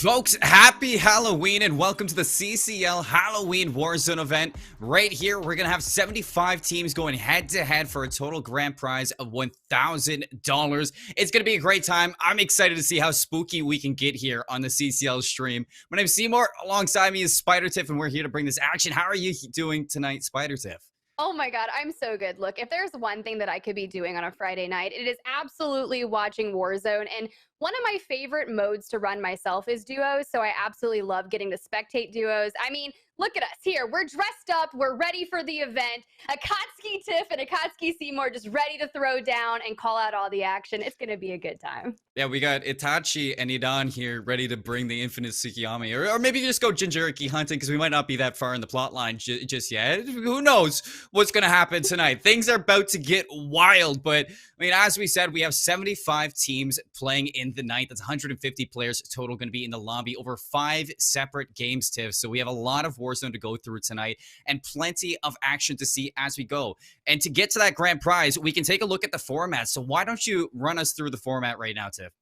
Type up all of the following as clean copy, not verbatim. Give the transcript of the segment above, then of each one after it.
Folks, happy Halloween and welcome to the CCL Halloween Warzone event. Right here, we're going to have 75 teams going head-to-head for a total grand prize of $1,000. It's going to be a great time. I'm excited to see how spooky we can get here on the CCL stream. My name is Seymour. Alongside me is Spider Tiff, and we're here to bring this action. How are you doing tonight, Spider Tiff? Oh my God, I'm so good. Look, if there's one thing that I could be doing on a Friday night, it is absolutely watching Warzone. And one of my favorite modes to run myself is duos. So I absolutely love getting to spectate duos. I mean, look at us here. We're dressed up. We're ready for the event. Akatsuki Tiff and Akatsuki Seymour just ready to throw down and call out all the action. It's going to be a good time. Yeah, we got Itachi and Idan here ready to bring the infinite Tsukiyami. Or maybe just go Jinchuriki hunting because we might not be that far in the plot line just yet. Who knows what's going to happen tonight? Things are about to get wild. But, I mean, as we said, we have 75 teams playing in the night. That's 150 players total going to be in the lobby. Over 5 separate games, Tiff. So we have a lot of Warzone to go through tonight and plenty of action to see as we go. And to get to that grand prize, we can take a look at the format. So why don't you run us through the format right now, Tiff?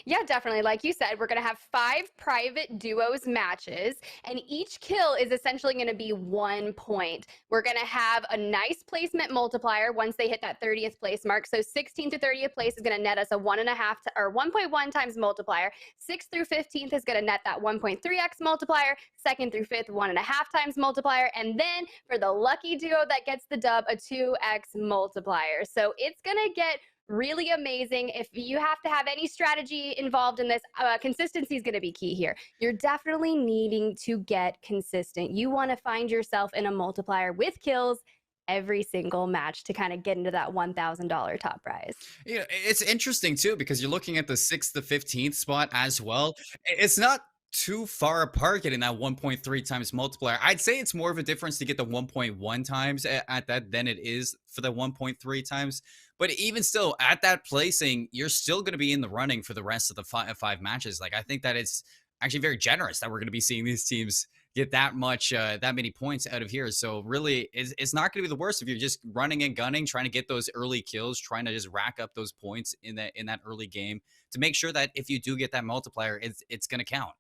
Yeah, definitely. Like you said, we're going to have 5 private duos matches, and each kill is essentially going to be 1 point. We're going to have a nice placement multiplier once they hit that 30th place mark. So 16th to 30th place is going to net us a 1.5 times multiplier. 6th through 15th is going to net that 1.3x multiplier. 2nd through 5th, 1.5 times multiplier. And then for the lucky duo that gets the dub, a 2x multiplier. So it's going to get really amazing. If you have to have any strategy involved in this, consistency is going to be key here. You're definitely needing to get consistent. You want to find yourself in a multiplier with kills every single match to kind of get into that $1,000 top prize. Yeah, it's interesting too because you're looking at the 6th to 15th spot as well. It's not too far apart getting that 1.3 times multiplier. I'd say it's more of a difference to get the 1.1 times at that than it is for the 1.3 times. But even still, at that placing, you're still going to be in the running for the rest of the five matches. Like, I think that it's actually very generous that we're going to be seeing these teams get that many points out of here. So really, it's not going to be the worst if you're just running and gunning, trying to get those early kills, trying to just rack up those points in that early game to make sure that if you do get that multiplier, it's going to count.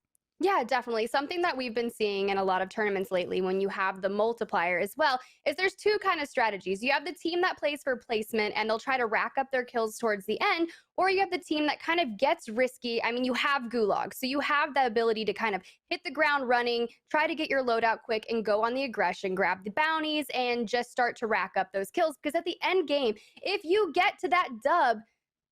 Yeah, definitely. Something that we've been seeing in a lot of tournaments lately when you have the multiplier as well is there's 2 kind of strategies. You have the team that plays for placement and they'll try to rack up their kills towards the end, or you have the team that kind of gets risky. I mean, you have Gulag, so you have the ability to kind of hit the ground running, try to get your loadout quick and go on the aggression, grab the bounties and just start to rack up those kills. Because at the end game, if you get to that dub,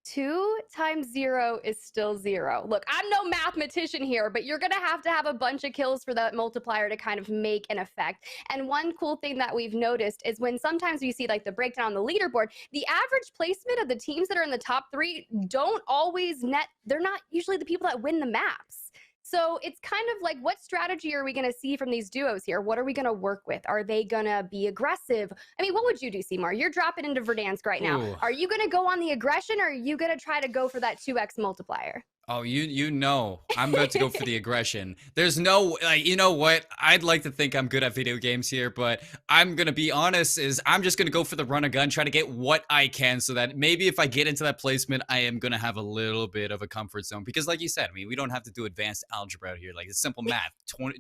2 times 0 is still 0. Look, I'm no mathematician here, but you're going to have a bunch of kills for that multiplier to kind of make an effect. And one cool thing that we've noticed is when sometimes we see like the breakdown on the leaderboard, the average placement of the teams that are in the top 3 don't always net. They're not usually the people that win the maps. So it's kind of like, what strategy are we going to see from these duos here? What are we going to work with? Are they going to be aggressive? I mean, what would you do, Seymour? You're dropping into Verdansk right now. Ooh. Are you going to go on the aggression, or are you going to try to go for that 2x multiplier? Oh, you know, I'm about to go for the aggression. There's no, you know what? I'd like to think I'm good at video games here, but I'm going to be honest is I'm just going to go for the run and gun, try to get what I can so that maybe if I get into that placement, I am going to have a little bit of a comfort zone. Because like you said, I mean, we don't have to do advanced algebra out here. Like, it's simple math.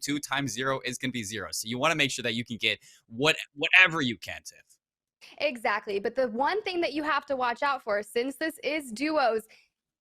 2 times 0 is going to be 0. So you want to make sure that you can get whatever you can, Tiff. Exactly. But the one thing that you have to watch out for, since this is duos,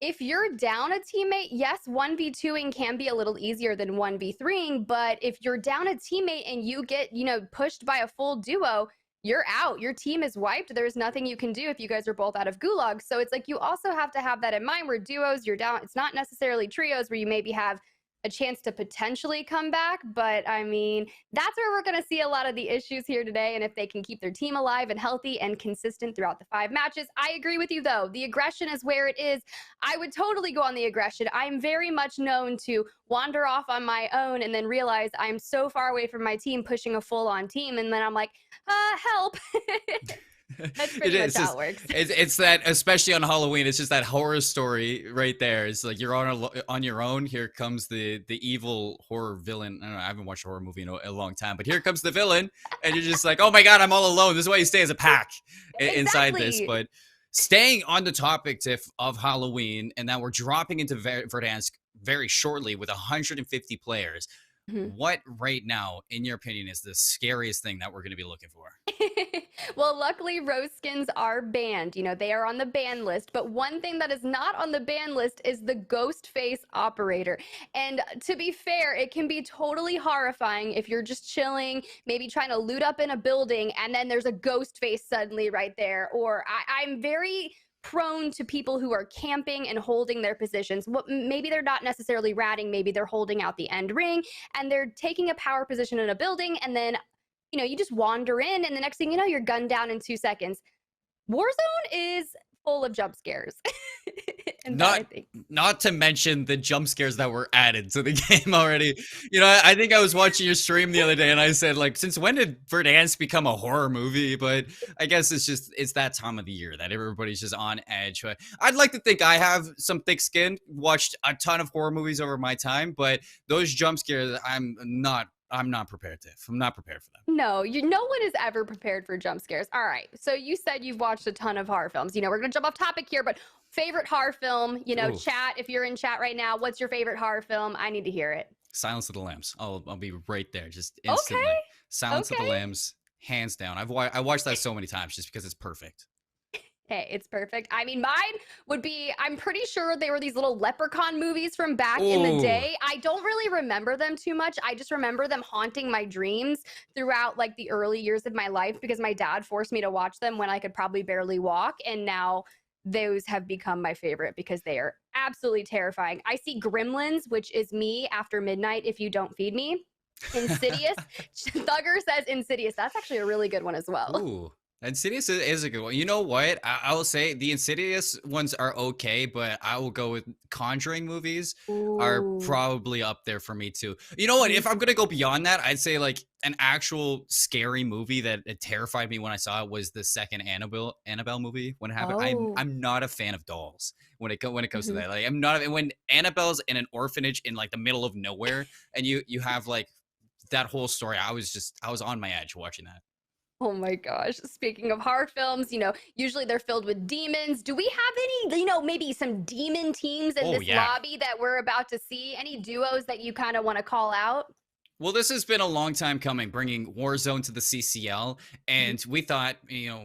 if you're down a teammate, yes, 1v2ing can be a little easier than 1v3ing, but if you're down a teammate and you get, pushed by a full duo, you're out. Your team is wiped. There's nothing you can do if you guys are both out of gulag. So it's like you also have to have that in mind where duos, you're down. It's not necessarily trios where you maybe have a chance to potentially come back. But I mean, that's where we're going to see a lot of the issues here today. And if they can keep their team alive and healthy and consistent throughout the 5 matches. I agree with you, though. The aggression is where it is. I would totally go on the aggression. I'm very much known to wander off on my own and then realize I'm so far away from my team pushing a full-on team. And then I'm like, help. That's pretty much how it works. It's that, especially on Halloween, it's just that horror story right there. It's like you're on your own. Here comes the evil horror villain. I don't know, I haven't watched a horror movie in a long time, but here comes the villain, and you're just like, oh my god, I'm all alone. This is why you stay as a pack inside this. But staying on the topic, Tiff, of Halloween, and now we're dropping into Verdansk very shortly with 150 players. Mhm. What right now, in your opinion, is the scariest thing that we're going to be looking for? Well, luckily, rose skins are banned. They are on the ban list. But one thing that is not on the ban list is the ghost face operator. And to be fair, it can be totally horrifying if you're just chilling, maybe trying to loot up in a building, and then there's a ghost face suddenly right there. Or I'm very prone to people who are camping and holding their positions. Maybe they're not necessarily ratting, maybe they're holding out the end ring and they're taking a power position in a building, and then you just wander in, and the next thing you know, you're gunned down in 2 seconds. Warzone is full of jump scares. And that I Not think. not to mention the jump scares that were added to the game already. I think I was watching your stream the other day and I said, like, since when did Verdansk become a horror movie? But I guess it's that time of the year that everybody's just on edge. But I'd like to think I have some thick skin, watched a ton of horror movies over my time, but those jump scares, I'm not prepared to. I'm not prepared for them. No, no one is ever prepared for jump scares. All right. So you said you've watched a ton of horror films. We're gonna jump off topic here, but favorite horror film, Oof. chat, if you're in chat right now, what's your favorite horror film? I need to hear it. Silence of the Lambs. I'll be right there, just Okay. instantly. Silence of the Okay. Lambs, hands down. I watched that so many times just because it's perfect. Hey, it's perfect. I mean, mine would be, I'm pretty sure they were these little leprechaun movies from back in the Oh, day. I don't really remember them too much. I just remember them haunting my dreams throughout like the early years of my life because my dad forced me to watch them when I could probably barely walk. And now those have become my favorite because they are absolutely terrifying. I see Gremlins, which is me after midnight if you don't feed me. Insidious. Thugger says Insidious. That's actually a really good one as well. ooh. Insidious is a good one. You know what? I will say the Insidious ones are okay, but I will go with Conjuring movies are Ooh. probably up there for me too. You know what? Mhm. If I'm gonna go beyond that, I'd say like an actual scary movie that it terrified me when I saw it was the second Annabelle movie when it happened. I'm Oh. I'm not a fan of dolls when it comes to Mhm. that. Like I'm not when Annabelle's in an orphanage in like the middle of nowhere and you have like that whole story. I was on my edge watching that. Oh my gosh. Speaking of horror films, usually they're filled with demons. Do we have any, maybe some demon teams in Oh this yeah. lobby that we're about to see? Any duos that you kind of want to call out? Well, this has been a long time coming, bringing Warzone to the CCL, Mhm. and we thought,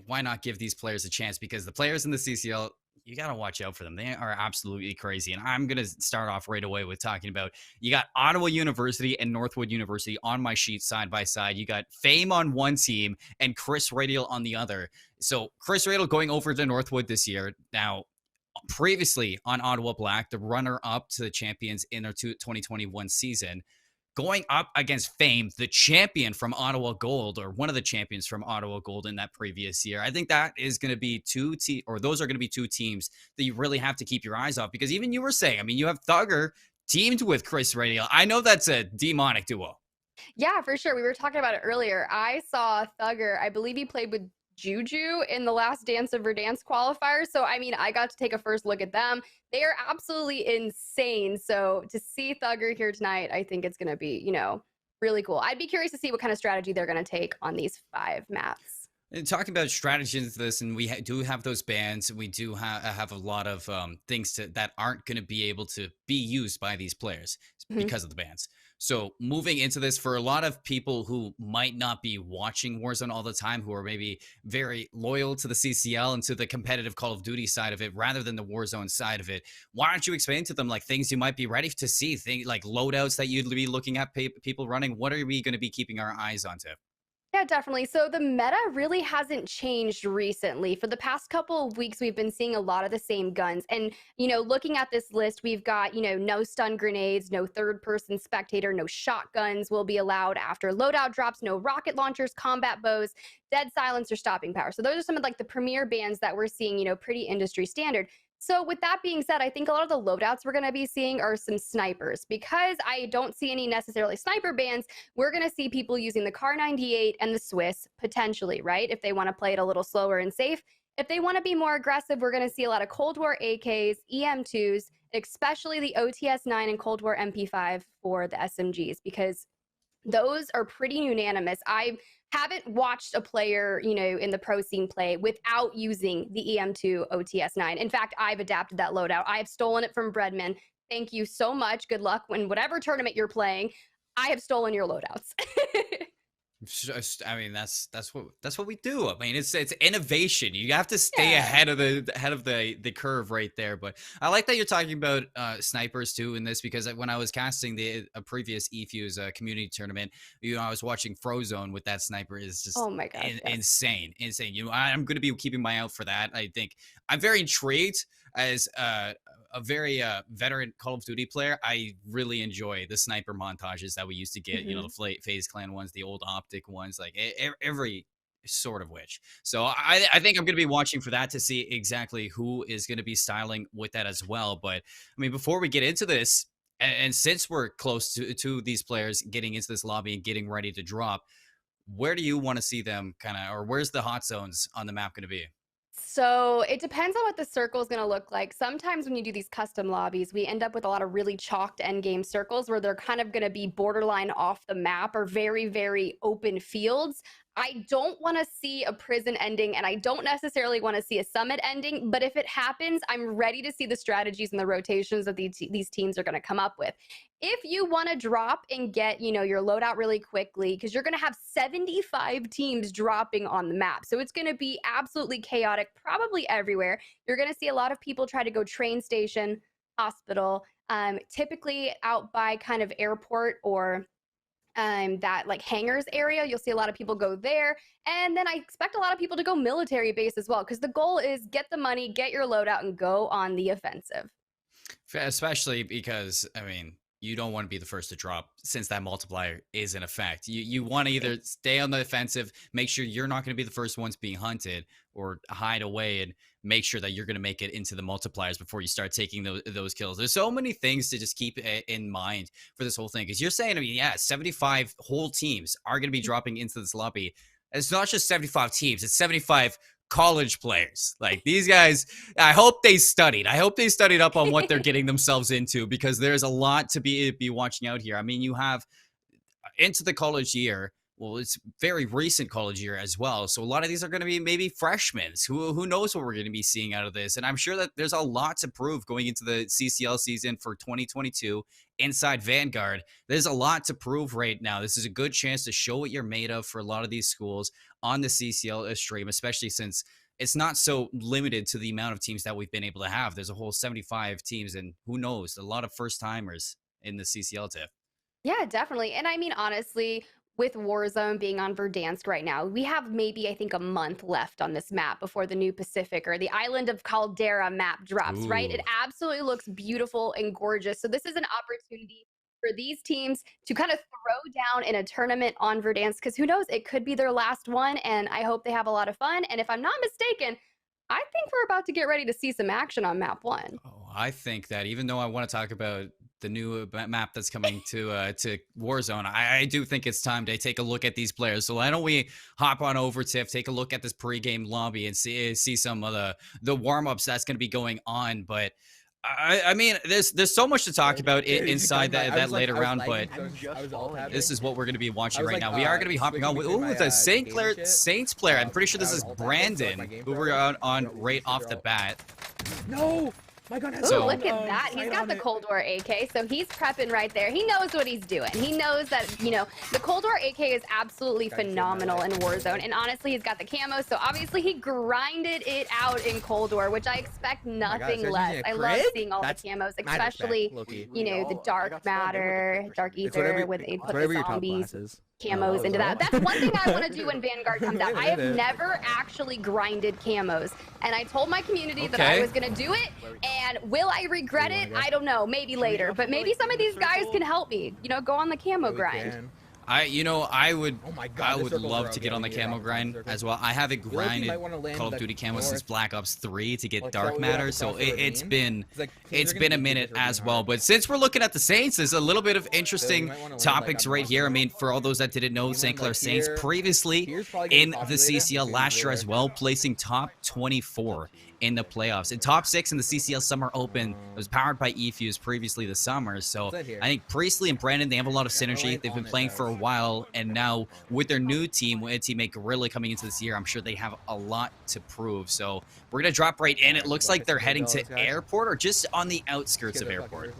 why not give these players a chance? Because the players in the CCL, you got to watch out for them. They are absolutely crazy. And I'm going to start off right away with talking about you got Ottawa University and Northwood University on my sheet side by side. You got Fame on one team and Chris Radial on the other. So Chris Radial going over to Northwood this year. Now, previously on Ottawa Black, the runner up to the champions in their 2021 season going up against Fame, the champion from Ottawa Gold, or one of the champions from Ottawa Gold in that previous year. I think that is going to be those are going to be two teams that you really have to keep your eyes off because even you were saying, I mean, you have Thugger teamed with Chris Radio. I know that's a demonic duo. Yeah, for sure. We were talking about it earlier. I saw Thugger. I believe he played with Juju in the last Dance of Verdansk qualifier. So, I mean, I got to take a first look at them. They are absolutely insane. So, to see Thugger here tonight, I think it's going to be, really cool. I'd be curious to see what kind of strategy they're going to take on these 5 maps. And talking about strategies to this, and we do have those bans, and we do have a lot of things that aren't going to be able to be used by these players Mhm. because of the bans. So moving into this, for a lot of people who might not be watching Warzone all the time, who are maybe very loyal to the CCL and to the competitive Call of Duty side of it, rather than the Warzone side of it, why don't you explain to them like things you might be ready to see, things like loadouts that you'd be looking at people running? What are we going to be keeping our eyes onto? Yeah, definitely. So the meta really hasn't changed recently. For the past couple of weeks, we've been seeing a lot of the same guns. And, looking at this list, we've got, no stun grenades, no third person spectator, no shotguns will be allowed after loadout drops, no rocket launchers, combat bows, dead silence, or stopping power. So those are some of like the premier bans that we're seeing, pretty industry standard. So with that being said, I think a lot of the loadouts we're going to be seeing are some snipers because I don't see any necessarily sniper bans. We're going to see people using the Car 98 and the Swiss potentially, right? If they want to play it a little slower and safe. If they want to be more aggressive, we're going to see a lot of Cold War AKs, EM2s, especially the OTS 9 and Cold War MP5 for the SMGs because those are pretty unanimous. I haven't watched a player, in the pro scene play without using the EM2 OTS9. In fact, I've adapted that loadout. I've stolen it from Breadman. Thank you so much. Good luck in whatever tournament you're playing. I have stolen your loadouts. I mean, that's what we do. I mean, it's innovation. You have to stay Yeah. ahead of the curve right there. But I like that you're talking about snipers too in this, because when I was casting a previous eFuse community tournament, I was watching Frozone with that sniper. Is just Oh my gosh, yes. insane. I'm going to be keeping my eye out for that. I think I'm very intrigued as a very veteran Call of Duty player. I really enjoy the sniper montages that we used to get. Mhm. The Phase Clan ones, the old Optic ones, like every sort of which. So I think I'm going to be watching for that to see exactly who is going to be styling with that as well. But I mean, before we get into this, and since we're close to these players getting into this lobby and getting ready to drop, where do you want to see them kind of, or where's the hot zones on the map going to be? So it depends on what the circle is going to look like. Sometimes when you do these custom lobbies, we end up with a lot of really chalked end game circles where they're kind of going to be borderline off the map or very, very open fields. I don't want to see a prison ending, and I don't necessarily want to see a summit ending. But if it happens, I'm ready to see the strategies and the rotations that these teams are going to come up with. If you want to drop and get, your loadout really quickly, because you're going to have 75 teams dropping on the map. So it's going to be absolutely chaotic, probably everywhere. You're going to see a lot of people try to go train station, hospital, typically out by kind of airport or that like hangars area. You'll see a lot of people go there. And then I expect a lot of people to go military base as well, because the goal is get the money, get your loadout, and go on the offensive. Especially because, I mean, you don't want to be the first to drop since that multiplier is in effect. You want to either stay on the offensive, make sure you're not going to be the first ones being hunted, or hide away and make sure that you're going to make it into the multipliers before you start taking those kills. There's so many things to just keep in mind for this whole thing. Because you're saying, I mean, yeah, 75 whole teams are going to be dropping into this lobby. It's not just 75 teams, it's 75 college players. Like, these guys, I hope they studied. I hope they studied up on what they're getting themselves into, because there's a lot to be watching out here. I mean, you have into the college year. Well, it's very recent college year as well. So a lot of these are going to be maybe freshmen. Who knows what we're going to be seeing out of this. And I'm sure that there's a lot to prove going into the CCL season for 2022 inside Vanguard. There's a lot to prove right now. This is a good chance to show what you're made of for a lot of these schools on the CCL stream, especially since it's not so limited to the amount of teams that we've been able to have. There's a whole 75 teams, and who knows, a lot of first timers in the CCL TIFF. Yeah, definitely. And I mean, honestly, with Warzone being on Verdansk right now, we have maybe, I think, a month left on this map before the new Pacific or the Island of Caldera map drops, right? It Ooh. absolutely looks beautiful and gorgeous. So this is an opportunity for these teams to kind of throw down in a tournament on Verdansk, because who knows, it could be their last one. And I hope they have a lot of fun. And if I'm not mistaken, I think we're about to get ready to see some action on map one. Oh, I think that even though I want to talk about the new map that's coming to Warzone, I do think it's time to take a look at these players. So why don't we hop on over, Tiff, take a look at this pregame lobby and see some of the warm ups that's going to be going on. But I mean, there's so much to talk about inside that later round, but this is what we're going to be watching right now. We are going to be hopping on with the Saints player. I'm pretty sure this is Brandon, who we're on right off the bat. No! My gun has Ooh, look at that. He's got the Cold War AK, so he's prepping right there. He knows what he's doing. He knows that, the Cold War AK is absolutely phenomenal in Warzone. And honestly, he's got the camo, so obviously he grinded it out in Cold War, which I expect nothing less. I love seeing all the camos, especially, the Dark Matter, Dark Ether, where they put the zombies camos into that. That's one thing I want to do when Vanguard comes out. I have never actually grinded camos, and I told my community that I was going to do it, and will I regret it? I don't know, maybe later, but maybe some of these guys can help me, go on the camo grind. I would love to get on the camo grind as well. I haven't grinded Call of Duty camo since Black Ops 3 to get Dark Matter, so it's been a minute as well. But since we're looking at the Saints, there's a little bit of interesting topics right here. I mean, for all those that didn't know, St. Clair Saints previously in the CCL last year as well, placing top 24 in the playoffs. In top 6 in the CCL Summer Open, it was powered by eFuse previously this summer. So I think Priestley and Brandon, they have a lot of synergy. They've been playing for a while, and now with their new team, with a teammate Gorilla coming into this year, I'm sure they have a lot to prove. So we're going to drop right in. It looks like they're heading to Airport or just on the outskirts of Airport.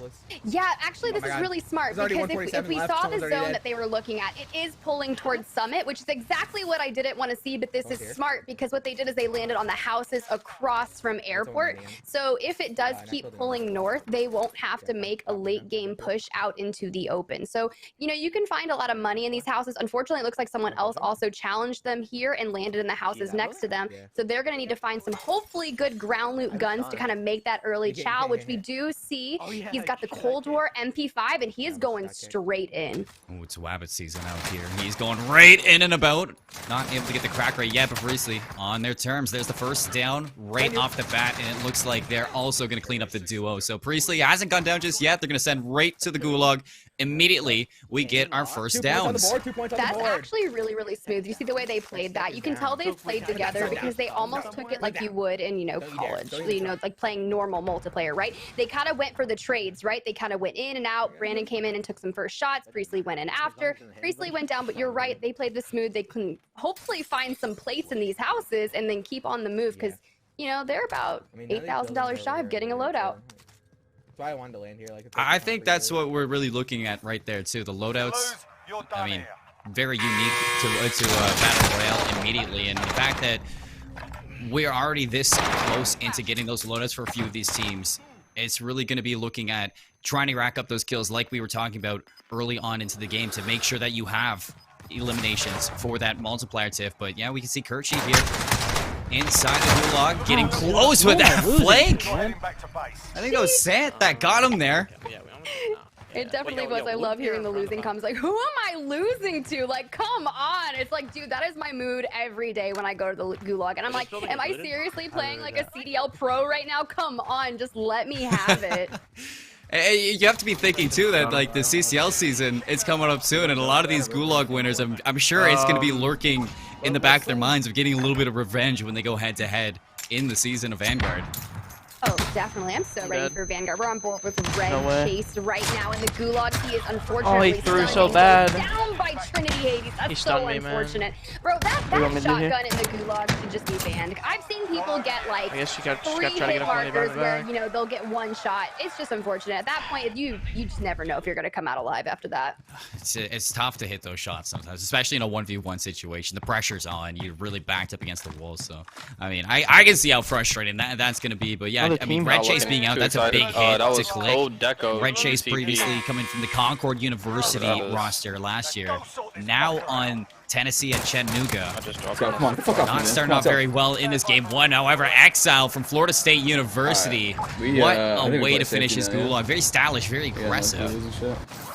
Yeah, actually, this is really smart because if we saw the zone that they were looking at, it is pulling towards Summit, which is exactly what I didn't want to see, but this is smart because what they did is they landed on the houses across from Airport. So if it does keep pulling north, they won't have to make a late game push out into the open. So, you know, you can find a lot of money in these houses. Unfortunately, it looks like someone else also challenged them here and landed in the houses next to them. So they're going to need to find some hopefully good ground loot guns to kind of make that early chow, which we do see. He's got the Cold War MP5 and he is going straight in. Oh, it's Wabbit season out here. He's going right in and about. Not able to get the crack rate yet, but Priestley on their terms. There's the first down right off the bat, and it looks like they're also going to clean up the duo. So Priestley hasn't gone down just yet. They're going to send right to the gulag. Immediately, we get our first downs. That's actually really, really smooth. You see the way they played that? You can tell they've played together because they almost took it like you would in, you know, college. You know, like playing normal multiplayer, right? They kind of went for the trades, right? They kind of went in and out. Brandon came in and took some first shots. Priestley went in after. Priestley went down, but you're right. They played the smooth. They can hopefully find some plates in these houses and then keep on the move because, you know, they're about $8,000 shy of getting a loadout. That's why I wanted to land here. Like, I think that's what we're really looking at right there too. The loadouts, I mean, very unique to Battle Royale immediately, and the fact that we're already this close into getting those loadouts for a few of these teams, it's really going to be looking at trying to rack up those kills like we were talking about early on into the game to make sure that you have eliminations for that multiplier tiff. But yeah, we can see Kerchi here inside the gulag, getting close with that flank. I think that was Sant that got him there. It definitely was. I love hearing the losing comes. Like, who am I losing to? Like, come on. It's like, dude, that is my mood every day when I go to the gulag. And I'm like, am I seriously playing like a CDL pro right now? Come on, just let me have it. You have to be thinking too that like the CCL season, it's coming up soon, and a lot of these gulag winners, I'm sure it's going to be lurking in the back of their minds of getting a little bit of revenge when they go head to head in the season of Vanguard. Oh, definitely. I'm so ready for Vanguard. We're on board with Red Chase right now in the gulag. He is unfortunately he threw so bad. Down by Trinity Hades. That's so unfortunate. Bro, that shotgun in the gulag should just be banned. I've seen people get like I guess you got 3 try to hit get markers where, you know, they'll get one shot. It's just unfortunate. At that point, you just never know if you're going to come out alive after that. It's tough to hit those shots sometimes, especially in a 1v1 situation. The pressure's on. You're really backed up against the wall. So, I mean, I can see how frustrating that's going to be. But yeah, I mean, Red Chase being out, that's a big hit to click. Red Chase previously coming from the Concord University roster last year. Now on Tennessee and Chattanooga. Not starting off very well in this game one. However, Exile from Florida State University. What a way to finish his gulag. Very stylish, very aggressive.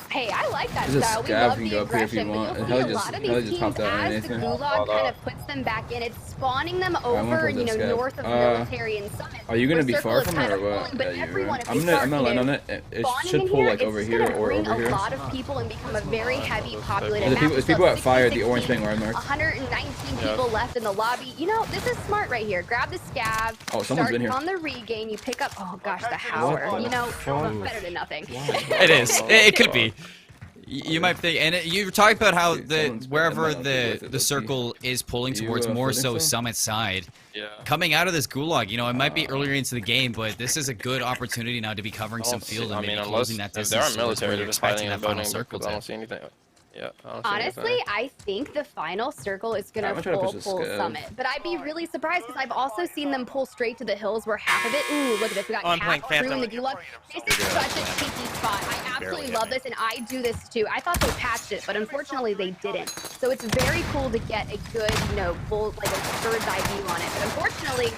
Hey, I like that style. We love the aggression, but you'll see a lot of these teams as the gulag kind of puts them back in. It's spawning them over, you know, north of Military and Summit. Are you gonna be far from it or what? I'm gonna land on it. It should pull like over here or over here. A lot of people and become a very heavy populated map. There's people at fire at the orange thing where I marked. 119 people left in the lobby. You know, this is smart right here. Grab the scav. Oh, someone's been here. On the regain, you pick up. Oh gosh, the Howard. You know, better than nothing. It is. It could be. You might think, and you were talking about how wherever the circle is pulling towards, more so Summit side. Yeah. Coming out of this gulag, you know, it might be earlier into the game, but this is a good opportunity now to be covering some field and maybe closing that distance towards where you're expecting that final circle to. I don't see anything. Yeah, honestly, I think the final circle is going to pull Summit. But I'd be really surprised because I've also seen them pull straight to the hills where half of it... Ooh, look at this. We got Cap through in the gulag. This is such a cheeky spot. I absolutely love this, and I do this too. I thought they patched it, but unfortunately they didn't. So it's very cool to get a good, you know, full, like a bird's eye view on it. But unfortunately...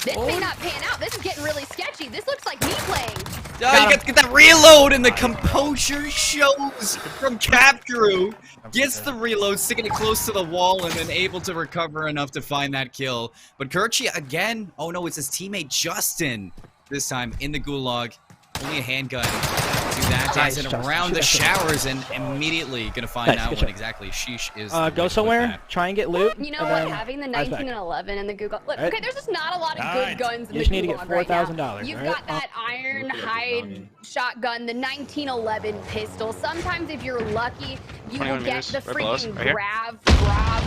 This may not pan out. This is getting really sketchy. This looks like me playing. Oh, you got to get that reload, and the composure shows from Cap Drew. Gets the reload, sticking it close to the wall, and then able to recover enough to find that kill. But Kerchi, again, oh no, it's his teammate Justin this time in the gulag. Only a handgun to do that, dancing Nice, around the Justin. showers, and immediately gonna find Nice, out good what shot. exactly Sheesh is. Go somewhere, try and get loot. You know and what? then Having the eyes back. 19 and 11 and the Gulag. Look, Right. okay, there's just not a lot of good guns in You the just need to get Gulag right now. $4,000. You've right? got that iron hide shotgun, the 1911 pistol. Sometimes if you're lucky, you will 21 get meters, the right below us, freaking right here. grab,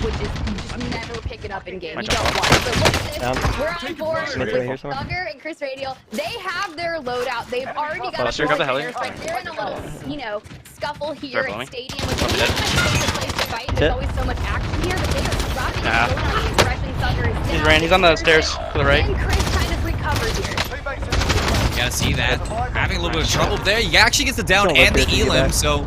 which is you just never pick it up in game. You don't want it. So look at this. We're on board with Thugger and Chris Radial. They have their loadout. They've already got a Sure, got the heli. They're in a little, scuffle here They're at blowing. Stadium, which is a place to fight. There's always so much action here, but they are dropping Yeah. the load on the impression. Thugger is He's down. ran. He's on the stairs to the right. And Chris kind of recovered here. You gotta see that. Having a little bit of trouble there. He actually gets the down Don't and the look good to get elim, back. so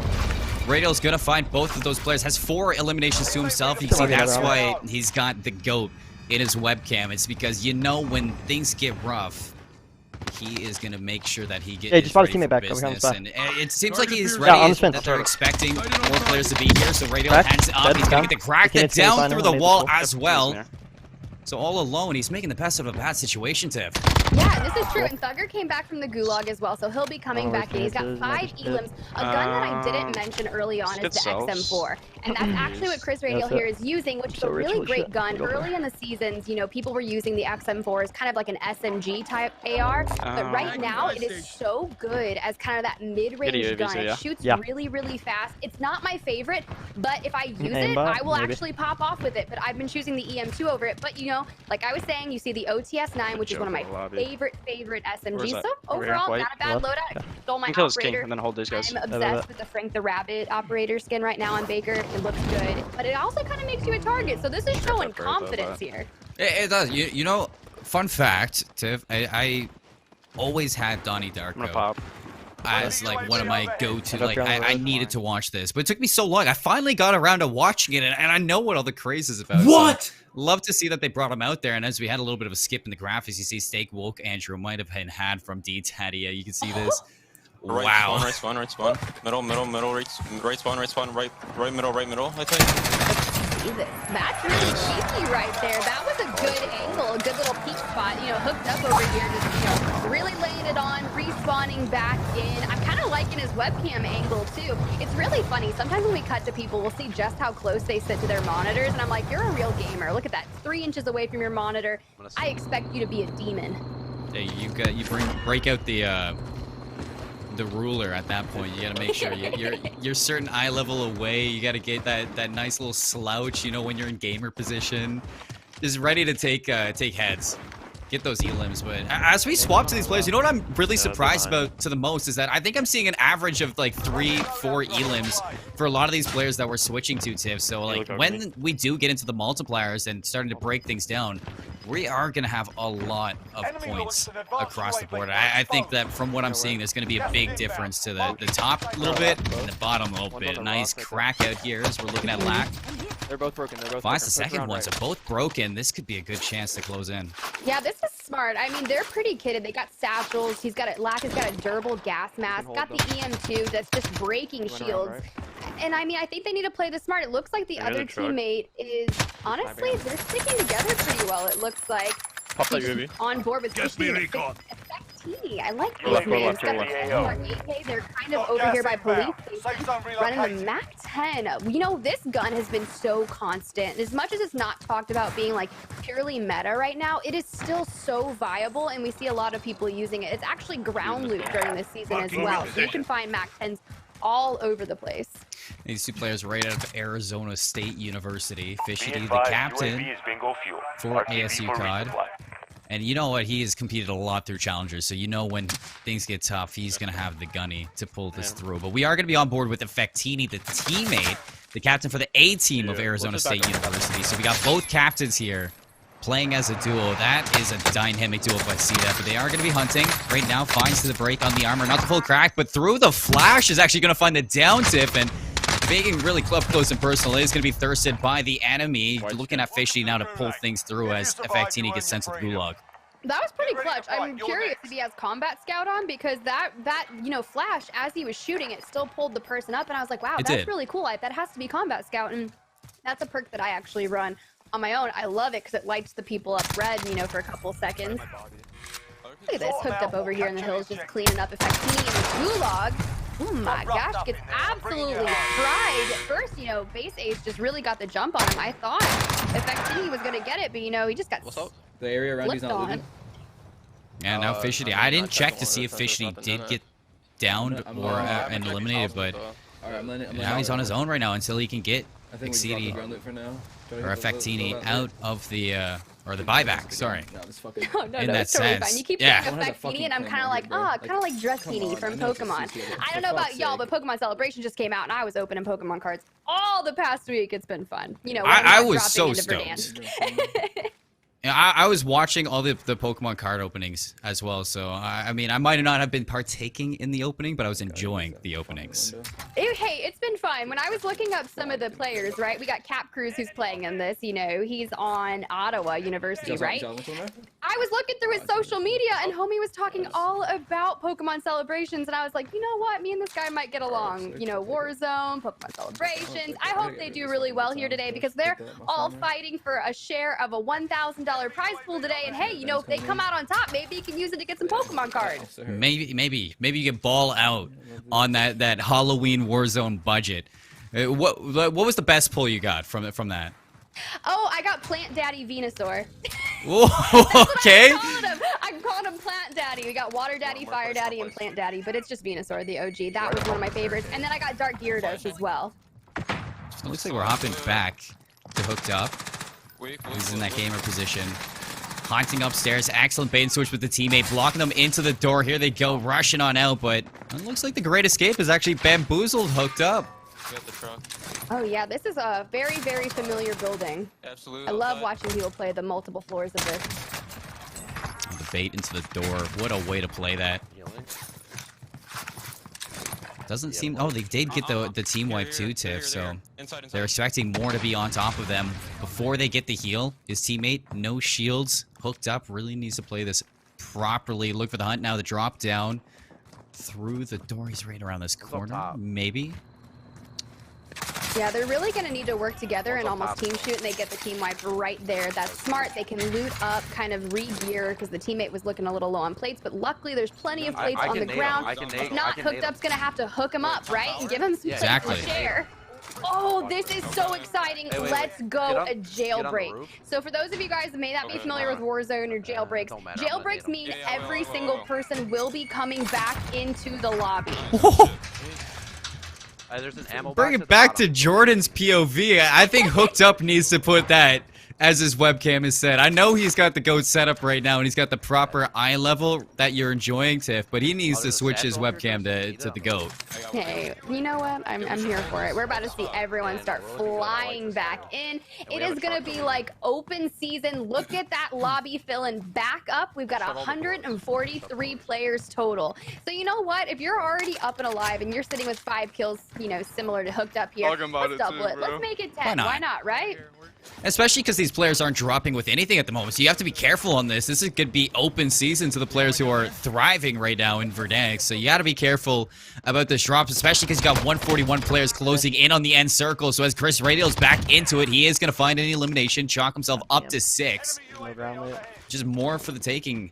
Radial's gonna find both of those players. Has 4 eliminations to himself. You can see Come on, that's Radial. why he's got the GOAT in his webcam. It's because when things get rough, he is gonna make sure that he gets Hey, just brought his ready teammate for back. Come business. back. And it seems like he's Yeah, ready. on the spin. That they're expecting more players to be here. So Radial Crack. hands it up. Dead. He's gonna Down. get the crack You that can't see the down final. through the Made the wall full. as well. So all alone, he's making the best of a bad situation, Tiff. Yeah, this is true. And Thugger came back from the Gulag as well, so he'll be coming back in. He's got 5 elims. A gun that I didn't mention early on is the XM4. And that's actually what Chris Radial here is using, which is a really great gun. Early in the seasons, people were using the XM4 as kind of like an SMG type AR. But right now, it is so good as kind of that mid-range gun. It shoots really, really fast. It's not my favorite, but if I use it, I will actually pop off with it. But I've been choosing the EM2 over it. But like I was saying, you see the OTS-9, which is one of my favorite SMGs. So overall, not a bad loadout. Stole my Kill this king operator. and then hold these guys. I'm obsessed with the Frank the Rabbit operator skin right now on Baker. It looks good, but it also kind of makes you a target. So this is showing confidence here. It does. Fun fact, Tiff, I always had Donnie I'm gonna Darko pop. as like one of my go-to. Like I needed to watch this, but it took me so long. I finally got around to watching it, and I know what all the craze is about. What? So love to see that they brought him out there. And as we had a little bit of a skip in the graphics, you see Steak Woke Andrew might have been had from D Taddy. You can see this. Wow. Right spawn, middle, right spawn, right middle, I think. Jesus, that's really cheeky right there. That was a good angle, a good little peek spot. Hooked up over here, just really laying it on, respawning back in. I'm kind of liking his webcam angle too. It's really funny. Sometimes when we cut to people, we'll see just how close they sit to their monitors, and I'm like, you're a real gamer. Look at that, 3 inches away from your monitor. I expect you to be a demon. Yeah, you break out the ruler at that point. You got to make sure you're certain eye level away. You got to get that nice little slouch, when you're in gamer position, just ready to take heads. Get those elims. But as we swap to these players, what I'm really surprised about to the most is that I think I'm seeing an average of like 3-4 elims for a lot of these players that we're switching to, Tiff. So like when we do get into the multipliers and starting to break things down, we are going to have a lot of points across the board. I think that from what I'm seeing, there's going to be a big difference to the top a little bit and the bottom a little bit. Nice crack out here as we're looking at Lack. They're both broken. Finds the second one, so both broken. This could be a good chance to close in. Yeah, this is smart. I mean, they're pretty kitted. They got satchels. Lack has got a durable gas mask. Got the EM2 that's just breaking shields. And I mean, I think they need to play this smart. It looks like the other teammate is, honestly, they're sticking together pretty well, it looks like. Pop that UAV. On board with Effectini. I like these names. Got the AK. They're kind of over here by police station, running the MAC-10. This gun has been so constant. As much as it's not talked about being like purely meta right now, it is still so viable, and we see a lot of people using it. It's actually ground loot during this season as well. So you can find MAC-10s all over the place. These two players right out of Arizona State University. Fishy D, the captain for ASU COD. And you know what? He has competed a lot through challengers, so when things get tough, he's going to have the gunny to pull this through. But we are going to be on board with Effectini, the teammate, the captain for the A team of Arizona State University. So we got both captains here playing as a duo. That is a dynamic duo if I see that. But they are going to be hunting. Right now, finds to the break on the armor. Not the full crack, but through the flash is actually going to find the down tip. And being really close and personal is going to be thirsted by the enemy. Looking at Fishy now to pull things through as Effectini gets sent to the gulag. That was pretty clutch. I'm curious if he has Combat Scout on, because that flash, as he was shooting it, still pulled the person up, and I was like, wow, that's really cool. That has to be Combat Scout, and that's a perk that I actually run on my own. I love it because it lights the people up red, for a couple seconds. Look at this, hooked up over here in the hills, just cleaning up Effectini in the gulag. Oh my gosh, gets absolutely fried. First, base ace just really got the jump on him. I thought Effectini was gonna get it, but he just got The area around he's flipped not on. living. Yeah, now Fishity. I didn't check to see if Fishity did get downed or and eliminated, but now he's on his own right now until he can get I think we dropped the Exceedi ground loop for now. or Effectini out of the or the buyback. Sorry. No, this fucking. No, In that it's totally sense. fine. You keep Yeah. saying Effectini, and I'm kind of like, kind of like Dressini from Pokemon. I don't know about y'all, but Pokemon Celebration just came out, and I was opening Pokemon cards all the past week. It's been fun. I was so dropping into stoked. Verdansk. Yeah, I was watching all the Pokemon card openings as well, so I mean, I might not have been partaking in the opening, but I was enjoying the openings. Hey, it's been fun. When I was looking up some of the players, right? We got Cap Cruz who's playing in this. He's on Ottawa University, right? I was looking through his social media, and homie was talking all about Pokemon Celebrations, and I was like, you know what? Me and this guy might get along. Warzone, Pokemon Celebrations. I hope they do really well here today because they're all fighting for a share of a $1,000 prize pool today. And hey, if they come out on top, maybe you can use it to get some Pokemon cards. Maybe you can ball out on that Halloween Warzone budget. What was the best pull you got from that? Oh, I got Plant Daddy Venusaur. Okay. I called him Plant Daddy. We got Water Daddy, Fire Daddy, and Plant Daddy, but it's just Venusaur, the OG. That was one of my favorites. And then I got Dark Gyarados as well. It looks like we're hopping back to Hooked Up. He's in that gamer position. Haunting upstairs. Excellent bait and switch with the teammate. Blocking them into the door. Here they go. Rushing on out, but it looks like the Great Escape is actually bamboozled Hooked Up. Got the truck. Oh yeah, this is a very, very familiar building. Absolutely. I love watching people play the multiple floors of this. The bait into the door. What a way to play that. Doesn't seem... Oh, they did get the team wipe too, Tiff, so... They're expecting more to be on top of them before they get the heal. His teammate, no shields, Hooked Up, really needs to play this properly. Look for the hunt now, the drop down through the door. He's right around this corner, maybe. Yeah, they're really going to need to work together and almost team shoot, and they get the team wipe right there. That's smart. They can loot up, kind of re-gear, because the teammate was looking a little low on plates, but luckily there's plenty of plates on the ground. If not, Hooked Up's going to have to hook him up, right? And give him some plates to share. Oh, this is so exciting. Let's go a jailbreak. So for those of you guys that may not be familiar with Warzone or jailbreaks, jailbreaks mean every single person will be coming back into the lobby. There's an ammo Bring it back to Jordan's POV. I think Hooked Up needs to put that as his webcam is set. I know he's got the GOAT setup right now, and he's got the proper eye level that you're enjoying, Tiff, but he needs to switch his webcam to the GOAT. Hey, you know what? I'm here for it. We're about to see everyone start flying back in. It is going to be like open season. Look at that lobby filling back up. We've got 143 players total. So you know what? If you're already up and alive and you're sitting with 5 kills, similar to Hooked Up here, let's double it. Let's make it 10. Why not, right? Especially because these players aren't dropping with anything at the moment, so you have to be careful on this. This could be open season to the players who are thriving right now in Verdansk, so you got to be careful about this drop, especially because you got 141 players closing in on the end circle. So as Chris Radial's back into it, he is going to find an elimination, chalk himself up to 6. Just more for the taking,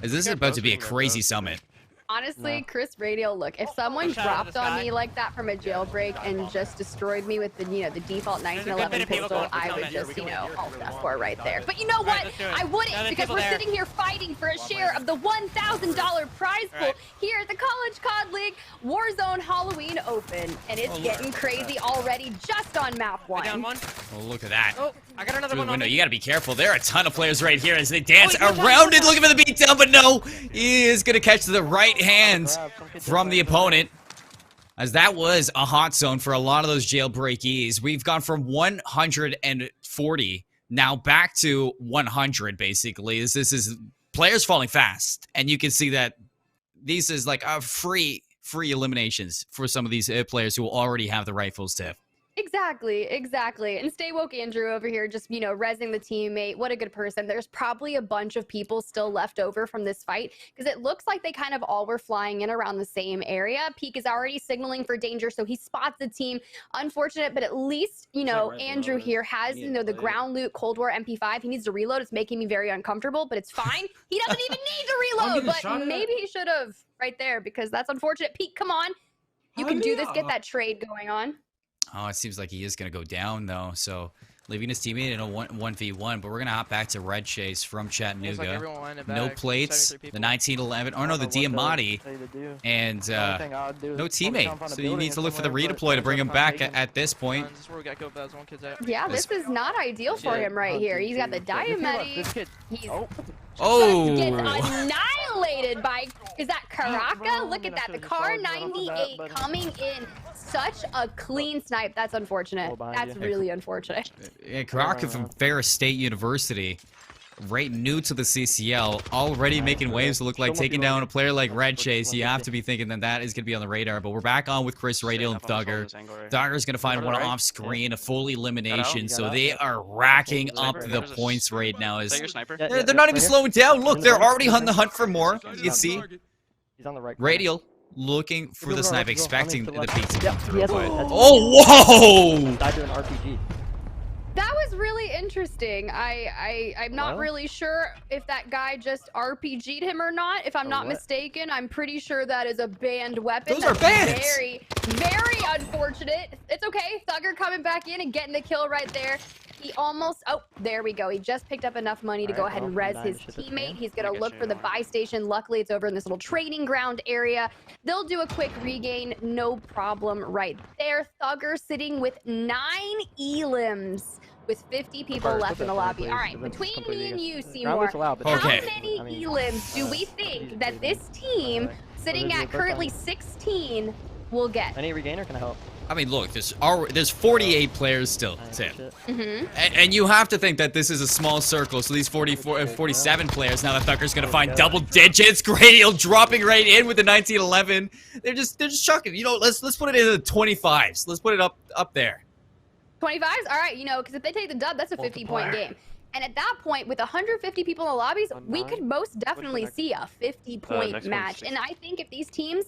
as this is about to be a crazy summit. Honestly, Chris Radial, look, if someone dropped on me like that from a jailbreak and just destroyed me with the, the default 1911 pistol, I would just, alt F4 right there. But you know what? I wouldn't, because we're sitting here fighting for a share of the $1,000 prize pool here at the College COD League Warzone Halloween Open. And it's getting crazy already just on map 1. Oh, look at that. Oh, I got another one on me. You got to be careful. There are a ton of players right here as they dance around it, looking for the beatdown, but no, he is going to catch the right hands from the opponent, as that was a hot zone for a lot of those jailbreakees. We've gone from 140 now back to 100, basically. This is players falling fast, and you can see that these is like a free eliminations for some of these players who already have the rifles, Tiff. Exactly. And Stay Woke Andrew over here just, rezzing the teammate. What a good person. There's probably a bunch of people still left over from this fight because it looks like they kind of all were flying in around the same area. Peak is already signaling for danger, so he spots the team. Unfortunate, but at least, Andrew here has, the ground loot Cold War MP5. He needs to reload. It's making me very uncomfortable, but it's fine. He doesn't even need to reload, but maybe he should have right there because that's unfortunate. Peak, come on. You can do this, get that trade going on. Oh, it seems like he is going to go down, though. So leaving his teammate in a 1v1. But we're going to hop back to Red Chase from Chattanooga. No plates, the 1911. Oh, no, the Diamatti. And no teammate. So you need to look for the redeploy to bring him back at this point. Yeah, this is not ideal for him right here. He's got the Diamatti. He's Oh! Gets annihilated by, is that Karaka? Look at that, the Car 98 coming in. Such a clean snipe. That's unfortunate. That's really unfortunate. Yeah, Karaka from Ferris State University, right new to the CCL, already making waves to look like taking down a player like Red Chase. You have to be thinking that that is going to be on the radar. But we're back on with Chris, Radial, and Thugger. Thugger's going to find one off screen, a full elimination. So they are racking up the points right now. They're not even slowing down. Look, they're already on the hunt for more. You can see Radial looking for the snipe, expecting the peak to come through. Oh, whoa! Died to an RPG. That was really interesting. I'm not really sure if that guy just RPG'd him or not. If I'm not mistaken, I'm pretty sure that is a banned weapon. Those are bans! Very, very unfortunate. It's okay. Thugger coming back in and getting the kill right there. He almost, oh, there we go. He just picked up enough money to go ahead and res his teammate. He's going to look for the buy station. Luckily, it's over in this little training ground area. They'll do a quick regain. No problem right there. Thugger sitting with 9 elims with 50 people left in the lobby. All right, between me and you, Seymour, how many elims do we think that this team, sitting at currently 16, will get? Any regainer can help. I mean, look, there's 48 players still, Tim. And you have to think that this is a small circle, so these 47 players, now that Thugger's going to find double digits. Gradial dropping right in with the 1911. They're just chucking. You know, let's put it in the 25s. Let's put it up there. 25s? All right, you know, because if they take the dub, that's a 50-point game. And at that point, with 150 people in the lobbies, we could most definitely see a 50-point match. And I think if these teams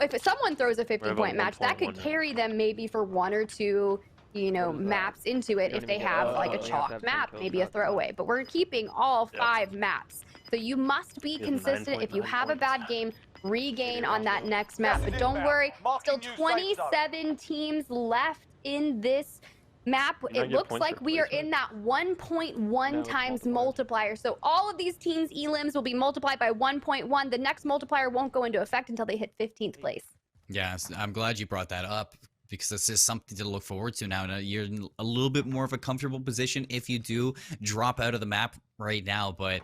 if someone throws a 50-point match, that could carry them maybe for 1 or 2, you know, maps into it if they have like a chalked map, maybe a throwaway. But we're keeping all 5 maps. So you must be consistent. If you have a bad game, regain on that next map. But don't worry, still 27 teams left in this map. It looks like we are in that 1.1 times multiplier. So all of these teams' elims will be multiplied by 1.1. The next multiplier won't go into effect until they hit 15th place. Yes, I'm glad you brought that up because this is something to look forward to now. You're in a little bit more of a comfortable position if you do drop out of the map right now, but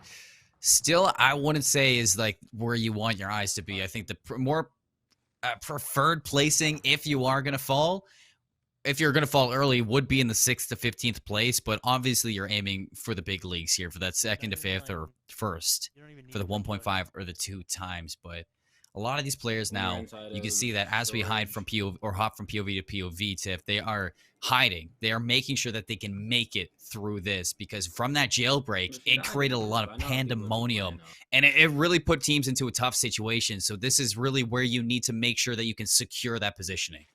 still, I wouldn't say is like where you want your eyes to be. I think the more preferred placing if you are going to fall, if you're going to fall early, would be in the 6th to 15th place, but obviously you're aiming for the big leagues here for that 2nd to 5th or 1st for the 1.5 or the 2 times. But a lot of these players now, you can see that as we hide from POV or hop from POV to POV, Tiff, they are hiding. They are making sure that they can make it through this because from that jailbreak, it created a lot of pandemonium and it really put teams into a tough situation. So this is really where you need to make sure that you can secure that positioning.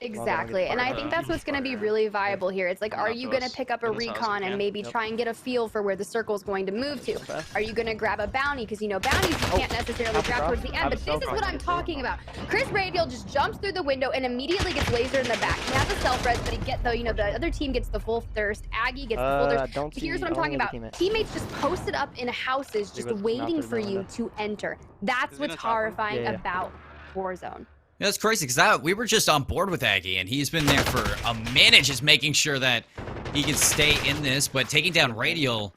Exactly, and I think that's what's going to be really viable here. It's like, are you going to pick up a recon and maybe try and get a feel for where the circle is going to move to? Are you going to grab a bounty? Because, you know, bounties you can't necessarily grab towards the end, but this is what I'm talking about. Chris Radial just jumps through the window and immediately gets lasered in the back. He has a self-res, but the other team gets the full thirst. Aggie gets the full thirst. Here's what I'm talking about. Teammates just posted up in houses just waiting for you to enter. That's what's horrifying about Warzone. Yeah, that's crazy because we were just on board with Aggie, and he's been there for a minute just making sure that he can stay in this. But taking down Radial,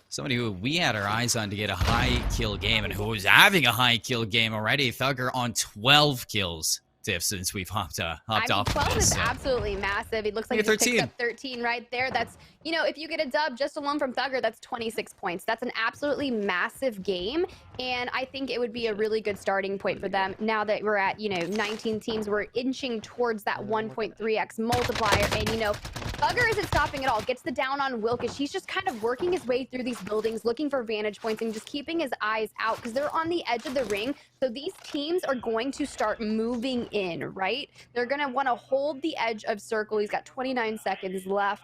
somebody who we had our eyes on to get a high kill game and who was having a high kill game already. Thugger on 12 kills, Tiff, since we've hopped off. 12 is absolutely massive. It looks like he just picked up 13 right there. That's, you know, if you get a dub just alone from Thugger, that's 26 points. That's an absolutely massive game. And I think it would be a really good starting point for them now that we're at, you know, 19 teams. We're inching towards that 1.3x multiplier. And, you know, Thugger isn't stopping at all. Gets the down on Wilkish. He's just kind of working his way through these buildings, looking for vantage points and just keeping his eyes out because they're on the edge of the ring. So these teams are going to start moving in, right? They're going to want to hold the edge of circle. He's got 29 seconds left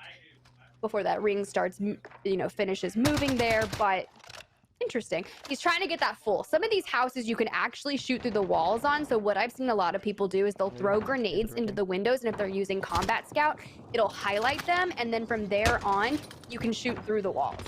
before that ring starts, you know, finishes moving there. But Interesting. He's trying to get that full. Some of these houses you can actually shoot through the walls on. So what I've seen a lot of people do is they'll throw grenades into the windows, and if they're using Combat Scout, it'll highlight them, and then from there on, you can shoot through the walls.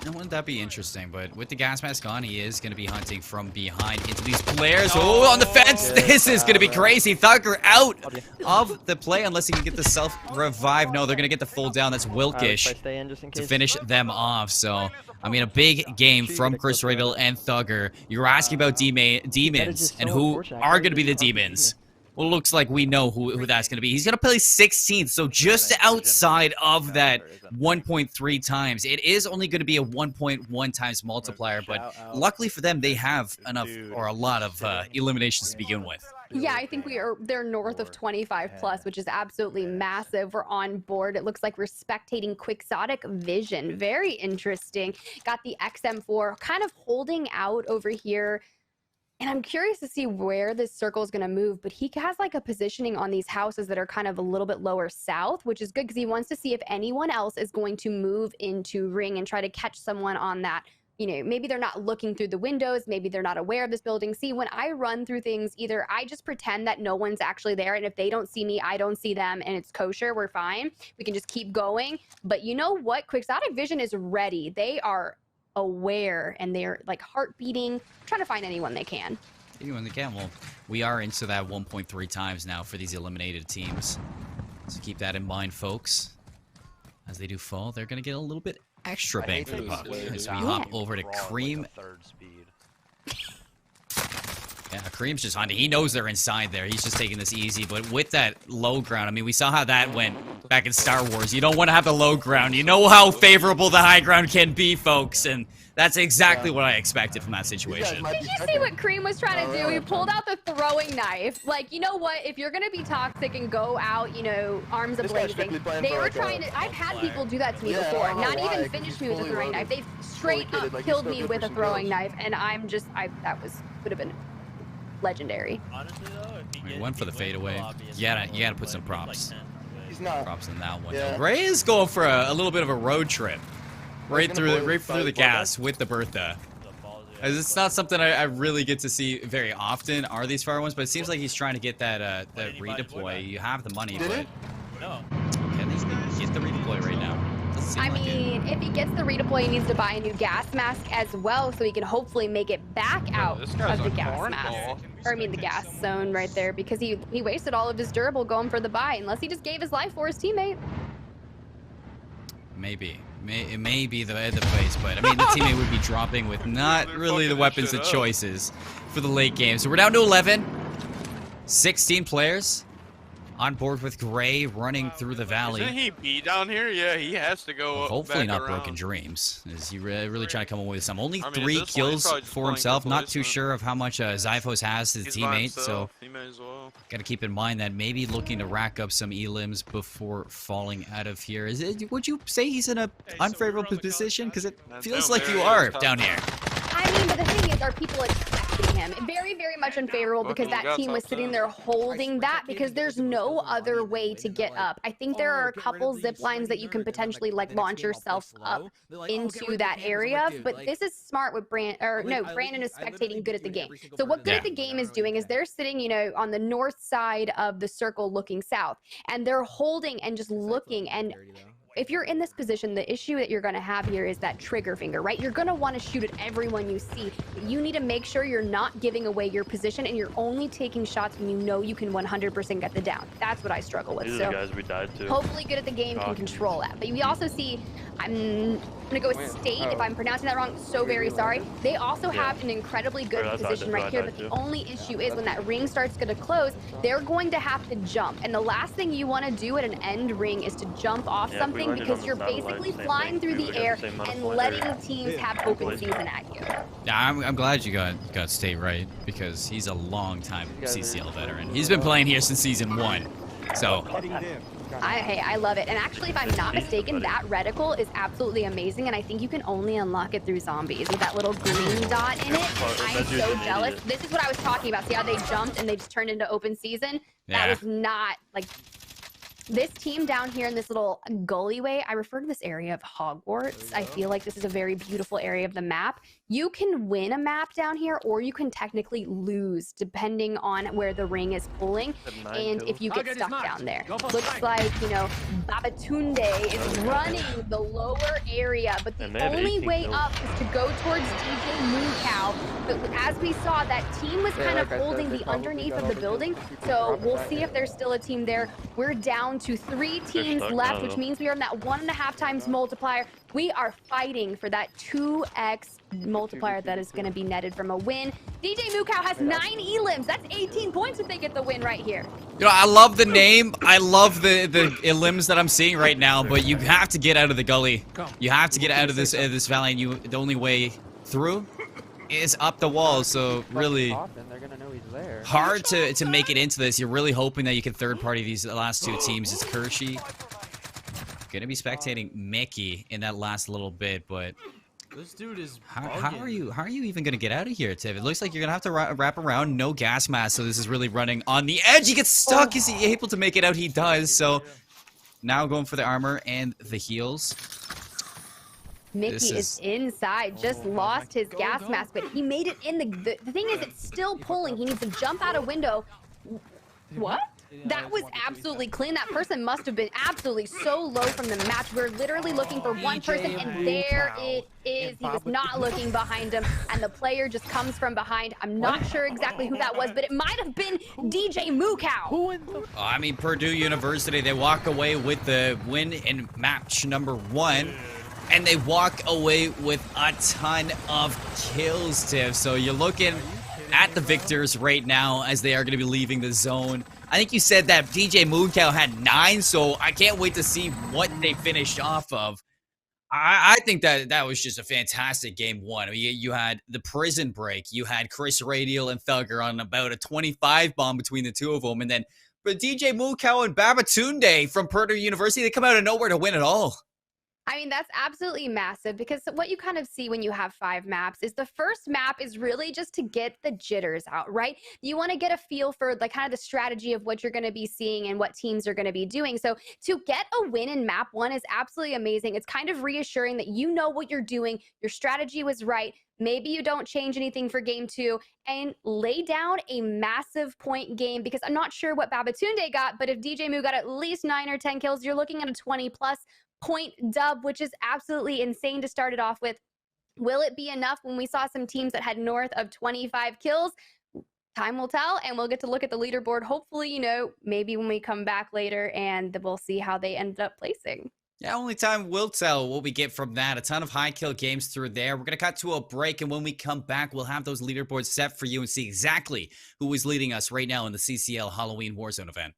And wouldn't that be interesting? But with the gas mask on, he is going to be hunting from behind into these players. Oh, on the fence! This is going to be crazy. Thugger out of the play unless he can get the self-revive. No, they're going to get the full down. That's Wilkish to finish them off. So, I mean, a big game from Chris Riddle and Thugger. You're asking about demons and who are going to be the demons. Well, looks like we know who that's going to be. He's going to play 16th, so just outside of that 1.3 times. It is only going to be a 1.1 times multiplier, but luckily for them, they have enough or a lot of eliminations to begin with. Yeah, I think they're north of 25 plus, which is absolutely massive. We're on board. It looks like we're spectating Quixotic Vision. Very interesting. Got the XM4 kind of holding out over here. And I'm curious to see where this circle is going to move, but he has like a positioning on these houses that are kind of a little bit lower south, which is good because he wants to see if anyone else is going to move into ring and try to catch someone on that. You know, maybe they're not looking through the windows, maybe they're not aware of this building. See, when I run through things, either I just pretend that no one's actually there, and if they don't see me, I don't see them, and it's kosher, we're fine. We can just keep going. But you know what? Quixotic Vision is ready. They are aware, and they're like heart beating, trying to find anyone they can. Anyone they can. Well, we are into that 1.3 times now for these eliminated teams. So keep that in mind, folks. As they do fall, they're going to get a little bit extra bang for the buck. As we hop over to Cream. Yeah, Kareem's just hunting. He knows they're inside there. He's just taking this easy. But with that low ground, I mean, we saw how that went back in Star Wars. You don't want to have the low ground. You know how favorable the high ground can be, folks. And that's exactly what I expected from that situation. Did you see what Cream was trying to do? He pulled out the throwing knife. Like, you know what? If you're going to be toxic and go out, you know, arms a-blazing, they were trying to... I've had people do that to me before. Not even finish me with a throwing knife. They've straight up killed me with a throwing knife. And I'm just... would have been... legendary. Honestly, though, We went for the fadeaway. You gotta put some props. He's not. Props in that one. Yeah. Ray is going for a little bit of a road trip. Right through the gas with the Bertha. As it's not something I really get to see very often, are these far ones, but it seems like he's trying to get that redeploy. You have the money, but can he get the redeploy right now? I mean, if he gets the redeploy, he needs to buy a new gas mask as well, so he can hopefully make it back out of the gas mask. Or I mean the gas zone right there, because he wasted all of his durable going for the buy, unless he just gave his life for his teammate. Maybe. It may be the place, but I mean, the teammate would be dropping with not really the weapons and choices for the late game. So we're down to 11. 16 players on board with Gray running through the valley. Isn't he B down here? Yeah, he has to go. Well, hopefully back not around. Broken Dreams. Is he really trying to come away with some? Only I mean, 3 at this point, he's kills probably just for playing himself. Not too complacent. sure of how much Zyphos has his He's by teammate, so himself. He may as well. got to keep in mind that maybe looking to rack up some elims before falling out of here. Would you say he's in a unfavorable position? Because it That's feels him. like There you he are is, top down here. I mean, but the thing is, are people expecting him? Very, very much unfavorable because that team was sitting there holding that because there's no other way to get up. I think there are a couple zip lines that you can potentially like launch yourself up into that area, but this is smart with Brandon is spectating good at the game. So what good at the game is doing is they're sitting, you know, on the north side of the circle looking south, and they're holding and just looking. And if you're in this position, the issue that you're going to have here is that trigger finger, right? You're going to want to shoot at everyone you see. But you need to make sure you're not giving away your position and you're only taking shots when you know you can 100% get the down. That's what I struggle with. These are the guys we died to. Hopefully good at the game can control that. But we also see, I'm going to go with State, if I'm pronouncing that wrong, so very sorry. They also have an incredibly good position right here, but the only issue is when that ring starts going to close, they're going to have to jump. And the last thing you want to do at an end ring is to jump off something because you're basically flying through the air and letting teams have open season at you. Yeah, I'm glad you got State right because he's a long-time CCL veteran. He's been playing here since season 1. So Hey, I love it. And actually, if I'm not mistaken, that reticle is absolutely amazing, and I think you can only unlock it through zombies with that little green dot in it. I'm so jealous. This is what I was talking about. See how they jumped and they just turned into open season? That was not, like, This team down here in this little gullyway, I refer to this area of Hogwarts. I feel like this is a very beautiful area of the map. You can win a map down here, or you can technically lose, depending on where the ring is pulling, and if you get stuck down there. Looks like, you know, Babatunde is running the lower area, but the only way up is to go towards DJ Mooncow. But as we saw, that team was kind of holding the underneath of the building, so we'll see if there's still a team there. We're down to 3 teams left, which means we are in that 1.5 times multiplier. We are fighting for that 2x multiplier that is going to be netted from a win. DJ Mooncow has 9 elims. That's 18 points if they get the win right here. You know, I love the name. I love the elims that I'm seeing right now, but you have to get out of the gully. You have to get out of this valley, and the only way through is up the wall. So really hard to make it into this. You're really hoping that you can third party these last 2 teams. It's Kershey gonna be spectating Mickey in that last little bit, but this dude is how are you even gonna get out of here, Tiff? It looks like you're gonna have to wrap around. No gas mask, so this is really running on the edge. He gets stuck. Is he able to make it out? He does. So now going for the armor and the heals. Mickey is inside, just lost his gas mask, but he made it in. The thing is, it's still pulling. He needs to jump out a window. What? That was absolutely clean. That person must have been absolutely so low from the match. We're literally looking for one person, and there it is. He was not looking behind him, and the player just comes from behind. I'm not sure exactly who that was, but it might have been DJ Mooncow. I mean, Purdue University, they walk away with the win in match number 1. And they walk away with a ton of kills, Tiff. So you're looking at the victors right now as they are going to be leaving the zone. I think you said that DJ Mooncow had 9, so I can't wait to see what they finished off of. I think that was just a fantastic game 1. I mean, you had the prison break. You had Chris Radial and Thugger on about a 25 bomb between the 2 of them. And then but DJ Mooncow and Babatunde from Purdue University, they come out of nowhere to win it all. I mean, that's absolutely massive, because what you kind of see when you have 5 maps is the first map is really just to get the jitters out, right? You want to get a feel for like kind of the strategy of what you're going to be seeing and what teams are going to be doing. So to get a win in map 1 is absolutely amazing. It's kind of reassuring that you know what you're doing. Your strategy was right. Maybe you don't change anything for game 2 and lay down a massive point game, because I'm not sure what Babatunde got, but if DJ Moo got at least 9 or 10 kills, you're looking at a 20+ point dub, which is absolutely insane to start it off with. Will it be enough when we saw some teams that had north of 25 kills? Time will tell, and we'll get to look at the leaderboard. Hopefully, you know, maybe when we come back later, and we'll see how they ended up placing. Yeah, only time will tell what we get from that. A ton of high kill games through there. We're going to cut to a break, and when we come back, we'll have those leaderboards set for you and see exactly who is leading us right now in the CCL Halloween Warzone event.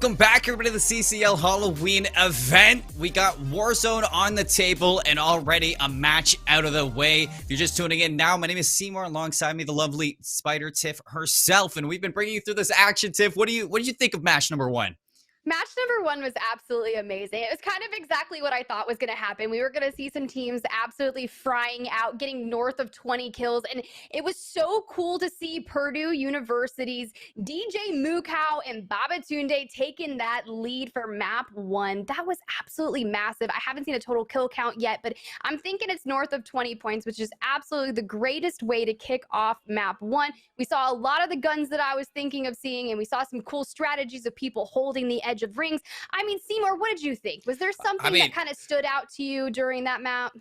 Welcome back, everybody, to the CCL Halloween event. We got Warzone on the table and already a match out of the way. If you're just tuning in now, my name is Seymour. Alongside me, the lovely Spider Tiff herself, and we've been bringing you through this action. Tiff, what did you think of match number 1? Match number 1 was absolutely amazing. It was kind of exactly what I thought was going to happen. We were going to see some teams absolutely frying out, getting north of 20 kills. And it was so cool to see Purdue University's DJ Mooncow and Babatunde taking that lead for map 1. That was absolutely massive. I haven't seen a total kill count yet, but I'm thinking it's north of 20 points, which is absolutely the greatest way to kick off map 1. We saw a lot of the guns that I was thinking of seeing, and we saw some cool strategies of people holding the edge of rings. I mean, Seymour, what did you think? Was there something that kind of stood out to you during that map?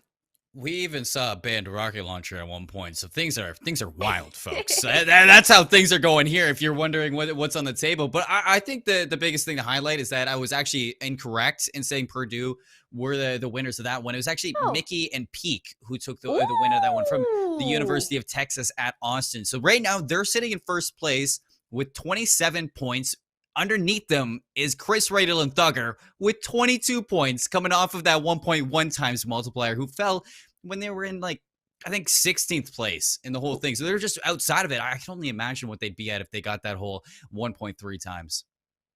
We even saw a banned rocket launcher at one point, so things are wild, folks. That's how things are going here, if you're wondering what's on the table. But I think the biggest thing to highlight is that I was actually incorrect in saying Purdue were the winners of that one. It was actually Mickey and Peak who took the win of that one from the University of Texas at Austin. So right now, they're sitting in first place with 27 points. Underneath them is Chris Radial and Thugger with 22 points, coming off of that 1.1 times multiplier, who fell when they were in, like, I think 16th place in the whole thing. So they're just outside of it. I can only imagine what they'd be at if they got that whole 1.3 times.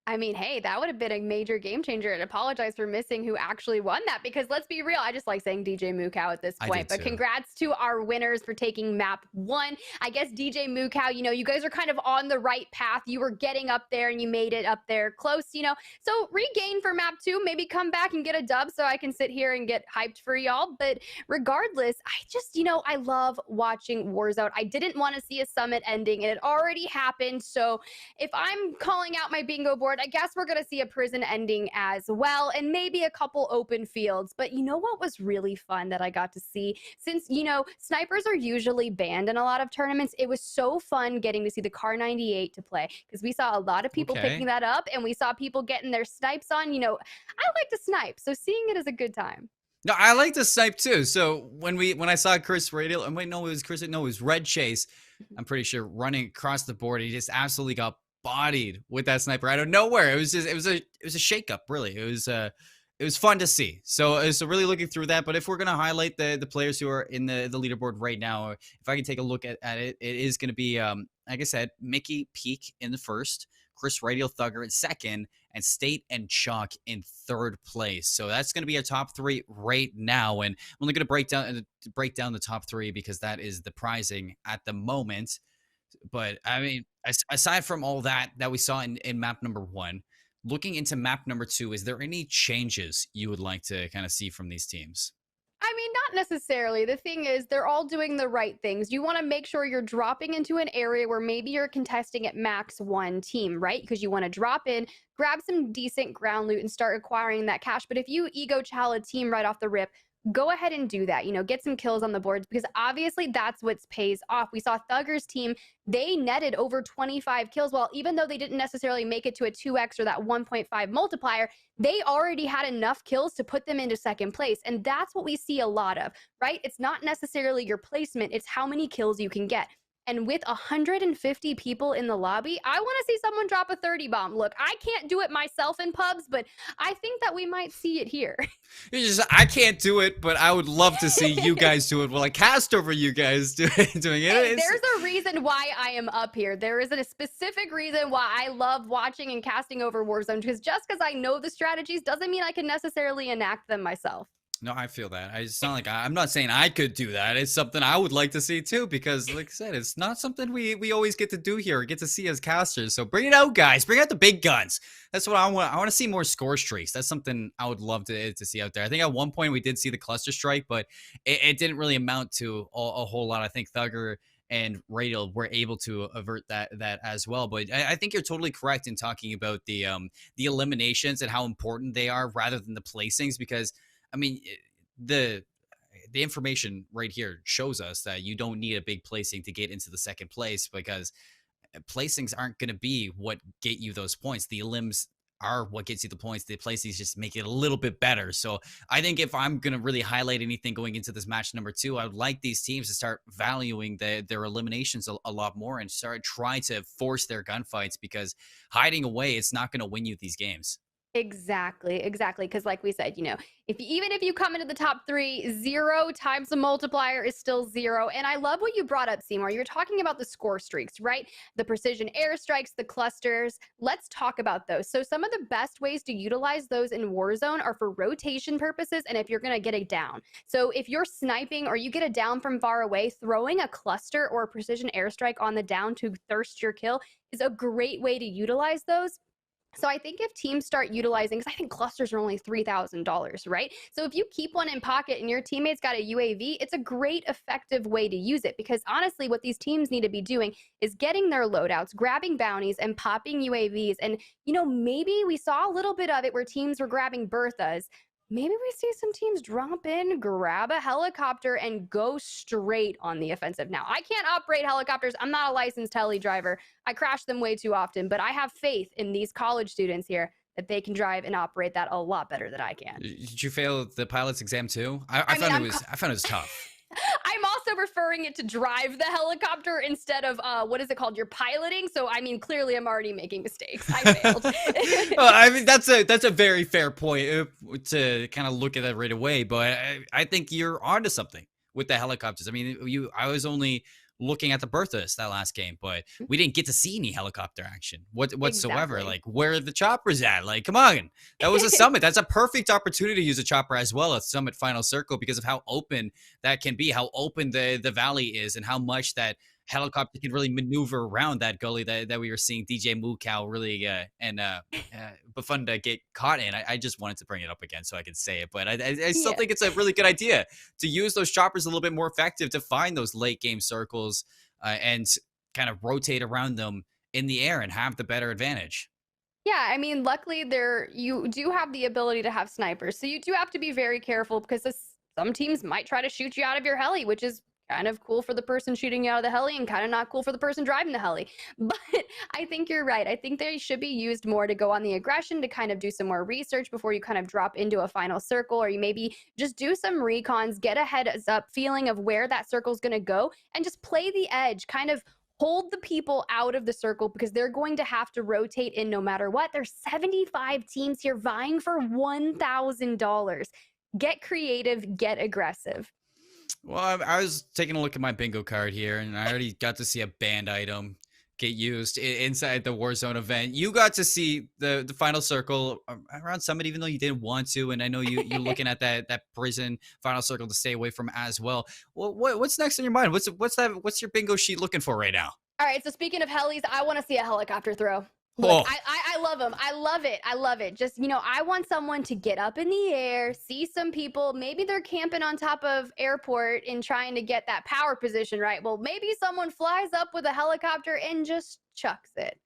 I mean, hey, that would have been a major game changer. And apologize for missing who actually won that because let's be real, I just like saying DJ Mukau at this I point. did But too. congrats to our winners for taking map 1. I guess DJ Mukau, you guys are kind of on the right path. You were getting up there and you made it up there close, So regain for map 2, maybe come back and get a dub so I can sit here and get hyped for y'all. But regardless, I just, I love watching Warzone. I didn't want to see a summit ending. It had already happened. So if I'm calling out my bingo board, I guess we're going to see a prison ending as well, and maybe a couple open fields. But you know what was really fun that I got to see? Since, snipers are usually banned in a lot of tournaments, it was so fun getting to see the Car 98 to play because we saw a lot of people picking that up and we saw people getting their snipes on. I like to snipe, so seeing it is a good time. No, I like to snipe too. So when I saw Chris Radial, wait, no, it was Chris. No, it was Red Chase. I'm pretty sure running across the board, he just absolutely got bodied with that sniper out of nowhere. It was a shakeup, really. It was fun to see. So really looking through that. But if we're gonna highlight the players who are in the leaderboard right now, if I can take a look at it, it is gonna be like I said, Mickey Peak in the first, Chris Radial Thugger in second, and State and Chalk in third place. So that's going to be our top 3 right now. And I'm only going to break down the top 3 because that is the prizing at the moment. But I mean, aside from all that we saw in map number 1, looking into map number 2, is there any changes you would like to kind of see from these teams? I mean, not necessarily. The thing is, they're all doing the right things. You want to make sure you're dropping into an area where maybe you're contesting at max 1 team, right? Because you want to drop in, grab some decent ground loot, and start acquiring that cash. But if you ego chow a team right off the rip, go ahead and do that. Get some kills on the boards because obviously that's what pays off. We saw Thugger's team, they netted over 25 kills. While even though they didn't necessarily make it to a 2x or that 1.5 multiplier, they already had enough kills to put them into second place. And that's what we see a lot of, right? It's not necessarily your placement, it's how many kills you can get. And with 150 people in the lobby, I want to see someone drop a 30 bomb. Look, I can't do it myself in pubs, but I think that we might see it here. I can't do it, but I would love to see you guys do it. Well, I cast over you guys doing it. Hey, there's a reason why I am up here. There is a specific reason why I love watching and casting over Warzone, because just because I know the strategies doesn't mean I can necessarily enact them myself. No, I feel that. It's not like I'm not saying I could do that. It's something I would like to see too, because like I said, it's not something we always get to do here, or get to see as casters. So bring it out, guys. Bring out the big guns. That's what I want. I want to see more score streaks. That's something I would love to see out there. I think at one point we did see the cluster strike, but it didn't really amount to a whole lot. I think Thugger and Radial were able to avert that as well. But I think you're totally correct in talking about the eliminations and how important they are rather than the placings, because I mean, the information right here shows us that you don't need a big placing to get into the second place, because placings aren't going to be what get you those points. The elims are what gets you the points. The placings just make it a little bit better. So I think if I'm going to really highlight anything going into this match number 2, I would like these teams to start valuing their eliminations a lot more and start trying to force their gunfights, because hiding away, it's not going to win you these games. Exactly. Because like we said, even if you come into the top 3, 0 times the multiplier is still 0. And I love what you brought up, Seymour. You're talking about the score streaks, right? The precision airstrikes, the clusters. Let's talk about those. So some of the best ways to utilize those in Warzone are for rotation purposes, and if you're going to get a down. So if you're sniping or you get a down from far away, throwing a cluster or a precision airstrike on the down to thirst your kill is a great way to utilize those. So I think if teams start utilizing, because I think clusters are only $3,000, right? So if you keep one in pocket and your teammate's got a UAV, it's a great effective way to use it, because honestly, what these teams need to be doing is getting their loadouts, grabbing bounties, and popping UAVs. And, maybe we saw a little bit of it where teams were grabbing Berthas. Maybe we see some teams drop in, grab a helicopter, and go straight on the offensive. Now, I can't operate helicopters. I'm not a licensed heli driver. I crash them way too often, but I have faith in these college students here that they can drive and operate that a lot better than I can. Did you fail the pilot's exam too? I found it was tough. I'm also referring it to drive the helicopter instead of what is it called? You're piloting. So I mean, clearly I'm already making mistakes. I failed. Well, I mean, that's a very fair point to kind of look at that right away. But I think you're onto something with the helicopters. I mean, I was only looking at the Berthas that last game, but we didn't get to see any helicopter action whatsoever. Exactly. Like, where are the choppers at? Like, come on. That was a summit. That's a perfect opportunity to use a chopper as well, a summit final circle, because of how open that can be, how open the valley is, and how much that helicopter can really maneuver around that gully that we were seeing DJ Mookow really Bafunda get caught in. I just wanted to bring it up again so I could say it, but I still Yeah. think it's a really good idea to use those choppers a little bit more effective to find those late game circles and kind of rotate around them in the air and have the better advantage. Yeah, I mean, luckily you do have the ability to have snipers, so you do have to be very careful because some teams might try to shoot you out of your heli, which is kind of cool for the person shooting you out of the heli and kind of not cool for the person driving the heli. But I think you're right. I think they should be used more to go on the aggression, to kind of do some more research before you kind of drop into a final circle, or you maybe just do some recons, get a heads up feeling of where that circle is going to go, and just play the edge, kind of hold the people out of the circle, because they're going to have to rotate in no matter what. There's 75 teams here vying for $1,000. Get creative, get aggressive. Well, I was taking a look at my bingo card here, and I already got to see a banned item get used inside the Warzone event. You got to see the final circle around Summit, even though you didn't want to, and I know you're looking at that prison final circle to stay away from as well. What's next in your mind? What's your bingo sheet looking for right now? All right, so speaking of helis, I want to see a helicopter throw. Look, Oh. I love them. I love it. I love it. Just, I want someone to get up in the air, see some people. Maybe they're camping on top of airport and trying to get that power position, right? Well, maybe someone flies up with a helicopter and just chucks it.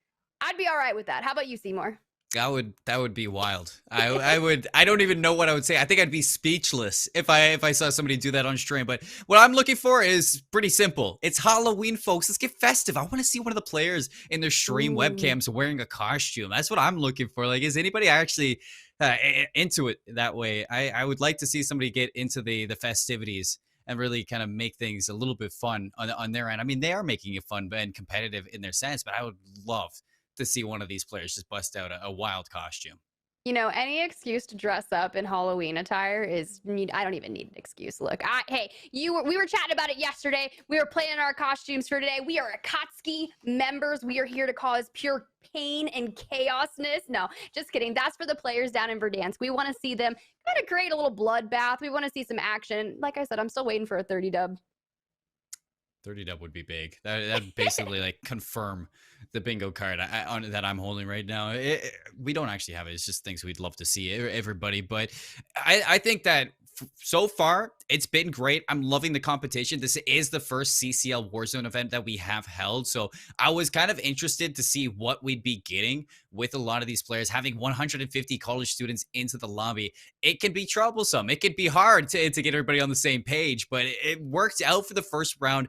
I'd be all right with that. How about you, Seymour? That would be wild. I don't even know what I would say. I think I'd be speechless if I saw somebody do that on stream. But what I'm looking for is pretty simple. It's Halloween, folks. Let's get festive. I want to see one of the players in their stream webcams wearing a costume. That's what I'm looking for. Like, is anybody actually into it that way? I would like to see somebody get into the festivities and really kind of make things a little bit fun on their end. I mean, they are making it fun and competitive in their sense, but I would love to see one of these players just bust out a wild costume. Any excuse to dress up in Halloween attire I don't even need an excuse. Look, we were chatting about it yesterday. We were planning our costumes for today. We are Akatsuki members. We are here to cause pure pain and chaosness. No, just kidding. That's for the players down in Verdansk. We want to see them kind of create a little bloodbath. We want to see some action. Like I said, I'm still waiting for a 30 dub. 30 dub would be big. That'd basically like confirm the bingo card that I'm holding right now. We don't actually have it. It's just things we'd love to see, everybody. But I think that so far it's been great. I'm loving the competition. This is the first CCL Warzone event that we have held. So I was kind of interested to see what we'd be getting with a lot of these players. Having 150 college students into the lobby, it can be troublesome. It can be hard to get everybody on the same page, but it worked out for the first round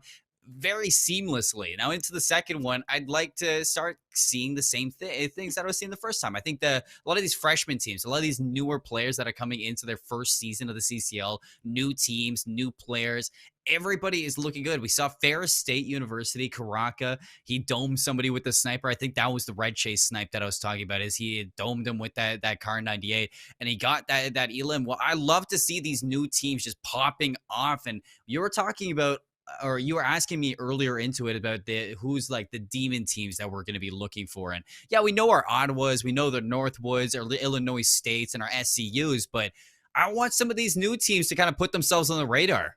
very seamlessly. Now into the second one, I'd like to start seeing the same things that I was seeing the first time. I think a lot of these freshman teams, a lot of these newer players that are coming into their first season of the CCL, new teams, new players, everybody is looking good. We saw Ferris State University, Karaka. He domed somebody with the sniper. I think that was the red chase snipe that I was talking about, is he domed him with that Car 98 and he got that elim. Well, I love to see these new teams just popping off. And you were talking about, or you were asking me earlier into it about who's like the demon teams that we're going to be looking for. And yeah, we know our Ottawas, we know the Northwoods, our Illinois States, and our SCUs, but I want some of these new teams to kind of put themselves on the radar.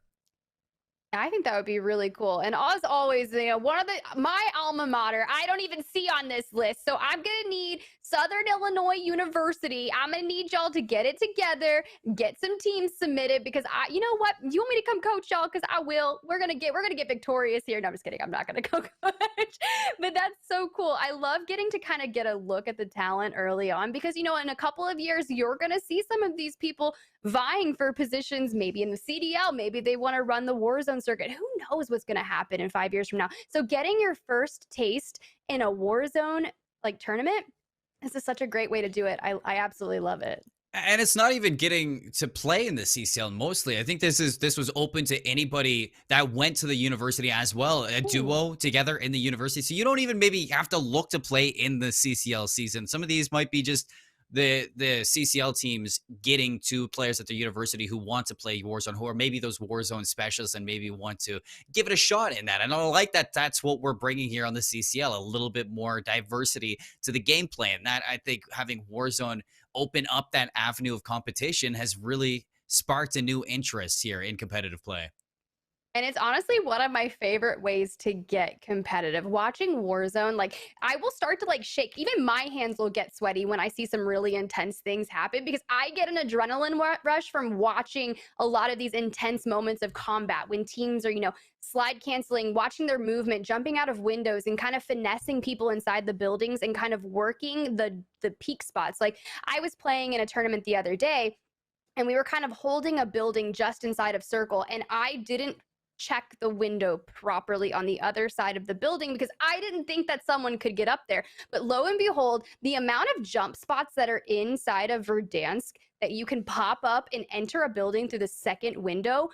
I think that would be really cool. And as always, my alma mater, I don't even see on this list. So I'm going to need Southern Illinois University. I'm going to need y'all to get it together, get some teams submitted, because you know what? You want me to come coach y'all? Because I will. We're going to get victorious here. No, I'm just kidding. I'm not going to go coach. But that's so cool. I love getting to kind of get a look at the talent early on, because, in a couple of years, you're going to see some of these people vying for positions, maybe in the CDL, maybe they want to run the Warzone circuit. Who knows what's going to happen in 5 years from now? So getting your first taste in a Warzone tournament, this is such a great way to do it. I absolutely love it. And it's not even getting to play in the CCL mostly. I think this was open to anybody that went to the university as well, a duo together in the university. So you don't even maybe have to look to play in the CCL season. Some of these might be just the CCL teams getting to players at the university who want to play Warzone, who are maybe those Warzone specialists and maybe want to give it a shot in that. And I like that that's what we're bringing here on the CCL, a little bit more diversity to the gameplay. And that, I think, having Warzone open up that avenue of competition has really sparked a new interest here in competitive play. And it's honestly one of my favorite ways to get competitive. Watching Warzone, like, I will start to like shake. Even my hands will get sweaty when I see some really intense things happen, because I get an adrenaline rush from watching a lot of these intense moments of combat when teams are, slide canceling, watching their movement, jumping out of windows, and kind of finessing people inside the buildings and kind of working the peak spots. Like, I was playing in a tournament the other day, and we were kind of holding a building just inside of circle, and I didn't check the window properly on the other side of the building because I didn't think that someone could get up there. But lo and behold, the amount of jump spots that are inside of Verdansk that you can pop up and enter a building through the second window,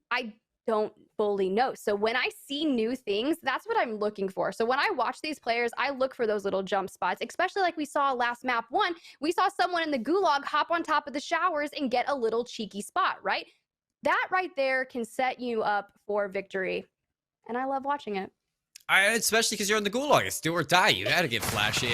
I don't fully know. So when I see new things, that's what I'm looking for. So when I watch these players, I look for those little jump spots, especially like we saw last map 1. We saw someone in the gulag hop on top of the showers and get a little cheeky spot, right? That right there can set you up for victory. And I love watching it. Especially because you're in the gulag. It's do or die. You got to get flashy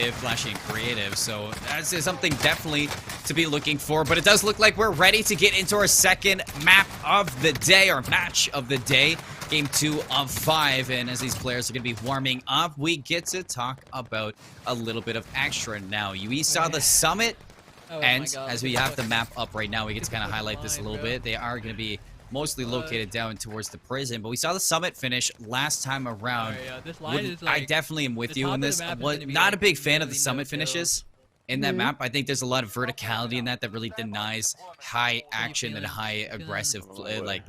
and creative. So that's something definitely to be looking for. But it does look like we're ready to get into our second map of the day, or match of the day. Game 2 of 5. And as these players are going to be warming up, we get to talk about a little bit of extra now. We saw the summit. And as we have the map up right now, we get to kind of highlight this a little bit. They are going to be mostly located down towards the prison, but we saw the summit finish last time around. I definitely am with you on this. Not a big fan of the summit finishes in that map. I think there's a lot of verticality in that really denies high action and high aggressive like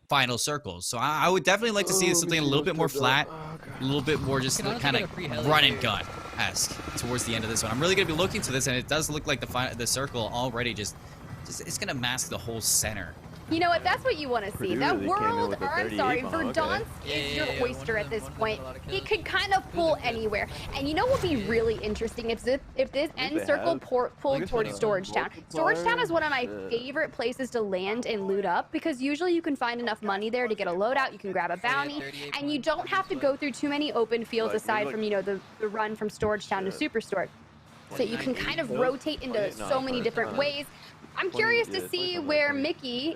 final circles. So I would definitely like to see something a little bit more flat, a little bit more just kind of run and gun esque towards the end of this one. I'm really going to be looking to this, and it does look like the circle already just it's going to mask the whole center. You know what? That's what you want to see. That world, or I'm sorry, Verdansk is your oyster at this point. He could kind of pull anywhere. And you know what would be really interesting if this end circle pulled towards Storage Town. Storage Town is one of my favorite places to land and loot up, because usually you can find enough money there to get a loadout, you can grab a bounty, and you don't have to go through too many open fields aside from, the run from Storage Town to Superstore. So you can kind of rotate into so many different ways. I'm curious to see where Mickey,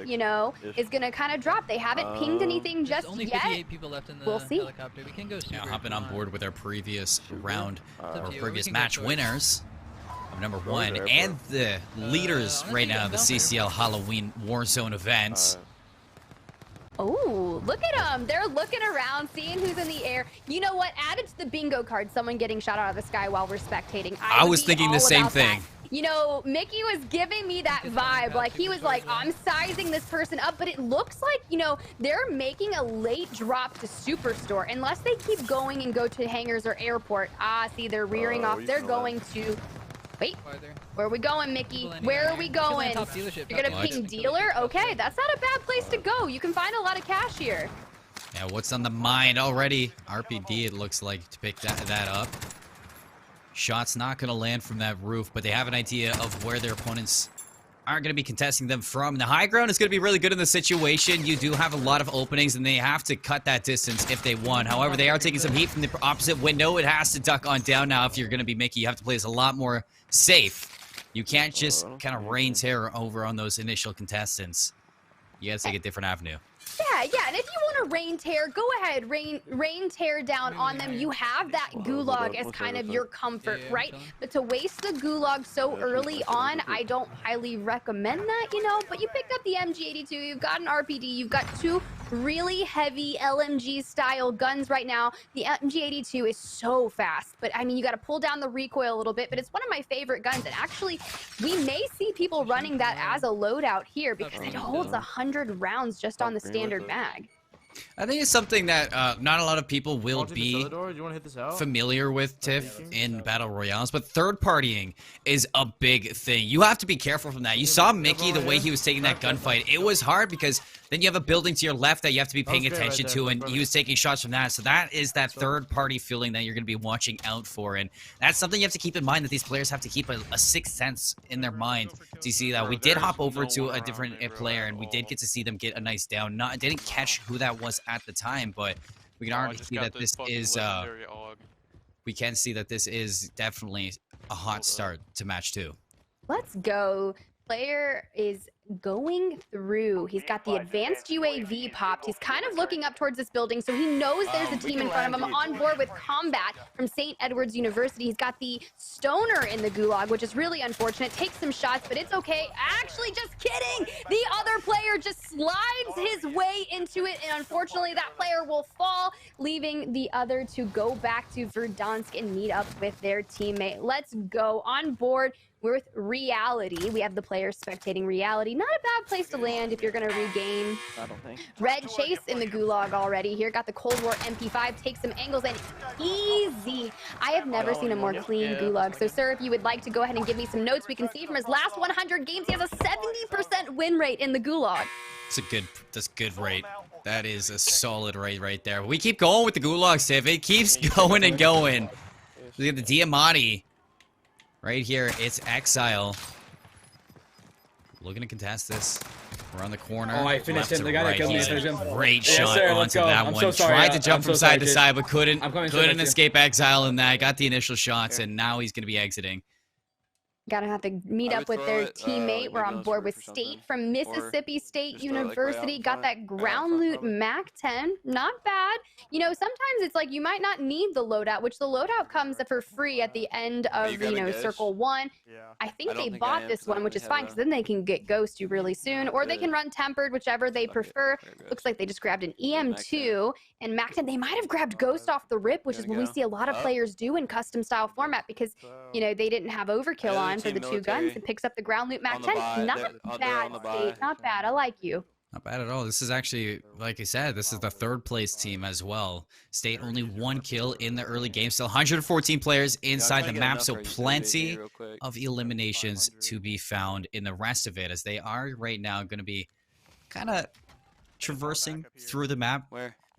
is going to kind of drop. They haven't pinged anything just yet. We'll see. Hopping on board with our previous round, or previous match winners of number 1, and the leaders right now of the CCL Halloween Warzone event. Oh, look at them. They're looking around, seeing who's in the air. You know what? Add it to the bingo card, someone getting shot out of the sky while we're spectating. I was thinking the same thing. Mickey was giving me that vibe. Like, he was like, I'm sizing this person up, but it looks like, they're making a late drop to Superstore. Unless they keep going and go to hangars or airport. See, they're rearing off. They're going to... Wait, where are we going, Mickey? Where are we going? You're gonna ping dealer? Okay, that's not a bad place to go. You can find a lot of cash here. Yeah, what's on the mind already? RPD, it looks like, to pick that up. Shot's not going to land from that roof, but they have an idea of where their opponents are going to be contesting them from. The high ground is going to be really good in the situation. You do have a lot of openings, and they have to cut that distance if they want. However, they are taking some heat from the opposite window. It has to duck on down now. If you're going to be Mickey, you have to play this a lot more safe. You can't just kind of rain terror over on those initial contestants. You got to take a different avenue. Yeah, and if you want to rain tear, go ahead, rain tear down on them. You have that gulag as kind of your comfort, right? But to waste the gulag so early on, I don't highly recommend that, but you picked up the MG82, you've got an RPD, you've got 2 really heavy LMG style guns right now. The MG82 is so fast, but I mean, you got to pull down the recoil a little bit, but it's one of my favorite guns. And actually, we may see people running that as a loadout here, because it holds 100 rounds just on the standard mag. I think it's something that not a lot of people will Walk to this be other door. Do you want to hit this out? familiar with, Tiff, in battle royales, but third partying is a big thing. You have to be careful from that. You saw Mickey, the way he was taking that gunfight. It was hard because then you have a building to your left that you have to be paying attention to, and he was taking shots from that. So that is that third party feeling that you're going to be watching out for, and that's something you have to keep in mind, that these players have to keep a sixth sense in their mind to see that. We did hop over to a different player, and we did get to see them get a nice down. I didn't catch who that was at the time, but we can already see that this is we can see that this is definitely a hot start to match 2. Let's go. Player is going through. He's got the advanced UAV popped. He's kind of looking up towards this building, so he knows there's a team in front of him on board with combat from St. Edward's University. He's got the stoner in the gulag, which is really unfortunate. Takes some shots, but it's okay. Actually, just kidding. The other player just slides his way into it, and unfortunately, that player will fall, leaving the other to go back to Verdansk and meet up with their teammate. Let's go on board with Reality. We have the players spectating Reality. Not a bad place to land if you're going to regain. I don't think. Red Chase in the gulag already. Here got the Cold War MP5. Take some angles and easy. I have never seen a more clean gulag. So, sir, if you would like to go ahead and give me some notes, we can see from his last 100 games, he has a 70% win rate in the gulag. That's good rate. That is a solid rate right there. We keep going with the gulag, Tiff. It keeps going and going. We have the Diamante. Right here, it's Exile. Looking to contest this. Around the corner. Oh, I finished him. The guy that killed me, I finished him. Great Yes, shot sir, let's onto go. that I'm one. so sorry, Tried to jump I'm from so side sorry, to kid. side, but couldn't I'm couldn't escape Exile in that. Got the initial shots, and now he's going to be exiting. Gotta have to meet I up would with throw their it, teammate. We're maybe on on board the with roof or State something. from Mississippi State just throw it, like, way out University. in Got front. that ground loot Mac 10. Not bad. You know, sometimes it's like you might not need the loadout, which the loadout comes for free at the end Are of, you grabbing Ghost? Circle 1. I think I don't they think I bought am, this 'cause I one, don't which is really fine, have because then they can get Ghost you really soon, or they can run Tempered, whichever they prefer. Looks like they just grabbed an EM2 and Mac 10. They might have grabbed Ghost off the rip, which is what we see a lot of players do in custom style format, because, you know, they didn't have overkill on for the 2 guns, and picks up the ground loot Mac 10. Not bad, State. Not bad. I like you. Not bad at all. This is actually, like I said, this is the third place team as well. State only 1 kill in the early game. Still 114 players inside the map, so plenty of eliminations to be found in the rest of it, as they are right now going to be kind of traversing through the map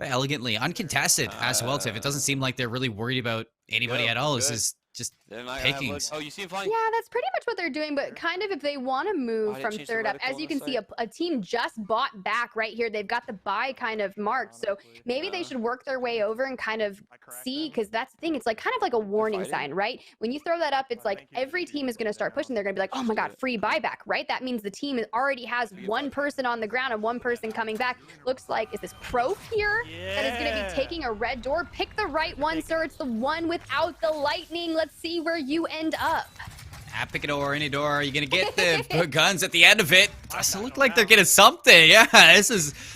elegantly, uncontested as well, Tiff. It doesn't seem like they're really worried about anybody at all. This is just pickings. Oh, you see him flying? Yeah, that's pretty much what they're doing, but kind of if they want to move from third up, as you can see, a team just bought back right here. They've got the buy kind of marked, so maybe they should work their way over and kind of see, because that's the thing. It's like kind of like a warning sign, right? When you throw that up, it's like every team is going to start pushing. They're going to be like, oh my God, free buyback, right? That means the team already has 1 person on the ground and 1 person coming back. Looks like, is this Prof here that is going to be taking a red door? Pick the right one, sir. It's the one without the lightning. Let's see where you end up. Pick a door, any door. You're gonna get the guns at the end of it. Does it look like they're getting something? Yeah,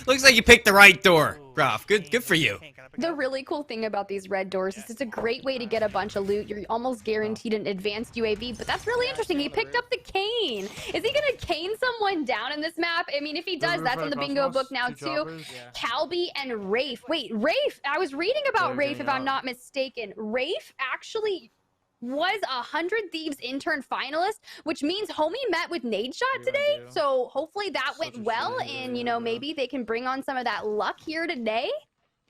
looks like you picked the right door, Prof. Good for you. The really cool thing about these red doors is it's a great way to get a bunch of loot. You're almost guaranteed an advanced UAV, but that's really interesting. He picked up the cane. Is he gonna cane someone down in this map? I mean, if he does, that's on the bingo book now too. Calby and Rafe. Wait, Rafe. I was reading about Rafe, if I'm not mistaken. Rafe actually was a 100 Thieves intern finalist, which means homie met with Nade Shot today. So hopefully that went well, and you know, maybe they can bring on some of that luck here today.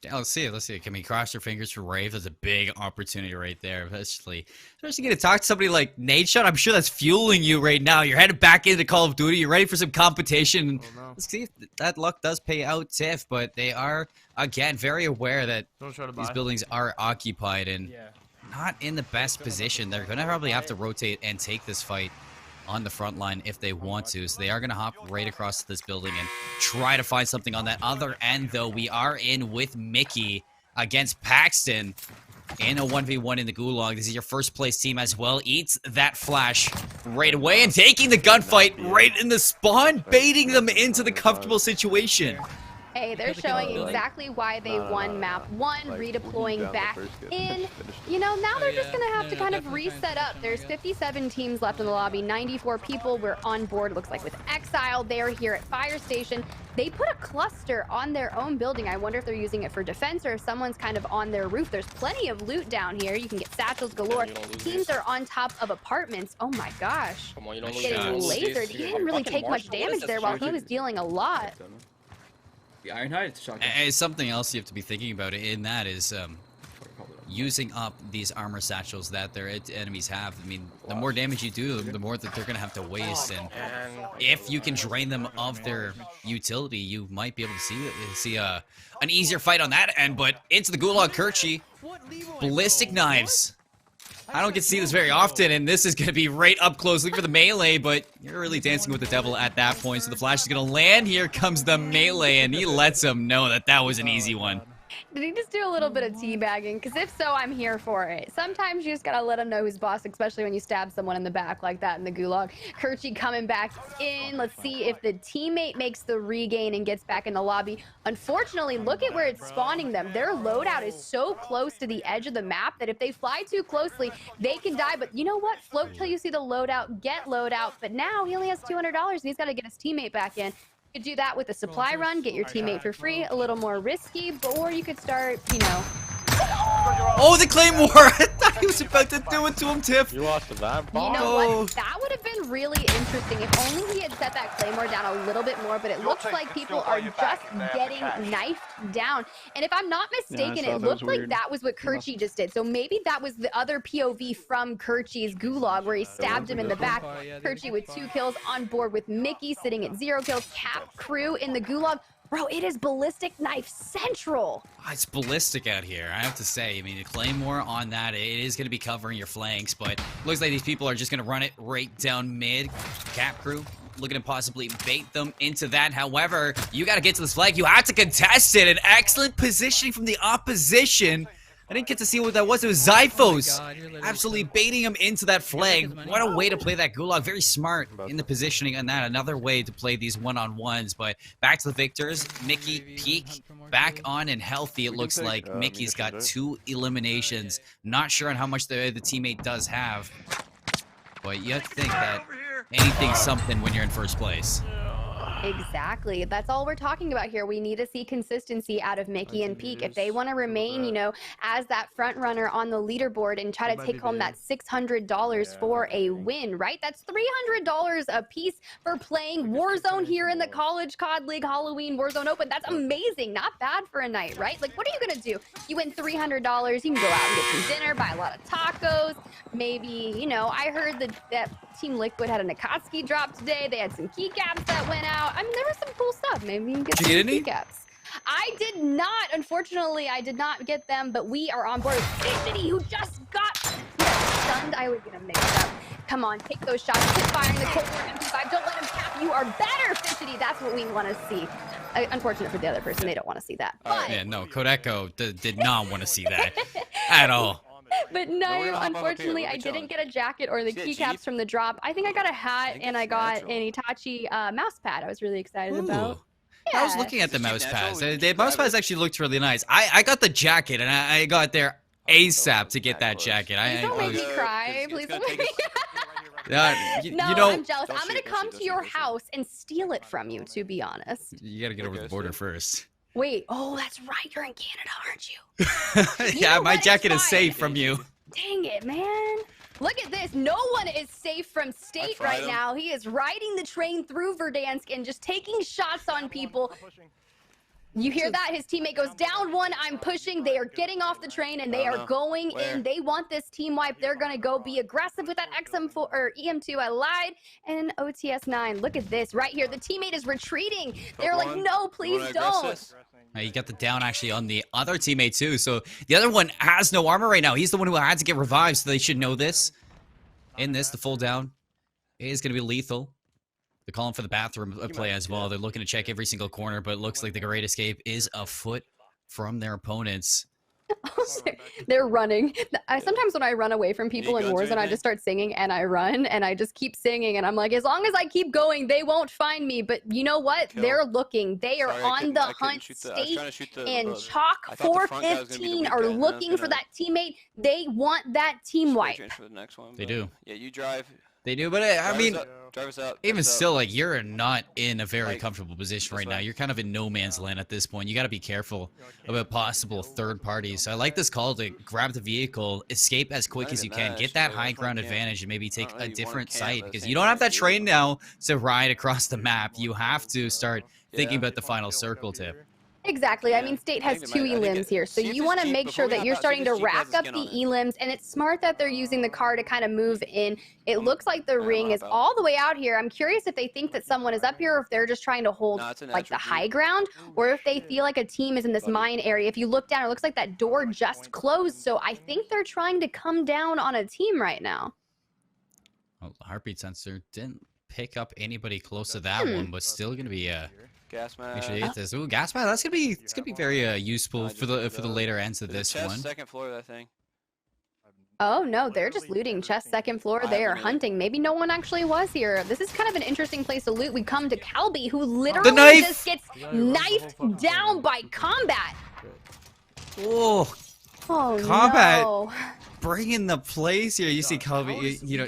Yeah, let's see it. Can we cross your fingers for Rave? That's a big opportunity right there. Especially get to talk to somebody like Nade Shot. I'm sure that's fueling you right now. You're headed back into Call of Duty. You're ready for some competition. Let's see if that luck does pay out, Tiff. But they are, again, very aware that these buildings are occupied and not in the best position. They're going to probably have to rotate and take this fight on the front line if they want to. So they are going to hop right across this building and try to find something on that other end, though. We are in with Mickey against Paxton in a 1v1 in the Gulag. This is your first place team as well. Eats that flash right away and taking the gunfight right in the spawn, baiting them into the comfortable situation. Hey, they're showing exactly why they won map 1, redeploying back in. You know, now they're just going to have to kind of reset up. There's 57 teams left in the lobby, 94 people. We're on board, looks like, with Exile. They're here at Fire Station. They put a cluster on their own building. I wonder if they're using it for defense or if someone's kind of on their roof. There's plenty of loot down here. You can get satchels galore. Teams are on top of apartments. Oh my gosh. Come on, you don't lose Getting shots. lasered. He didn't really take much damage there while he was dealing a lot. The Ironhide shotgun. Something else you have to be thinking about in that is using up these armor satchels that their enemies have. I mean, the more damage you do, the more that they're going to have to waste. And if you can drain them of their utility, you might be able to see an easier fight on that end. But into the Gulag, Kerchi. Ballistic knives. I don't get to see this very often, and this is going to be right up close. Look for the melee, but you're really dancing with the devil at that point. So the flash is going to land. Here comes the melee, and he lets him know that that was an easy one. Did he just do a little bit of teabagging? Because if so, I'm here for it. Sometimes you just gotta let him know who's boss, especially when you stab someone in the back like that in the Gulag. Kerchi coming back in. Let's see if the teammate makes the regain and gets back in the lobby. Unfortunately, look at where it's spawning them. Their loadout is so close to the edge of the map that if they fly too closely, they can die. But you know what? Float till you see the loadout, get loadout. But now he only has $200 and he's gotta get his teammate back in. You could do that with a supply run, get your teammate for free, a little more risky, or you could start, you know. Oh, the Claymore! I thought he was about to do it to him, Tiff. You lost the vibe. You know what? That would have been really interesting if only he had set that Claymore down a little bit more, but it looks like people are just getting knifed down. And if I'm not mistaken, it looked like that was what Kerchi just did. So maybe that was the other POV from Kerchi's Gulag where he stabbed him in the back. Kerchi with 2 kills on board with Mickey sitting at 0 kills. Cap crew in the Gulag. Bro, it is ballistic knife central. It's ballistic out here, I have to say. I mean, the Claymore on that, it is going to be covering your flanks, but looks like these people are just going to run it right down mid. Cap crew looking to possibly bait them into that. However, you got to get to this flag. You have to contest it. An excellent positioning from the opposition. I didn't get to see what that was. It was Zyphos absolutely baiting him into that flag. What a way to play that Gulag. Very smart in the positioning on that. Another way to play these one-on-ones. But back to the victors. Mickey Peak back on and healthy. It looks like Mickey's got 2 eliminations. Not sure on how much the teammate does have. But you have to think that anything's something when you're in first place. Exactly. That's all we're talking about here. We need to see consistency out of Mickey and Peak. If they want to remain, you know, as that front runner on the leaderboard and try to take home that $600 for a win, right? That's $300 a piece for playing Warzone here in the College COD League Halloween Warzone Open. That's amazing. Not bad for a night, right? Like, what are you going to do? You win $300. You can go out and get some dinner, buy a lot of tacos. Maybe, you know, I heard that Team Liquid had a Nakatsuki drop today. They had some keycaps that went out. I mean, there was some cool stuff. Maybe you can get some keycaps. I did not. Unfortunately, I did not get them, but we are on board with Fidgety, who just got stunned. I was going to mix it up. Come on, take those shots. Keep firing the Cold War MP5. Don't let him cap. You are better, Fidgety. That's what we want to see. Unfortunate for the other person. They don't want to see that. But... yeah, no, Kodeko did not want to see that at all. But no, unfortunately, I didn't get a jacket or the keycaps from the drop. I think I got a hat and I got an Itachi mouse pad I was really excited about. Yeah. I was looking at the mouse pads. The mouse pads actually looked really nice. I got the jacket and I got there ASAP to get that jacket. Please don't make me cry. Please don't make me No, you know, I'm jealous. I'm going to come to your house and steal it from you, to be honest. You got to get over the border first. Wait, oh, that's right. You're in Canada, aren't you? Yeah, my jacket is safe from you. Dang it, man. Look at this. No one is safe from state right now. He is riding the train through Verdansk and just taking shots on people. You hear that? His teammate goes down 1. I'm pushing. They are getting off the train and they are going in. They want this team wipe. They're going to go be aggressive with that XM4 or EM2. I lied. And OTS 9. Look at this right here. The teammate is retreating. They're like, no, please don't. You got the down actually on the other teammate too. So the other one has no armor right now. He's the one who had to get revived. So they should know this. In this, the full down is going to be lethal. They're calling for the bathroom play as well. They're looking to check every single corner, but it looks like the Great Escape is afoot from their opponents. They're running. Sometimes when I run away from people in Warzone, I just start singing and I run and I just keep singing and I'm like, as long as I keep going, they won't find me. But you know what? They're looking. They are on the hunt. State and Chalk 415 are looking for that teammate. They want that team wipe. They do. Yeah, you drive. They do, but I mean, Drivers up. even still, like, you're not in a very comfortable position right now. You're kind of in no man's land at this point. You got to be careful about possible third parties. So I like this call to grab the vehicle, escape as quick as you can, get that high ground advantage, and maybe take a different site because you don't have that train now to ride across the map. You have to start thinking about the final circle tip. Exactly. I mean, State has 2 elims here, so you want to make sure that you're starting to rack up the elims, and it's smart that they're using the car to kind of move in. It looks like the ring is all the way out here. I'm curious if they think that someone is up here, or if they're just trying to hold like the high ground, or if they feel like a team is in this mine area. If you look down, it looks like that door just closed, so I think they're trying to come down on a team right now. Well, the heartbeat sensor didn't pick up anybody close to that one, but still going to be Gas mask. make sure you hit this. Ooh, gas mask. That's gonna be very useful for the later ends of this one. Second floor, that thing. Oh no, they're just looting chest second floor. They are hunting. Maybe no one actually was here. This is kind of an interesting place to loot. We come to Calby, who literally just gets knifed down by combat. Oh, Oh combat no. bringing the plays here. You see Calby, you know,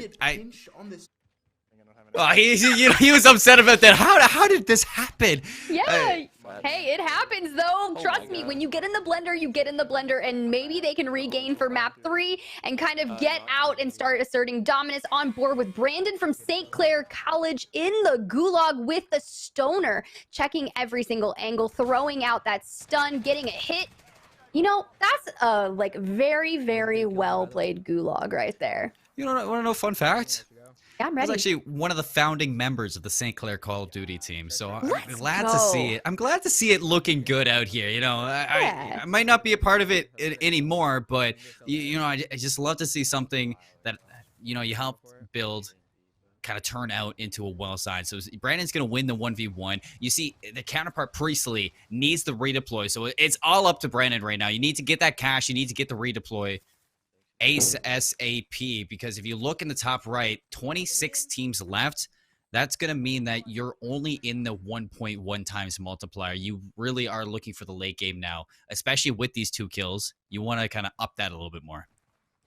oh, he was upset about that. How did this happen? Yeah. Hey, it happens though. Trust me, when you get in the blender, you get in the blender, and maybe they can regain for map 3 and kind of get out and start asserting dominance on board with Brandon from St. Clair College in the gulag with the stoner, checking every single angle, throwing out that stun, getting a hit. You know, that's a like very, very well played gulag right there. You want to know a fun fact? Yeah, I'm I was ready. actually one of the founding members of the St. Clair Call of Duty team, so I'm Let's glad go. to see it. I'm glad to see it looking good out here. You know, I might not be a part of it anymore, but you know, I just love to see something that you know you helped build kind of turn out into a well side. So Brandon's going to win the 1v1. You see the counterpart Priestley needs the redeploy, so it's all up to Brandon right now. You need to get that cash. You need to get the redeploy ASAP, because if you look in the top right, 26 teams left. That's going to mean that you're only in the 1.1 times multiplier. You really are looking for the late game now, especially with these 2 kills. You want to kind of up that a little bit more.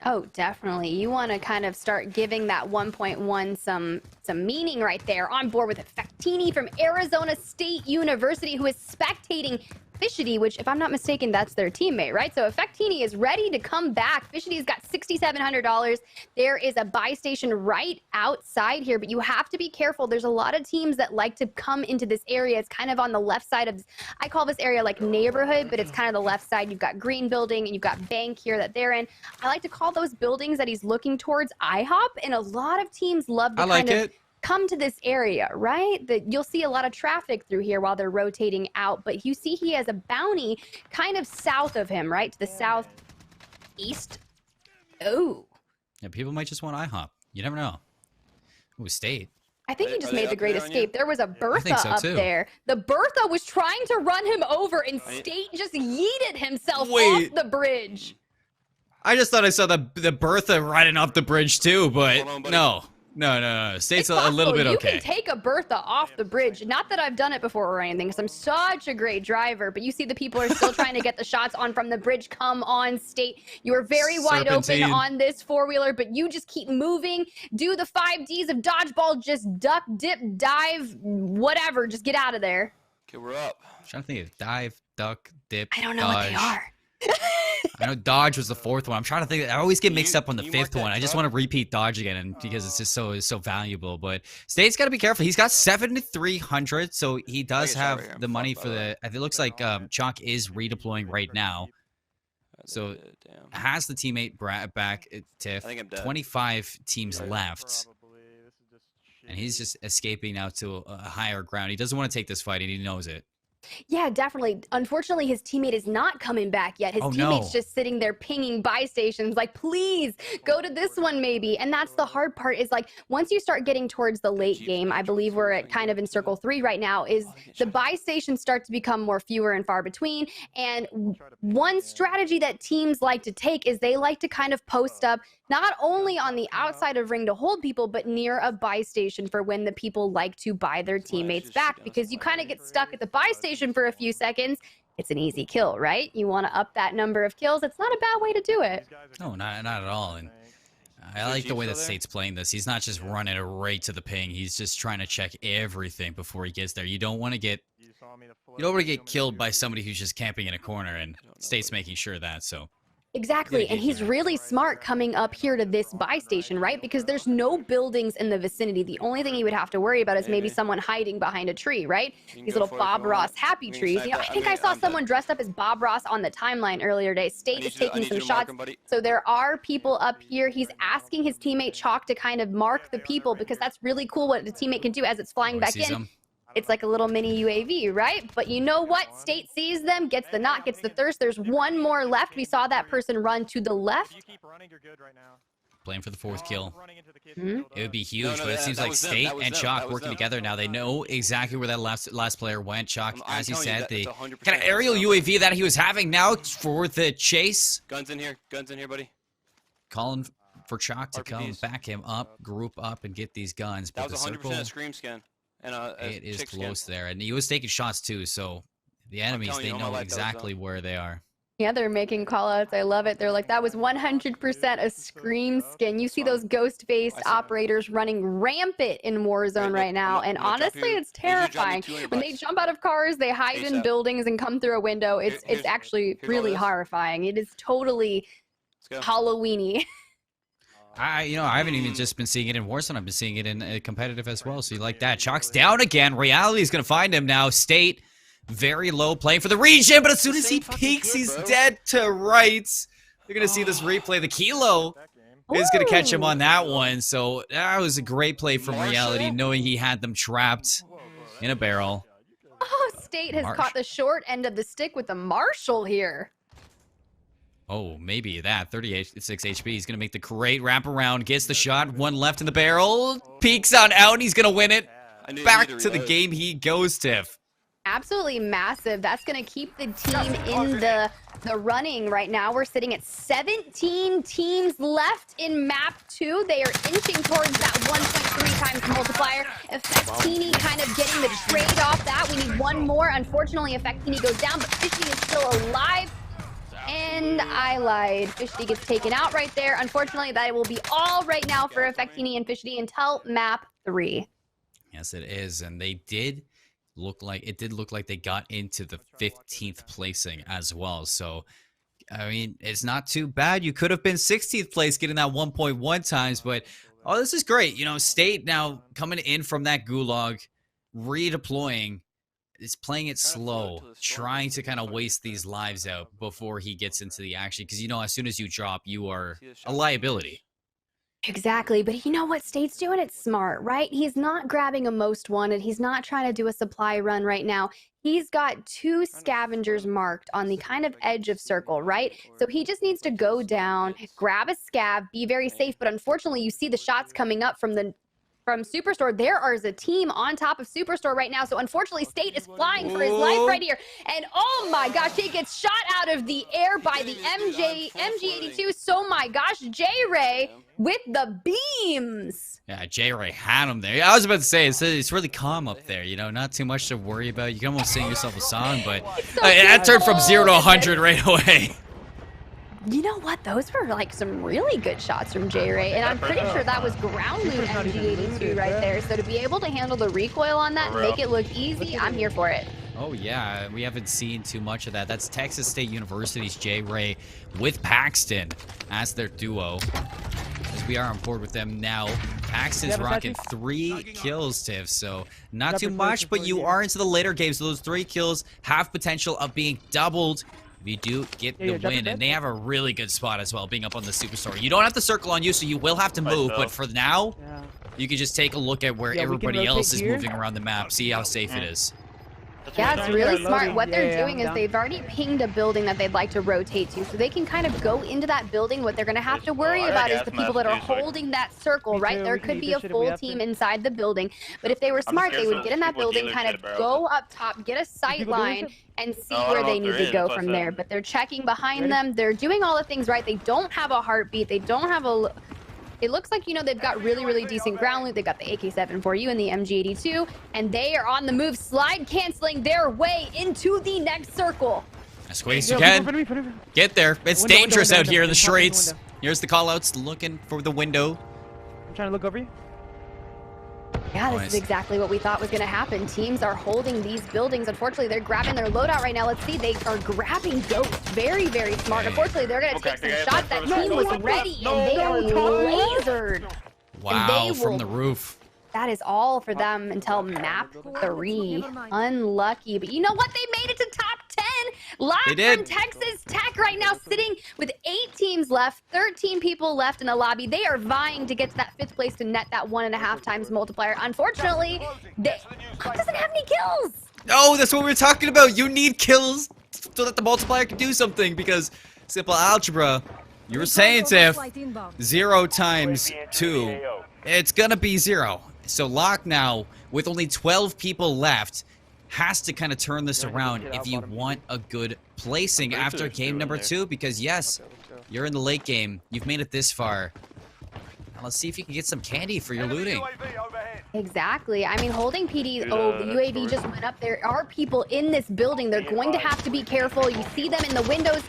Oh, definitely. You want to kind of start giving that 1.1 some meaning right there. On board with Factini from Arizona State University, who is spectating Fishity, which, if I'm not mistaken, that's their teammate, right? So Factini is ready to come back. Fishity's got $6,700. There is a buy station right outside here, but you have to be careful. There's a lot of teams that like to come into this area. It's kind of on the left side of, I call this area like neighborhood, but it's kind of the left side. You've got Green Building and you've got Bank here that they're in. I like to call those buildings that he's looking towards IHOP, and a lot of teams love to kind of come to this area, right? That you'll see a lot of traffic through here while they're rotating out, but you see he has a bounty kind of south of him, right? To the southeast. Oh. Yeah, people might just want IHOP. You never know. Ooh, State. I think he just made the great escape. There was a Bertha so up too. there. The Bertha was trying to run him over, and State just yeeted himself off the bridge. I just thought I saw the Bertha riding off the bridge too, but no. State's a little bit okay. You can take a Bertha off the bridge. Not that I've done it before or anything, because I'm such a great driver, but you see the people are still trying to get the shots on from the bridge. Come on, State. You are very wide open on this four-wheeler, but you just keep moving. Do the 5Ds of dodgeball. Just duck, dip, dive, whatever. Just get out of there. Okay, we're up. I'm trying to think of dive, duck, dip, I don't know dodge. what they are. I know dodge was the 4th one. I'm trying to think. I always get mixed up on the 5th one. I just want to repeat dodge again, and because it's just so valuable. But State's got to be careful. He's got 7,300, so he does have the money for the. It looks like Chalk is redeploying right now, so has the teammate back. Tiff. 25 teams left, and he's just escaping now to a higher ground. He doesn't want to take this fight, and he knows it. Yeah, definitely. Unfortunately, his teammate is not coming back yet. His teammate's just sitting there pinging buy stations like, please go to this one maybe. And that's the hard part, is like once you start getting towards the late game, I believe we're at kind of in circle 3 right now, is the buy stations start to become more fewer and far between. And one strategy that teams like to take is they like to kind of post up not only on the outside of ring to hold people, but near a buy station for when the people like to buy their teammates back, because you kind of get stuck at the buy station for a few seconds. It's an easy kill, right? You want to up that number of kills. It's not a bad way to do it. No, not at all. And I like the way that State's playing this. He's not just running right to the ping. He's just trying to check everything before he gets there. You don't want to get killed by somebody who's just camping in a corner, and State's making sure of that. So Exactly, and he's really smart coming up here to this buy station, right? Because there's no buildings in the vicinity. The only thing he would have to worry about is maybe someone hiding behind a tree, right? These little Bob Ross happy trees. You know, I think I saw someone dressed up as Bob Ross on the timeline earlier today. State is taking some shots. So there are people up here. He's asking his teammate Chalk to kind of mark the people because that's really cool what the teammate can do as it's flying back in. It's like a little mini UAV, right? But you know what? State sees them, gets the knock, gets the thirst. There's one more left. We saw that person run to the left. Playing for the 4th kill. It would be huge, but it seems like State and Chalk working together now. They know exactly where that last player went. Chalk, as you said, the kind of aerial UAV that he was having now for the chase. Guns in here, buddy. Calling for Chalk to come back him up, group up, and get these guns. But that was 100% a scream scan. And it is close there, and he was taking shots too, so the enemies, they know exactly where they are. Yeah, they're making call-outs. I love it. They're like, that was 100% a scream skin. You see those ghost-faced operators running rampant in Warzone right now, and honestly, it's terrifying. When they jump out of cars, they hide in buildings and come through a window. It's actually really horrifying. It is totally Halloween-y. I haven't even just been seeing it in Warzone. I've been seeing it in competitive as well. So you like that. Chalk's down again. Reality is going to find him now. State, very low, playing for the region. But as soon as he peeks, he's dead to rights. You're going to see this replay. The Kilo is going to catch him on that one. So that was a great play from Reality, knowing he had them trapped in a barrel. Oh, State has caught the short end of the stick with the Marshall here. Oh, maybe that. 36 HP. He's going to make the great wraparound. Gets the shot. One left in the barrel. Peeks on out, and he's going to win it. Back to the game he goes, Tiff. Absolutely massive. That's going to keep the team in the running right now. We're sitting at 17 teams left in map 2. They are inching towards that 1.3 times multiplier. Effectini kind of getting the trade off that. We need one more. Unfortunately, Effectini goes down, but Fishy is still alive. And I lied. Fishy gets taken out right there. Unfortunately, that will be all right now for Effectini and Fishy until map 3. Yes, it is. And they did look like they got into the 15th placing as well. So, I mean, it's not too bad. You could have been 16th place getting that 1.1 times, but oh, this is great. You know, State now coming in from that gulag, redeploying. Is playing it slow, trying to kind of waste these lives out before he gets into the action. Because, you know, as soon as you drop, you are a liability. Exactly. But you know what State's doing? It's smart, right? He's not grabbing a most wanted. He's not trying to do a supply run right now. He's got 2 scavengers marked on the kind of edge of circle, right? So he just needs to go down, grab a scav, be very safe. But unfortunately, you see the shots coming up from Superstore. There is a team on top of Superstore right now. So unfortunately, State is flying for his life right here. And oh my gosh, he gets shot out of the air by the MG82. So my gosh, J-Ray with the beams. Yeah, J-Ray had him there. I was about to say, it's really calm up there, you know, not too much to worry about. You can almost sing yourself a song, but that turned from 0 to 100 right away. You know what? Those were like some really good shots from J-Ray, and I'm pretty sure that was ground loot MG82 right there. So to be able to handle the recoil on that and make it look easy, I'm here for it. Oh yeah, we haven't seen too much of that. That's Texas State University's J-Ray with Paxton as their duo. As we are on board with them now. Paxton's rocking 3 kills, Tiff, so not too much, but you are into the later games. So those 3 kills have potential of being doubled. You do get the win, and they have a really good spot as well, being up on the Superstore. You don't have to circle on you, so you will have to move, but for now, you can just take a look at where everybody else is moving around the map, see how safe it is. Yeah, it's really smart. What they're doing is they've already pinged a building that they'd like to rotate to, so they can kind of go into that building. What they're going to have to worry about is the people that are holding that circle, right? There could be a full team inside the building, but if they were smart, they would get in that building, kind of go up top, get a sight line, and see where they need to go from there. But they're checking behind them. They're doing all the things right. They don't have a heartbeat. They don't have a... It looks like, you know, they've got really, really decent ground loot. They've got the AK-7 for you and the MG82, and they are on the move, slide canceling their way into the next circle. As quick as you can. Get there. It's dangerous out here in the streets. Here's the callouts looking for the window. I'm trying to look over you. Yeah, this Nice. is exactly what we thought was going to happen. Teams are holding these buildings. Unfortunately, they're grabbing their loadout right now. Let's see. They are grabbing Ghost. Very, very smart. Unfortunately, they're going to take some shots. That team was ready, and they are lasered. Wow, from will- the roof. That is all for them until map 3. Unlucky. But you know what? They made it to top 10. Live They did. from Texas Tech right now, sitting with 8 teams left, 13 people left in the lobby. They are vying to get to that 5th place to net that 1.5 times multiplier. Unfortunately, they doesn't have any kills. Oh, that's what we were talking about. You need kills so that the multiplier can do something because simple algebra. You were saying, Tiff, 0 times 2. It's gonna be 0. So Locke now, with only 12 people left, has to kind of turn this around if you want a good placing after game number 2. Because yes, you're in the late game. You've made it this far. Now let's see if you can get some candy for your looting. Exactly. I mean, holding PD, oh, the UAV just went up. There are people in this building. They're going to have to be careful. You see them in the windows.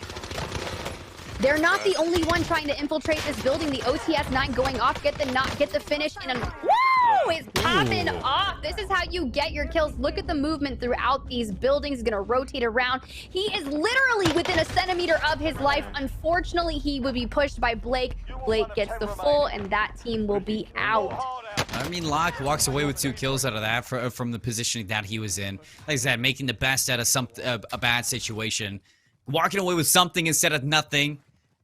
They're not the only one trying to infiltrate this building. The OTS-9 going off, get the knock, get the finish, and woo! It's popping off. This is how you get your kills. Look at the movement throughout these buildings. He's gonna rotate around. He is literally within a centimeter of his life. Unfortunately, he would be pushed by Blake. Blake gets the full, and that team will be out. I mean, Locke walks away with 2 kills out of that from the positioning that he was in. Like I said, making the best out of a bad situation. Walking away with something instead of nothing.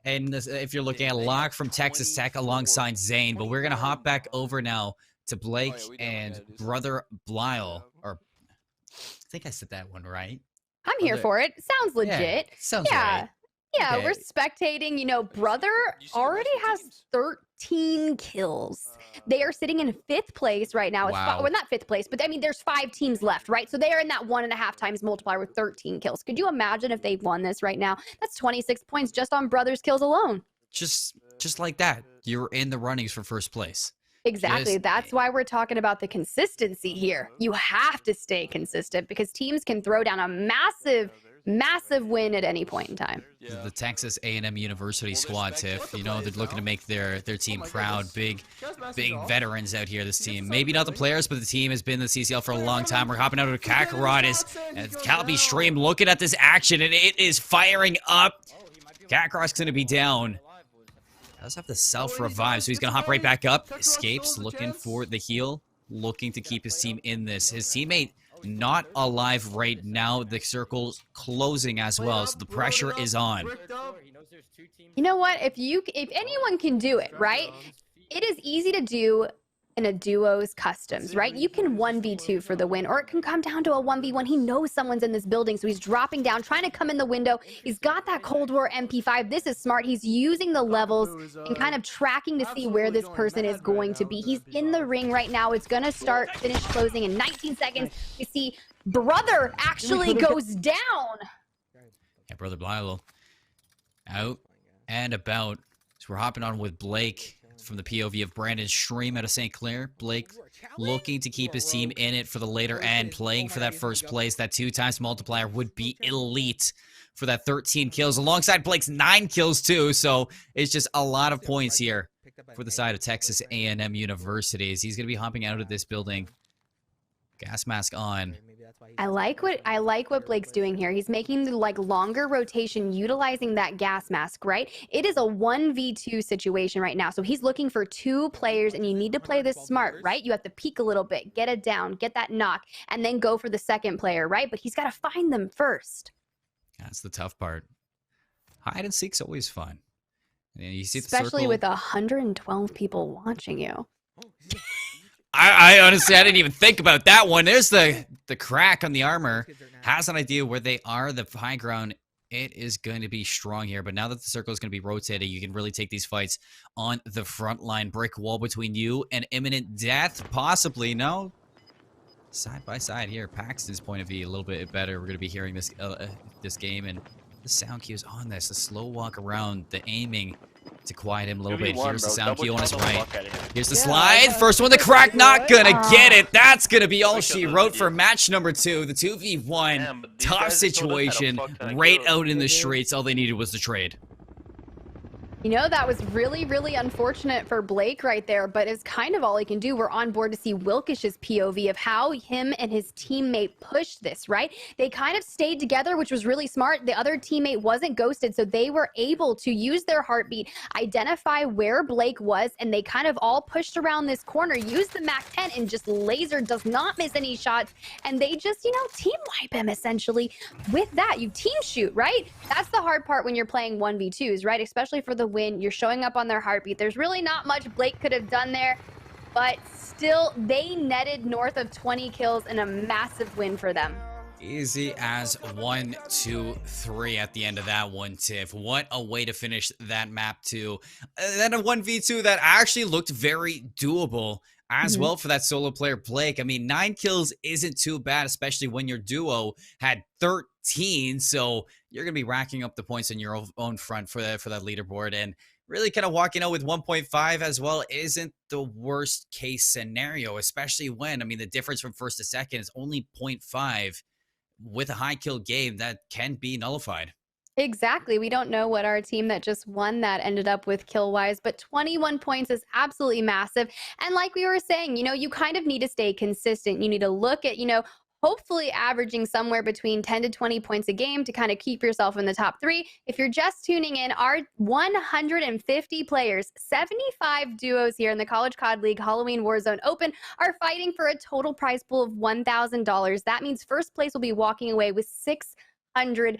And if you're looking at Locke from Texas Tech alongside Zane, but we're going to hop back over now to Blake and Brother Blyle. Or I think I said that one right. I'm here for it. Sounds legit. Sounds Yeah. right. Yeah, Okay. we're spectating. You know, Brother already has 13 kills. They are sitting in 5th place right now. Wow. Well, not 5th place, but I mean, there's 5 teams left, right? So they are in that 1.5 times multiplier with 13 kills. Could you imagine if they won this right now? That's 26 points just on Brother's kills alone. Just like that. You're in the runnings for first place. Exactly. Just- That's why we're talking about the consistency here. You have to stay consistent because teams can throw down a massive win at any point in time. The Texas A&M University squad, Tiff. You know, they're looking to make their team proud. Big veterans out here, this team. Maybe not the players, but the team has been in the CCL for a long time. We're hopping out of Kakarot and Calby Stream looking at this action, and it is firing up. Kakarot's going to be down. Does have the self-revive, so he's going to hop right back up. Escapes, looking for the heal. Looking to keep his team in this. His teammate not alive right now. The circle's closing as well, so the pressure is on. You know what? If anyone can do it, right? It is easy to do in a duos customs, right? You can 1v2 for the win, or it can come down to a 1v1. He knows someone's in this building, so he's dropping down, trying to come in the window. He's got that Cold War MP5. This is smart. He's using the levels and kind of tracking to see where this person is going to be. He's in the ring right now. It's gonna start, finish closing in 19 seconds. You see, Brother actually goes down. Yeah, Brother Blyle out and about. So we're hopping on with Blake from the POV of Brandon Stream out of St. Clair. Blake looking to keep his team in it for the later end, playing for that first place. That 2 times multiplier would be elite for that 13 kills, alongside Blake's 9 kills too. So it's just a lot of points here for the side of Texas A&M University. He's going to be hopping out of this building. Gas mask on. I like what Blake's doing here. He's making the longer rotation, utilizing that gas mask, right? It is a 1v2 situation right now. So he's looking for 2 players, and you need to play this smart, right? You have to peek a little bit, get it down, get that knock, and then go for the second player, right? But he's got to find them first. That's the tough part. Hide and seek's always fun. And you see the Especially circle. with 112 people watching you. I honestly, I didn't even think about that one. There's the crack on the armor. Has an idea where they are. The high ground, it is going to be strong here. But now that the circle is going to be rotated, you can really take these fights on the front line. Brick wall between you and imminent death, possibly. No. Side by side here. Paxton's point of view a little bit better. We're going to be hearing this this game, and the sound cues on this. The slow walk around, the aiming to quiet him a little bit. Here's the sound cue on his right. Here's the slide. First one, the crack, not gonna get it. That's gonna be all she wrote for match number 2. The 2v1, tough situation, right out in the streets. All they needed was the trade. You know, that was really, really unfortunate for Blake right there, but it's kind of all he can do. We're on board to see Wilkish's POV of how him and his teammate pushed this, right? They kind of stayed together, which was really smart. The other teammate wasn't ghosted, so they were able to use their heartbeat, identify where Blake was, and they kind of all pushed around this corner, used the MAC-10, and just laser does not miss any shots, and they just, you know, team wipe him essentially. With that, you team shoot, right? That's the hard part when you're playing 1v2s, right? Especially for the win, you're showing up on their heartbeat. There's really not much Blake could have done there, but still, they netted north of 20 kills in a massive win for them. Easy as 1, 2, 3 at the end of that one, Tiff. What a way to finish that map, too. Then a 1v2 that actually looked very doable as well for that solo player, Blake. I mean, 9 kills isn't too bad, especially when your duo had 13. So you're going to be racking up the points on your own front for that leaderboard. And really kind of walking out with 1.5 as well isn't the worst case scenario, especially when, I mean, the difference from first to second is only 0.5 with a high kill game that can be nullified. Exactly. We don't know what our team that just won that ended up with kill-wise, but 21 points is absolutely massive. And like we were saying, you know, you kind of need to stay consistent. You need to look at, you know, hopefully averaging somewhere between 10 to 20 points a game to kind of keep yourself in the top 3. If you're just tuning in, our 150 players, 75 duos here in the College COD League Halloween Warzone Open are fighting for a total prize pool of $1,000. That means first place will be walking away with $600.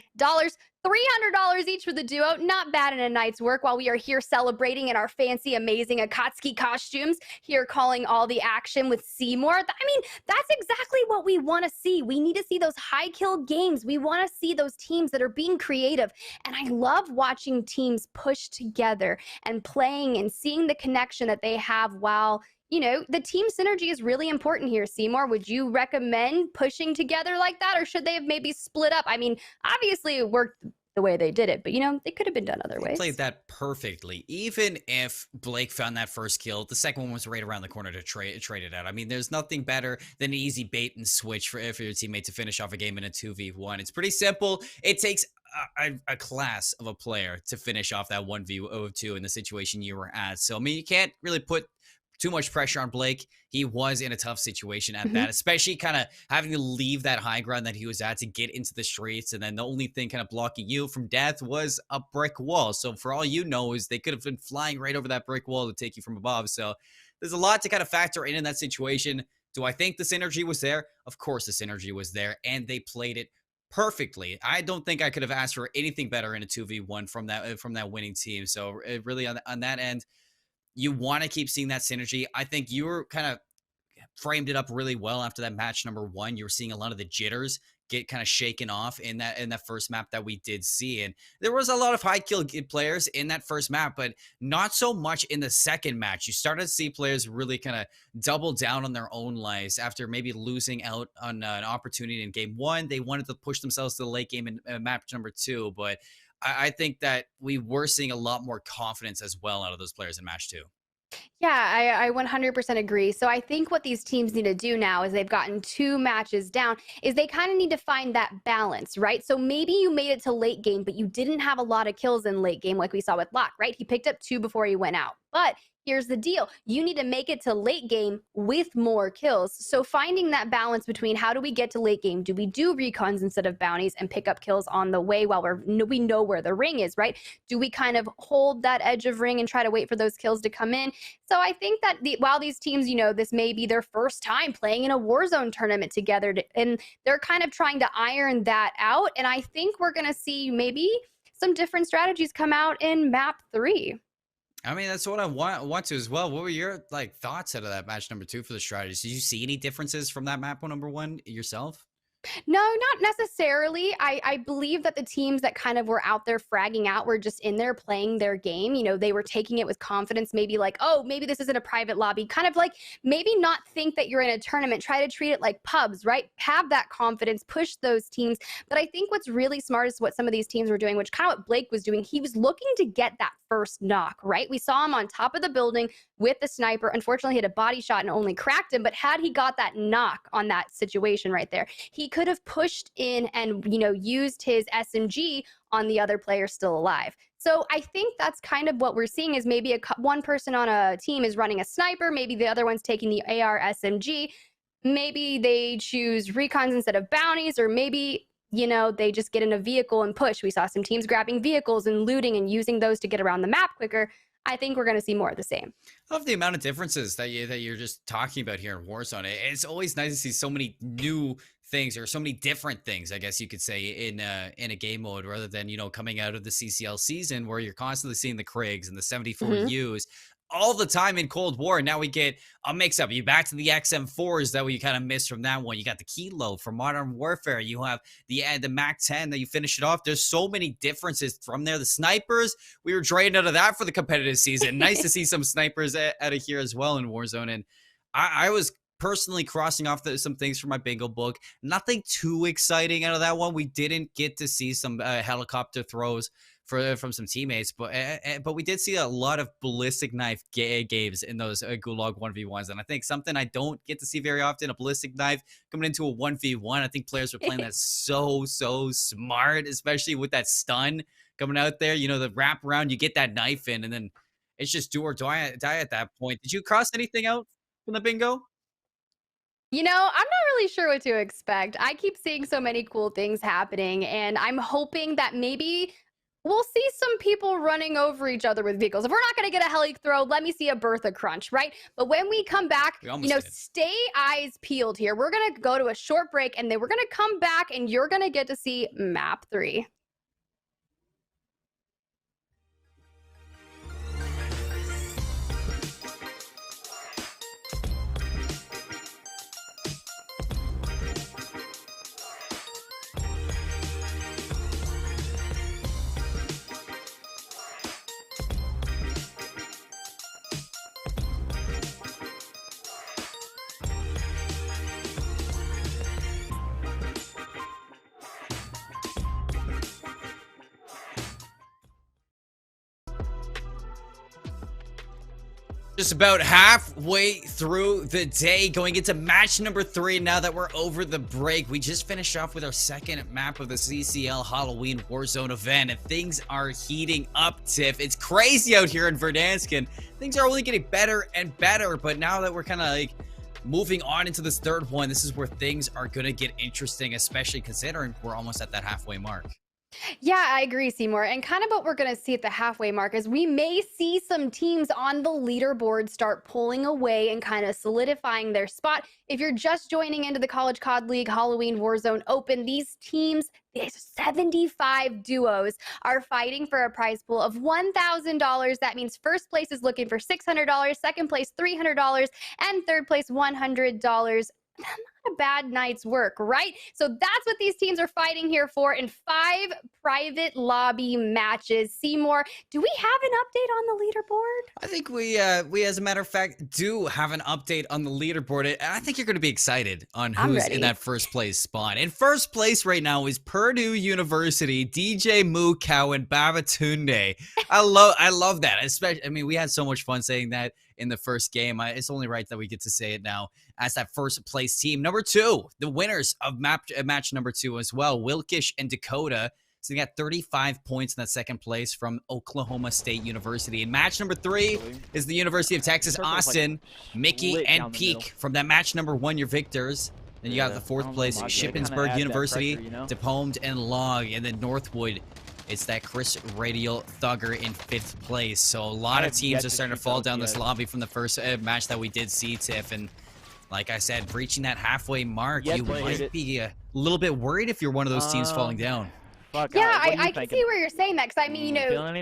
$300 each for the duo. Not bad in a night's work while we are here celebrating in our fancy, amazing Akatsuki costumes, here calling all the action with Seymour. I mean, that's exactly what we want to see. We need to see those high kill games. We want to see those teams that are being creative. And I love watching teams push together and playing and seeing the connection that they have while, you know, the team synergy is really important here. Seymour, would you recommend pushing together like that, or should they have maybe split up? I mean, obviously it worked the way they did it, but, you know, it could have been done other ways. Played that perfectly. Even if Blake found that first kill, the second one was right around the corner to trade it out. I mean, there's nothing better than an easy bait and switch for your teammate to finish off a game in a 2v1. It's pretty simple. It takes a class of a player to finish off that 1v2 in the situation you were at. So, I mean, you can't really put too much pressure on Blake. He was in a tough situation at that, especially kind of having to leave that high ground that he was at to get into the streets. And then the only thing kind of blocking you from death was a brick wall. So for all you know is they could have been flying right over that brick wall to take you from above. So there's a lot to kind of factor in that situation. Do I think the synergy was there? Of course the synergy was there, and they played it perfectly. I don't think I could have asked for anything better in a 2v1 from that winning team. So really on that end, you want to keep seeing that synergy. I think you were kind of framed it up really well after that match number 1. You were seeing a lot of the jitters get kind of shaken off in that first map that we did see. And there was a lot of high kill players in that first map, but not so much in the second match. You started to see players really kind of double down on their own lives after maybe losing out on an opportunity in game 1. They wanted to push themselves to the late game in map number 2, but I think that we were seeing a lot more confidence as well out of those players in match 2. Yeah, I 100% agree. So I think what these teams need to do now is they've gotten 2 matches down is they kind of need to find that balance, right? So maybe you made it to late game, but you didn't have a lot of kills in late game like we saw with Locke, right? He picked up 2 before he went out. But here's the deal. You need to make it to late game with more kills. So finding that balance between how do we get to late game? Do we do recons instead of bounties and pick up kills on the way while we know where the ring is, right? Do we kind of hold that edge of ring and try to wait for those kills to come in? So I think that while these teams, you know, this may be their first time playing in a Warzone tournament together, and they're kind of trying to iron that out. And I think we're going to see maybe some different strategies come out in map 3. I mean, that's what I want to as well. What were your thoughts out of that match number 2 for the strategies? Did you see any differences from that map number 1 yourself? No, not necessarily. I believe that the teams that kind of were out there fragging out were just in there playing their game. You know, they were taking it with confidence, maybe like, oh, maybe this isn't a private lobby. Kind of like maybe not think that you're in a tournament. Try to treat it like pubs, right? Have that confidence, push those teams. But I think what's really smart is what some of these teams were doing, which kind of what Blake was doing. He was looking to get that first knock, right? We saw him on top of the building with the sniper. Unfortunately, he had a body shot and only cracked him. But had he got that knock on that situation right there, he could have pushed in and, used his SMG on the other player still alive. So I think that's kind of what we're seeing is maybe one person on a team is running a sniper, maybe the other one's taking the AR SMG, maybe they choose recons instead of bounties, or maybe they just get in a vehicle and push. We saw some teams grabbing vehicles and looting and using those to get around the map quicker. I think we're going to see more of the same. I love the amount of differences that you're just talking about here in Warzone. It's always nice to see so many new things, or so many different things, I guess you could say, in a game mode, rather than coming out of the CCL season where you're constantly seeing the Krigs and the 74Us all the time in Cold War. Now we get a mix-up. You back to the XM4s that we kind of missed from that one. You got the Kilo from Modern Warfare. You have the MAC-10 that you finish it off. There's so many differences from there. The snipers, we were drained out of that for the competitive season. Nice to see some snipers out of here as well in Warzone. And I was personally crossing off some things from my bingo book. Nothing too exciting out of that one. We didn't get to see some helicopter throws from some teammates, but we did see a lot of ballistic knife games in those Gulag 1v1s, and I think something I don't get to see very often, a ballistic knife coming into a 1v1. I think players are playing that so smart, especially with that stun coming out there. The wrap around, you get that knife in, and then it's just do or die at that point. Did you cross anything out from the bingo? I'm not really sure what to expect. I keep seeing so many cool things happening, and I'm hoping that maybe we'll see some people running over each other with vehicles. If we're not going to get a heli throw, let me see a Bertha crunch, right? But when we come back, stay eyes peeled here. We're going to go to a short break, and then we're going to come back, and you're going to get to see map 3. Just about halfway through the day, going into match number 3. Now that we're over the break, we just finished off with our second map of the CCL Halloween Warzone event, and things are heating up, Tiff. It's crazy out here in Verdansk, and things are only getting better and better. But now that we're kind of like moving on into this third one, this is where things are going to get interesting, especially considering we're almost at that halfway mark. Yeah, I agree, Seymour. And kind of what we're going to see at the halfway mark is we may see some teams on the leaderboard start pulling away and kind of solidifying their spot. If you're just joining into the College COD League Halloween Warzone Open, these teams, these 75 duos, are fighting for a prize pool of $1,000. That means first place is looking for $600, second place $300, and third place $100. Not a bad night's work, right? So that's what these teams are fighting here for in 5 private lobby matches. Seymour, do we have an update on the leaderboard? I think we as a matter of fact do have an update on the leaderboard, and I think you're going to be excited on who's in that first place spot. In first place right now is Purdue University, DJ Mukau, and Babatunde. I love that. Especially, I mean, we had so much fun saying that in the first game. It's only right that we get to say it now as that first place team. Number 2, the winners of match number 2 as well, Wilkish and Dakota. So they got 35 points in that second place from Oklahoma State University. And match number 3 is the University of Texas Austin, Mickey and Peak. From that match number 1, your victors. Then you got the 4th place, Shippensburg University, DePalmed and Log. And then Northwood, it's that Chris Radial Thugger in 5th place. So a lot of teams are starting to fall down this lobby from the first match that we did see, Tiff. And like I said, reaching that halfway mark, you might be a little bit worried if you're one of those teams falling down. Yeah, I can see where you're saying that, because I mean,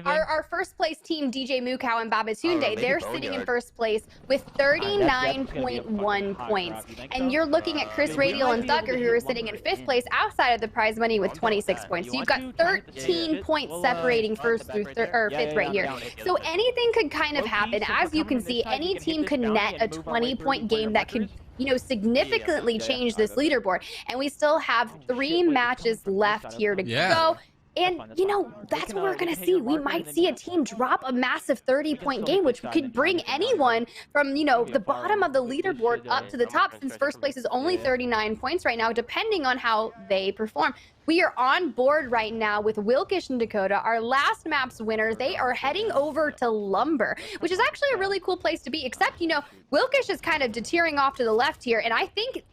our first place team, DJ Mukau and Babatunde, they're sitting in first place with 39.1 points. And you're looking at Chris Radial and Thugger, who are sitting in 5th place outside of the prize money with 26 points. So you've got 13 points separating first through 5th right here. So anything could kind of happen. As you can see, any team could net a 20-point game that could significantly change this leaderboard. And we still have 3 matches left here to go. And, you know, that's what we're going to see. We might see a team drop a massive 30-point game, which could bring anyone from, you know, the bottom of the leaderboard up to the top, since first place is only 39 points right now, depending on how they perform. We are on board right now with Wilkish and Dakota, our last map's winners. They are heading over to Lumber, which is actually a really cool place to be, except, you know, Wilkish is kind of deterring off to the left here, and I think...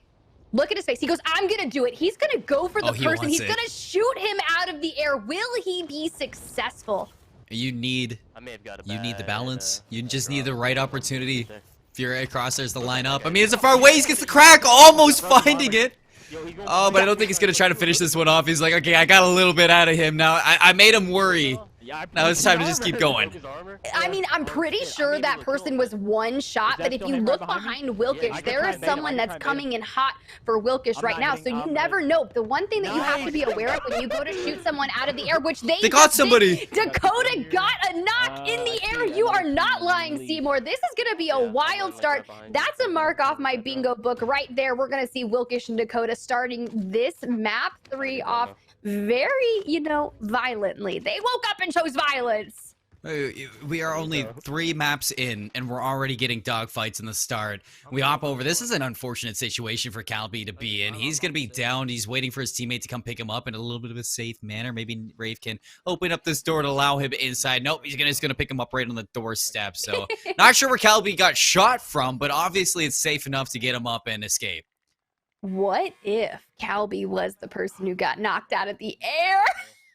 Look at his face. He goes, I'm going to do it. He's going to go for the person. He's going to shoot him out of the air. Will he be successful? You need the balance. You just need the right opportunity. If you're across, there's the lineup. I mean, it's a far way. He gets the crack, almost finding it. Oh, but I don't think he's going to try to finish this one off. He's like, okay, I got a little bit out of him. Now, I made him worry. Now it's time to just keep going. I mean, I'm pretty sure that person was one shot, but if you look behind Wilkish, there is someone that's coming in hot for Wilkish right now, so you never know. The one thing that you have to be aware of when you go to shoot someone out of the air, which they got somebody. Dakota got a knock in the air. You are not lying, Seymour. This is going to be a wild start. That's a mark off my bingo book right there. We're going to see Wilkish and Dakota starting this map 3 off very, you know, violently. They woke up and chose violence. We are only 3 maps in, and we're already getting dogfights in the start. We hop over. This is an unfortunate situation for Calby to be in. He's going to be down. He's waiting for his teammate to come pick him up in a little bit of a safe manner. Maybe Rafe can open up this door to allow him inside. Nope, he's just going to pick him up right on the doorstep. So, not sure where Calby got shot from, but obviously it's safe enough to get him up and escape. What if Calby was the person who got knocked out of the air?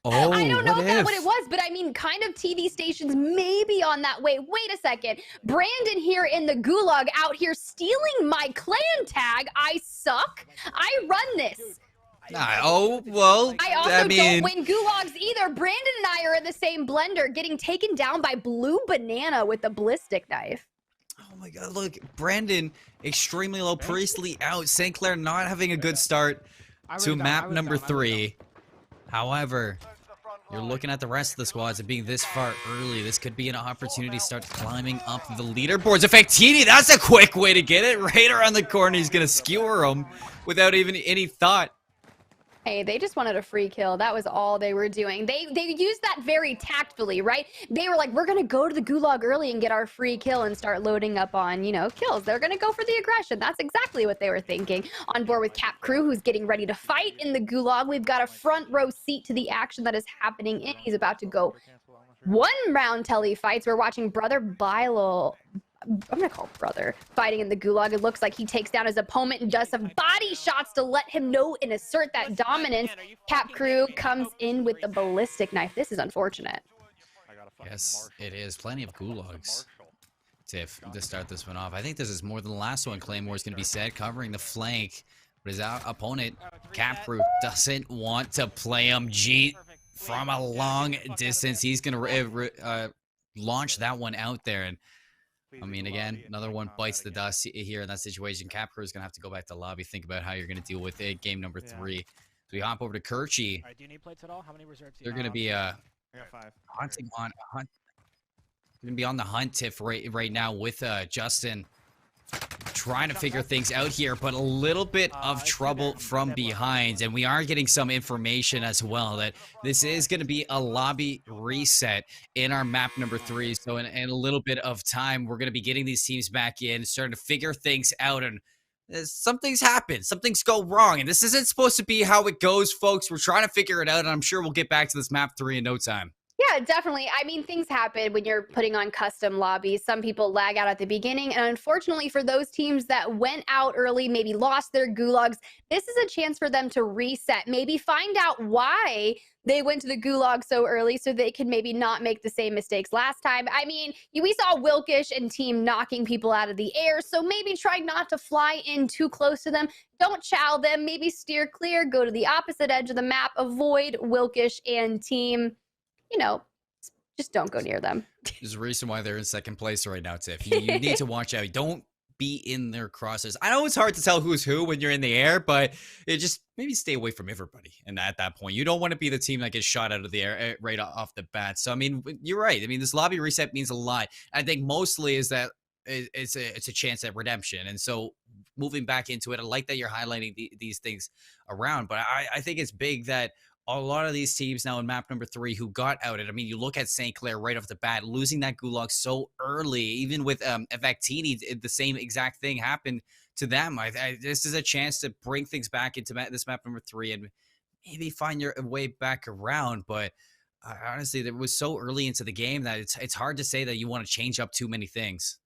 Oh, I don't know if that's what it was, but I mean, kind of TV stations may be on that way. Wait a second. Brandon here in the gulag out here stealing my clan tag. I suck. I run this. Oh, well, I also don't win gulags either. Brandon and I are in the same blender, getting taken down by Blue Banana with a ballistic knife. Oh my god, look, Brandon, extremely low, Priestley out, St. Clair not having a good start to map number 3. However, you're looking at the rest of the squads and being this far early. This could be an opportunity to start climbing up the leaderboards. Effectini, that's a quick way to get it. Right around the corner, he's going to skewer him without even any thought. Hey, they just wanted a free kill. That was all they were doing. They used that very tactfully, right? They were like, we're going to go to the gulag early and get our free kill and start loading up on, you know, kills. They're going to go for the aggression. That's exactly what they were thinking. On board with Cap Crew, who's getting ready to fight in the gulag. We've got a front row seat to the action that is happening, and he's about to go 1 round till he fights. We're watching Brother Bilo. I'm gonna call Brother fighting in the gulag. It looks like he takes down his opponent and does some body shots to let him know and assert that dominance. Cap Crew comes in with the ballistic knife. This is unfortunate. Yes, it is. Plenty of gulags to start this one off. I think this is more than the last one. Claymore is going to be set, covering the flank. But his opponent, Cap Crew, doesn't want to play him. G from a long distance. He's going to launch that one out there. And I mean, again, another one bites the dust here in that situation. Cap Crew is going to have to go back to lobby, think about how you're going to deal with it. Game number 3. So we hop over to Kirchi. All right, do you need plates at all? How many reserves do you They're going to be hunting on hunt. They're going to be on the hunt, Tiff, right now with Justin. Trying to figure things out here, but a little bit of trouble from behind. And we are getting some information as well that this is going to be a lobby reset in our map number 3. So in a little bit of time, we're going to be getting these teams back in, starting to figure things out. And something's happened. Something's go wrong. And this isn't supposed to be how it goes, folks. We're trying to figure it out. And I'm sure we'll get back to this map 3 in no time. Yeah, definitely. I mean, things happen when you're putting on custom lobbies. Some people lag out at the beginning. And unfortunately, for those teams that went out early, maybe lost their gulags, this is a chance for them to reset. Maybe find out why they went to the gulag so early so they can maybe not make the same mistakes last time. I mean, we saw Wilkish and team knocking people out of the air, so maybe try not to fly in too close to them. Don't chow them. Maybe steer clear. Go to the opposite edge of the map. Avoid Wilkish and team. You know, just don't go near them. There's a reason why they're in second place right now, Tiff. You need to watch out. Don't be in their crosses. I know it's hard to tell who's who when you're in the air, but it just maybe stay away from everybody. And at that point, you don't want to be the team that gets shot out of the air right off the bat. So, I mean, you're right. I mean, this lobby reset means a lot. I think mostly is that it's a chance at redemption. And so moving back into it, I like that you're highlighting these things around, but I think it's big that a lot of these teams now in map number 3 who got outed. I mean, you look at St. Clair right off the bat, losing that gulag so early, even with Vactini, the same exact thing happened to them. This is a chance to bring things back into this map number 3 and maybe find your way back around. But honestly, it was so early into the game that it's hard to say that you want to change up too many things.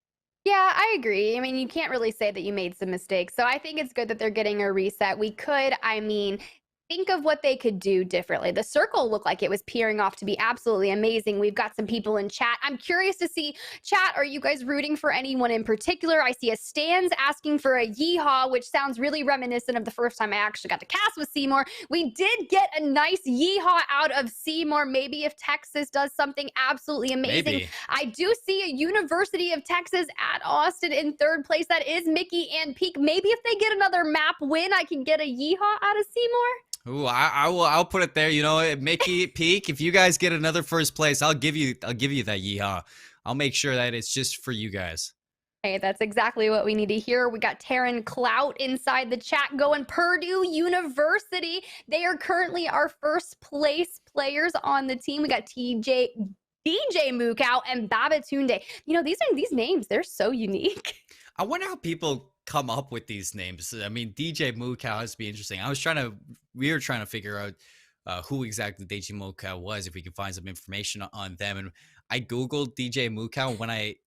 Yeah, I agree. I mean, you can't really say that you made some mistakes. So I think it's good that they're getting a reset. We could, I mean, think of what they could do differently. The circle looked like it was peering off to be absolutely amazing. We've got some people in chat. I'm curious to see, chat, are you guys rooting for anyone in particular? I see a Stans asking for a yeehaw, which sounds really reminiscent of the first time I actually got to cast with Seymour. We did get a nice yeehaw out of Seymour. Maybe if Texas does something absolutely amazing. Maybe. I do see a University of Texas at Austin in 3rd place. That is Mickey and Peak. Maybe if they get another map win, I can get a yeehaw out of Seymour. Ooh, I'll put it there. You know, Mickey, Peak, if you guys get another 1st place, I'll give you that yeehaw. I'll make sure that it's just for you guys. Hey, that's exactly what we need to hear. We got Taryn Clout inside the chat going Purdue University. They are currently our 1st place players on the team. We got DJ Mukau and Babatunde. You know, these names, they're so unique. I wonder how people come up with these names. I mean, DJ Mukau has to be interesting. We were trying to figure out who exactly DJ Mukau was, if we could find some information on them. And I Googled DJ Mukau when I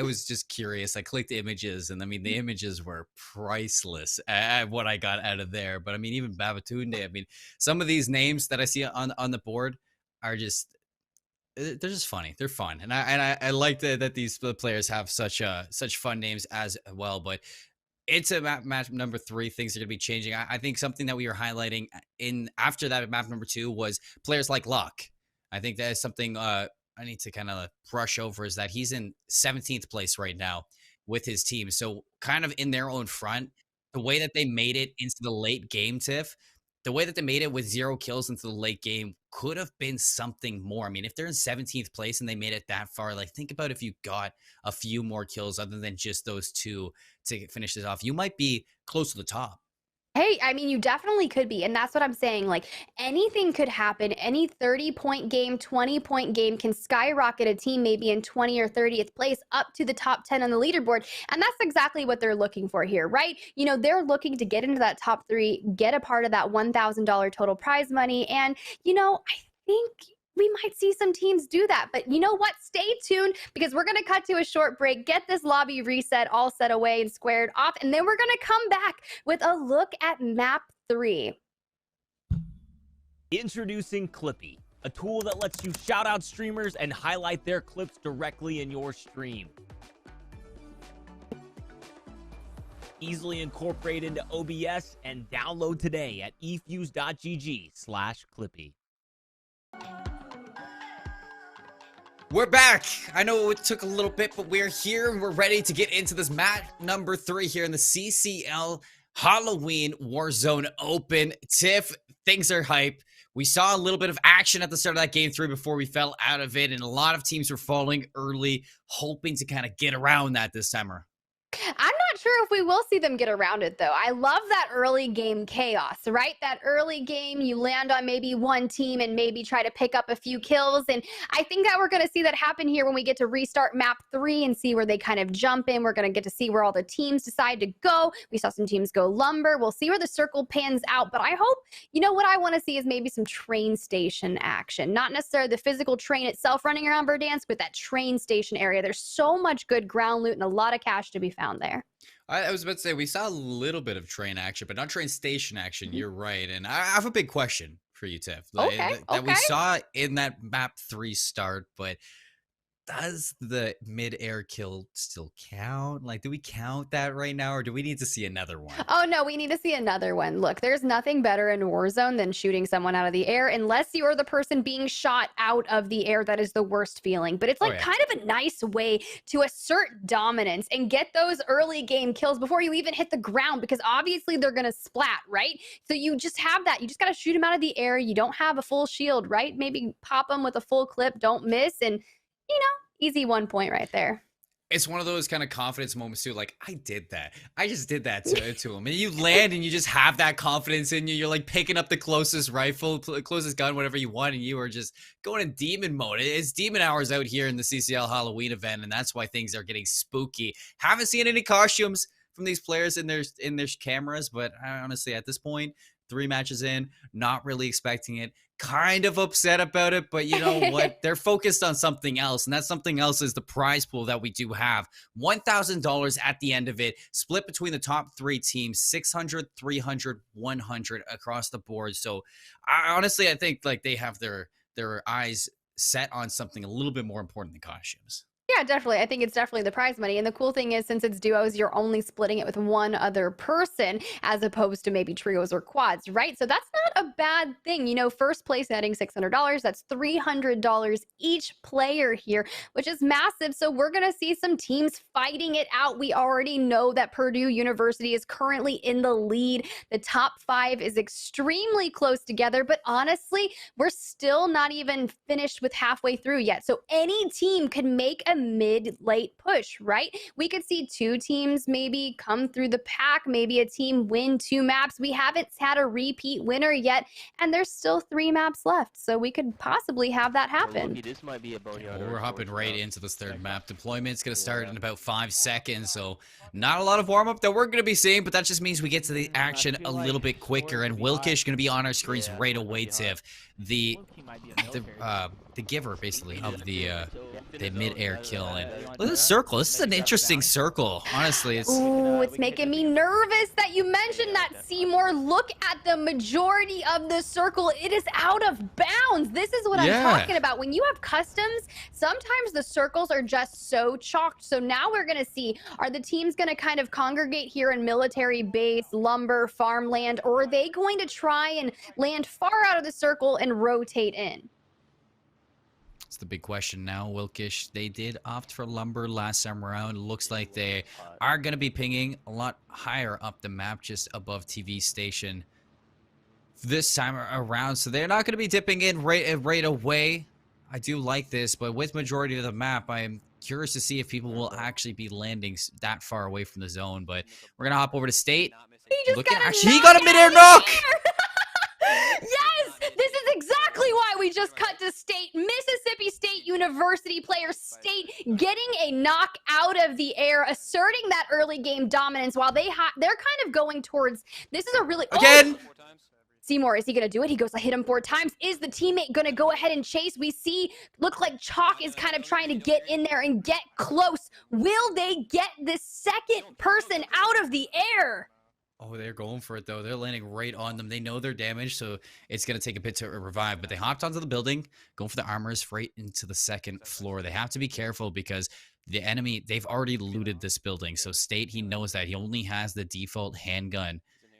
was just curious. I clicked images, and I mean, the images were priceless at what I got out of there. But I mean, even Babatunde, I mean, some of these names that I see on the board are just, they're just funny. They're fun, and I like that these players have such fun names as well. But it's a match number 3. Things are going to be changing. I think something that we were highlighting in after that map number 2 was players like Luck. I think that is something I need to kind of brush over, is that he's in 17th place right now with his team. So kind of in their own front, the way that they made it into the late game, Tiff, the way that they made it with 0 kills into the late game could have been something more. I mean, if they're in 17th place and they made it that far, like, think about if you got a few more kills other than just those 2 to finish this off. You might be close to the top. Hey, I mean, you definitely could be. And that's what I'm saying. Like, anything could happen. Any 30-point game, 20-point game can skyrocket a team maybe in 20 or 30th place up to the top 10 on the leaderboard. And that's exactly what they're looking for here, right? You know, they're looking to get into that top 3, get a part of that $1,000 total prize money. And, you know, I think we might see some teams do that. But you know what? Stay tuned, because we're going to cut to a short break, get this lobby reset all set away and squared off, and then we're going to come back with a look at map 3. Introducing Clippy, a tool that lets you shout out streamers and highlight their clips directly in your stream. Easily incorporate into OBS and download today at efuse.gg/Clippy. We're back. I know it took a little bit, but we're here and we're ready to get into this map number 3 here in the CCL Halloween Warzone Open. Tiff, things are hype. We saw a little bit of action at the start of that game 3 before we fell out of it, and a lot of teams were falling early, hoping to kind of get around that this time around. I'm not sure if we will see them get around it, though. I love that early game chaos, right? That early game, you land on maybe one team and maybe try to pick up a few kills. And I think that we're going to see that happen here when we get to restart map 3 and see where they kind of jump in. We're going to get to see where all the teams decide to go. We saw some teams go lumber. We'll see where the circle pans out. But I hope, you know, what I want to see is maybe some train station action. Not necessarily the physical train itself running around Verdansk, but that train station area. There's so much good ground loot and a lot of cash to be found there. I was about to say, we saw a little bit of train action, but not train station action. You're right. And I have a big question for you, Tiff. That we saw in that map 3 start, but does the mid-air kill still count? Like, do we count that right now, or do we need to see another one? Oh, no, we need to see another one. Look, there's nothing better in Warzone than shooting someone out of the air, unless you're the person being shot out of the air. That is the worst feeling. But it's like kind of a nice way to assert dominance and get those early game kills before you even hit the ground, because obviously they're going to splat, right? So you just have that. You just got to shoot them out of the air. You don't have a full shield, right? Maybe pop them with a full clip. Don't miss. And you know, easy 1 point right there. It's one of those kind of confidence moments too. Like, I did that. I just did that to him. And you land and you just have that confidence in you. You're like picking up the closest rifle, closest gun, whatever you want, and you are just going in demon mode. It's demon hours out here in the CCL Halloween event, and that's why things are getting spooky. Haven't seen any costumes from these players in their cameras, but honestly, at this point, 3 matches in, not really expecting it. Kind of upset about it, but you know what? They're focused on something else, and that something else is the prize pool that we do have. $1,000 at the end of it, split between the top 3 teams, 600, 300, 100 across the board. So honestly, I think like they have their eyes set on something a little bit more important than costumes. Yeah, definitely. I think it's definitely the prize money. And the cool thing is, since it's duos, you're only splitting it with one other person as opposed to maybe trios or quads, right? So that's not a bad thing. You know, first place netting $600. That's $300 each player here, which is massive. So we're going to see some teams fighting it out. We already know that Purdue University is currently in the lead. The top 5 is extremely close together, but honestly, we're still not even finished with halfway through yet. So any team can make a mid-late push, right? We could see 2 teams maybe come through the pack, maybe a team win 2 maps. We haven't had a repeat winner yet, and there's still 3 maps left, so we could possibly have that happen. This might be a boneyard. Well, we're hopping right into this 3rd map. Deployment's going to start in about 5 seconds, so not a lot of warm-up that we're going to be seeing, but that just means we get to the action a little bit quicker, and Wilkish going to be on our screens right away, Tiff. The giver, basically, of the mid-air kill. And look at this circle. This is an interesting circle, honestly. Ooh, it's making me nervous that you mentioned that, Seymour. Look at the majority of the circle. It is out of bounds. This is what I'm talking about. When you have customs, sometimes the circles are just so chalked. So now we're going to see, are the teams going to kind of congregate here in military base, lumber, farmland, or are they going to try and land far out of the circle and rotate in? It's the big question now. Wilkish, they did opt for lumber last time around. Looks like they are going to be pinging a lot higher up the map, just above TV station this time around. So they're not going to be dipping in right away. I do like this, but with majority of the map, I am curious to see if people will actually be landing that far away from the zone. But we're going to hop over to State. He got a mid-air knock! Yes, this is exactly why we just cut to State. Mississippi State University player State getting a knock out of the air, asserting that early game dominance while they're kind of going towards. This is a really again. Seymour, is he going to do it? He goes, I hit him 4 times. Is the teammate going to go ahead and chase? We see, look like Chalk is kind of trying to get in there and get close. Will they get the second person out of the air? Oh, they're going for it, though. They're landing right on them. They know they're damaged, so it's going to take a bit to revive. But they hopped onto the building, going for the armors right into the 2nd floor. They have to be careful because the enemy, they've already looted this building. So State, he knows that. He only has the default handgun.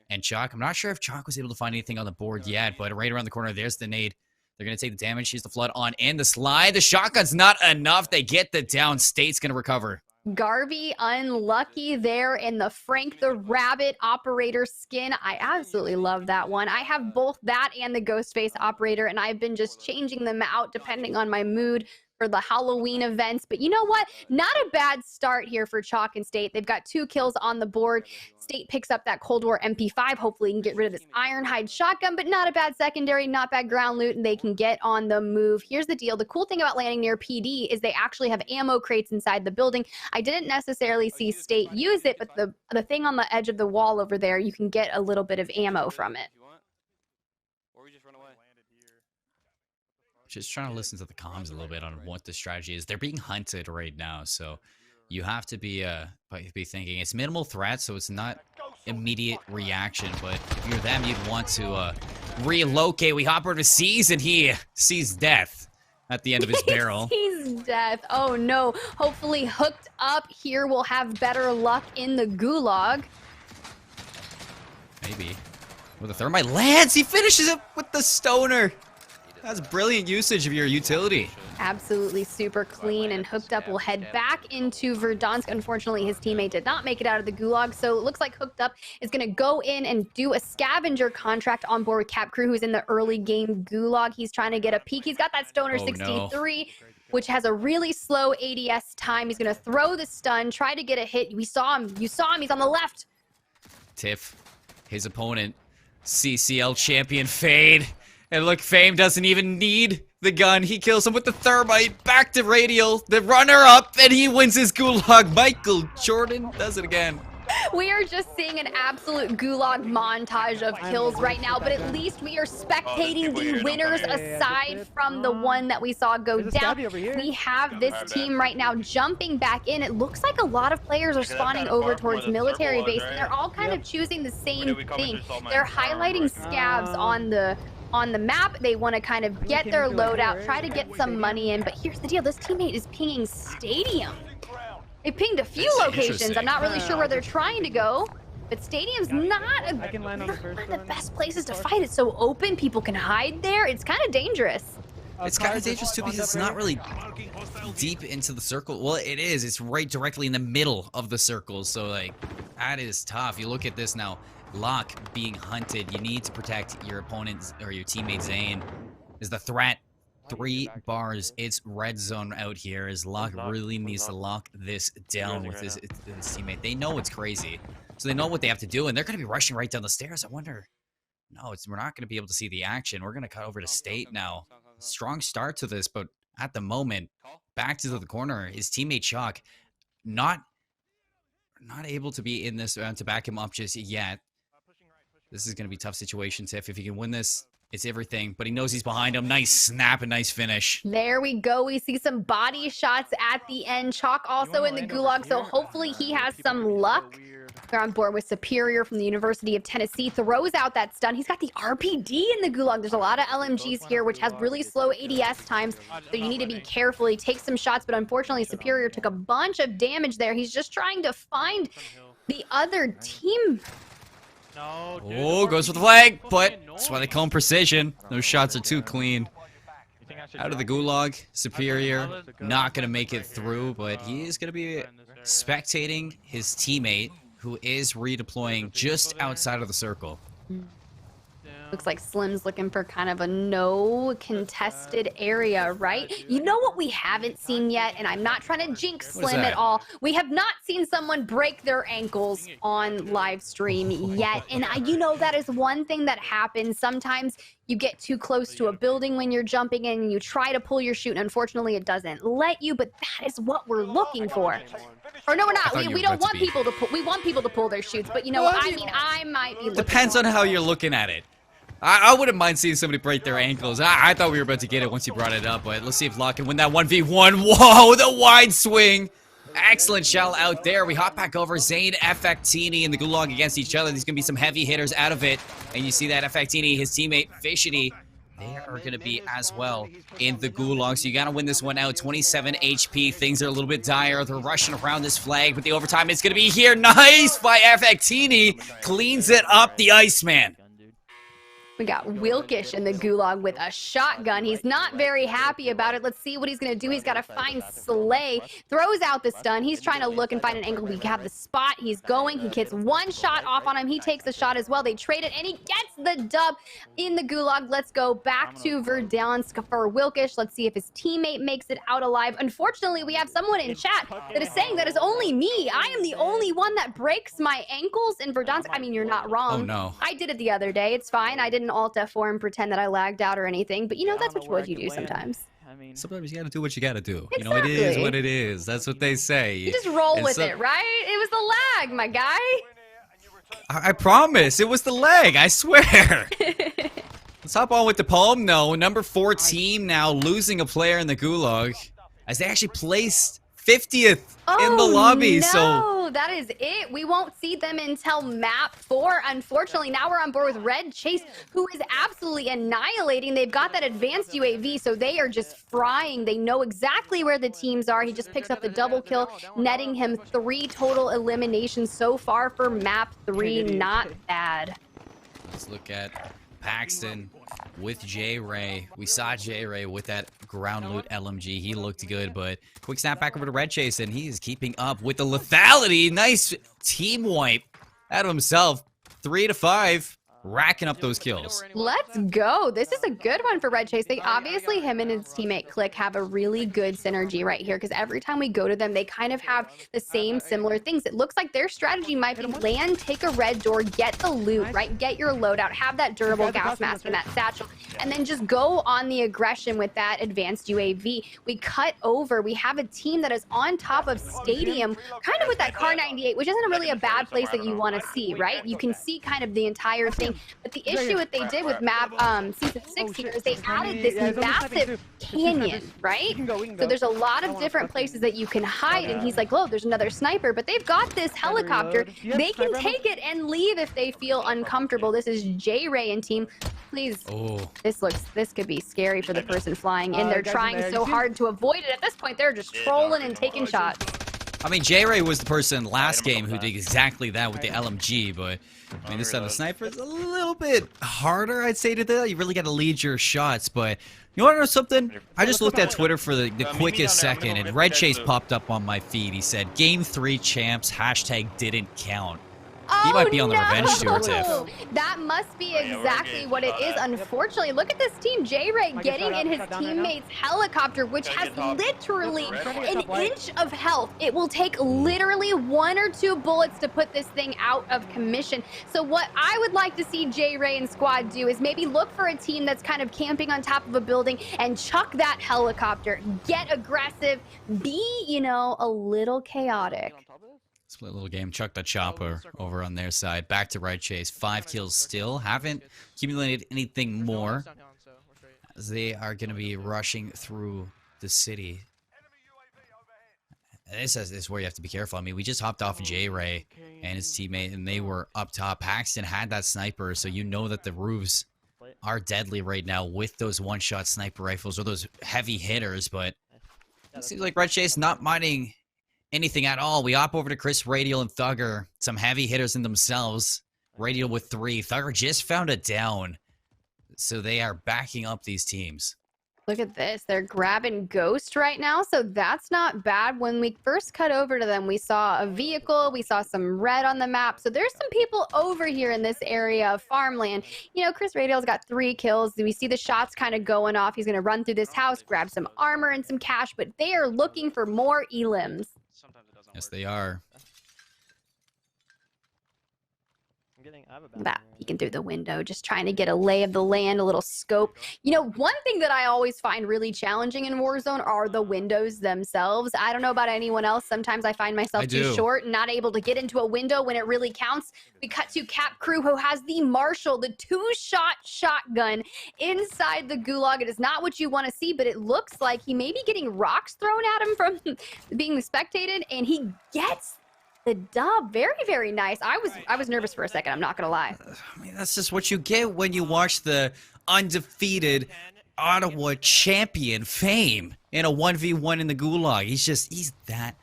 And Chalk, I'm not sure if Chalk was able to find anything on the board yet, but right around the corner, there's the nade. They're going to take the damage. Here's the flood on and the slide. The shotgun's not enough. They get the down. State's going to recover. Garvey unlucky there in the Frank the Rabbit operator skin. I absolutely love that one. I have both that and the Ghostface operator, and I've been just changing them out depending on my mood for the Halloween events. But you know what? Not a bad start here for Chalk and State. They've got 2 kills on the board. State picks up that Cold War MP5. Hopefully, he can get rid of this Ironhide shotgun, but not a bad secondary, not bad ground loot, and they can get on the move. Here's the deal. The cool thing about landing near PD is they actually have ammo crates inside the building. I didn't necessarily see State use it, but the thing on the edge of the wall over there, you can get a little bit of ammo from it. Just trying to listen to the comms a little bit on what the strategy is. They're being hunted right now, so you have to be thinking it's minimal threat, so it's not immediate reaction. But if you're them, you'd want to relocate. We hop over to C's, and he sees death at the end of his barrel. He's death. Oh no. Hopefully hooked up here will have better luck in the gulag. Maybe. With the thermite lands, he finishes it with the stoner. That's brilliant usage of your utility. Absolutely super clean, and Hooked Up will head back into Verdansk. Unfortunately, his teammate did not make it out of the gulag, so it looks like Hooked Up is going to go in and do a scavenger contract on board with Cap Crew, who's in the early game gulag. He's trying to get a peek. He's got that stoner 63. which has a really slow ADS time. He's going to throw the stun, try to get a hit. We saw him. You saw him. He's on the left. Tiff, his opponent, CCL champion Fade. And look, Fame doesn't even need the gun. He kills him with the thermite. Back to Radial, the runner-up, and he wins his gulag. Michael Jordan does it again. We are just seeing an absolute gulag montage of kills right now, but at least we are spectating the winners aside from the one that we saw go down. We have this team right now jumping back in. It looks like a lot of players are spawning over towards military base, and they're all kind of choosing the same thing. They're highlighting scabs on the map. They want to kind of get their loadout, try to get some money in, but here's the deal. This teammate is pinging Stadium. They pinged a few locations. I'm not really sure where they're trying to go, but Stadium's not one of the best places to fight. It's so open. People can hide there. It's kind of dangerous. It's kind of dangerous too because it's not really deep into the circle. Well, it is. It's right directly in the middle of the circle. So, like, that is tough. You look at this now. Locke being hunted. You need to protect your opponent's or your teammate Zane. Is the threat. 3 bars. It's red zone out here as Locke really needs to lock this down with his teammate. They know it's crazy. So they know what they have to do, and they're going to be rushing right down the stairs. I wonder. No, we're not going to be able to see the action. We're going to cut over to State now. Strong start to this, but at the moment, back to the corner. His teammate Chalk not able to be in this round to back him up just yet. This is going to be a tough situation, Tiff. If he can win this, it's everything, but he knows he's behind him. Nice snap and nice finish. There we go. We see some body shots at the end. Chalk also in the gulag, so hopefully he has some luck. They're on board with Superior from the University of Tennessee. Throws out that stun. He's got the RPD in the gulag. There's a lot of LMGs here, which has really slow ADS times, so you need to be careful. He takes some shots, but unfortunately Superior took a bunch of damage there. He's just trying to find the other team. Oh, goes for the flag, but that's why they call him precision. Those shots are too clean. Out of the gulag, Superior, not going to make it through, but he is going to be spectating his teammate, who is redeploying just outside of the circle. Looks like Slim's looking for kind of a no contested area, right? You know what we haven't seen yet, and I'm not trying to jinx Slim at all. We have not seen someone break their ankles on live stream yet, and you know that is one thing that happens. Sometimes you get too close to a building when you're jumping in, and you try to pull your chute, and unfortunately it doesn't let you, but that is what we're looking for. Or no, we're not. We don't want people to pull. We want people to pull their chutes, but you know, I mean, I might be. Depends on how you're looking at it. I wouldn't mind seeing somebody break their ankles. I thought we were about to get it once you brought it up, but let's see if Locke can win that 1v1. Whoa, the wide swing. Excellent shell out there. We hop back over. Zane, Effectini, and the gulag against each other. There's going to be some heavy hitters out of it. And you see that Effectini, his teammate, Fishity, they are going to be as well in the gulag. So you got to win this one out. 27 HP. Things are a little bit dire. They're rushing around this flag, but the overtime is going to be here. Nice by Effectini. Cleans it up, the Iceman. We got Wilkish in the gulag with a shotgun. He's not very happy about it. Let's see what he's going to do. He's got to find Slay. Throws out the stun. He's trying to look and find an angle. We have the spot. He's going. He gets one shot off on him. He takes a shot as well. They trade it, and he gets the dub in the gulag. Let's go back to Verdansk for Wilkish. Let's see if his teammate makes it out alive. Unfortunately, we have someone in chat that is saying that is only me. I am the only one that breaks my ankles in Verdansk. I mean, you're not wrong. Oh, no. I did it the other day. It's fine. I didn't Alt F4 and pretend that I lagged out or anything, but you know, that's what you do sometimes. Sometimes you gotta do what you gotta do. You know, it is what it is. That's what they say. You just roll with it, right? It was the lag, my guy. I promise. It was the leg. I swear. Let's hop on with the poem, though. Number 4 team now losing a player in the gulag as they actually placed 50th in the lobby. No, so that is it. We won't see them until map 4. Unfortunately, now we're on board with Red Chase, who is absolutely annihilating. They've got that advanced UAV, so they are just frying. They know exactly where the teams are. He just picks up the double kill, netting him 3 total eliminations so far for map 3. Not bad. let's look at Paxton with J-Ray. We saw J-Ray with that ground loot LMG. He looked good, but quick snap back over to Red Chase, and he is keeping up with the lethality. Nice team wipe out of himself. 3 to 5. racking up those kills. Let's go. This is a good one for Red Chase. They obviously, him and his teammate Click have a really good synergy right here because every time we go to them, they kind of have the same similar things. It looks like their strategy might be land, take a red door, get the loot, right? Get your loadout, have that durable gas mask and that satchel, and then just go on the aggression with that advanced UAV. We cut over. We have a team that is on top of Stadium, kind of with that Car 98, which isn't really a bad place that you want to see, right? You can see kind of the entire thing. But the issue what they did with map season 6 here is they added this massive canyon, right? So there's a lot of different places that you can hide, and he's like, "Oh, there's another sniper," but they've got this helicopter. They can take it and leave if they feel uncomfortable. This is J-Ray and team. Please, this could be scary for the person flying in. They're trying so hard to avoid it. At this point, they're just trolling and taking shots. I mean, J-Ray was the person last game who did exactly that with the LMG, but I mean, this time the sniper is a little bit harder, I'd say, to do. You really got to lead your shots, but you want to know something? I just looked at Twitter for the quickest second, and Red Chase popped up on my feed. He said, Game 3 champs, hashtag didn't count. He might be on the revenge tour, Tiff. That must be exactly what it is. Unfortunately, look at this team. J-Ray getting in his teammate's helicopter, which has literally an inch of health. It will take literally 1 or 2 bullets to put this thing out of commission. So what I would like to see J-Ray and squad do is maybe look for a team that's kind of camping on top of a building and chuck that helicopter. Get aggressive. Be, you know, a little chaotic. Split little game. Chuck the chopper over on their side. Back to Red Chase. 5 kills still. Haven't accumulated anything more, as they are going to be rushing through the city. This is where you have to be careful. I mean, we just hopped off J-Ray and his teammate, and they were up top. Paxton had that sniper, so you know that the roofs are deadly right now with those one-shot sniper rifles or those heavy hitters, but it seems like Red Chase not minding anything at all. We hop over to Chris, Radial, and Thugger. Some heavy hitters in themselves. Radial with 3. Thugger just found a down. So they are backing up these teams. Look at this. They're grabbing Ghost right now, so that's not bad. When we first cut over to them, we saw a vehicle. We saw some red on the map. So there's some people over here in this area of farmland. You know, Chris Radial's got 3 kills. We see the shots kind of going off. He's going to run through this house, grab some armor and some cash, but they are looking for more elims. Yes, they are. That peeking through the window, just trying to get a lay of the land, a little scope. You know, one thing that I always find really challenging in Warzone are the windows themselves. I don't know about anyone else. Sometimes I find myself too short and not able to get into a window when it really counts. We cut to Cap Crew, who has the Marshall, the 2-shot shotgun inside the gulag. It is not what you want to see, but it looks like he may be getting rocks thrown at him from being spectated, and he gets the dub. Very, very nice. I was nervous for a second, I'm not gonna lie. I mean, that's just what you get when you watch the undefeated Ottawa champion Fame in a 1v1 in the gulag. He's that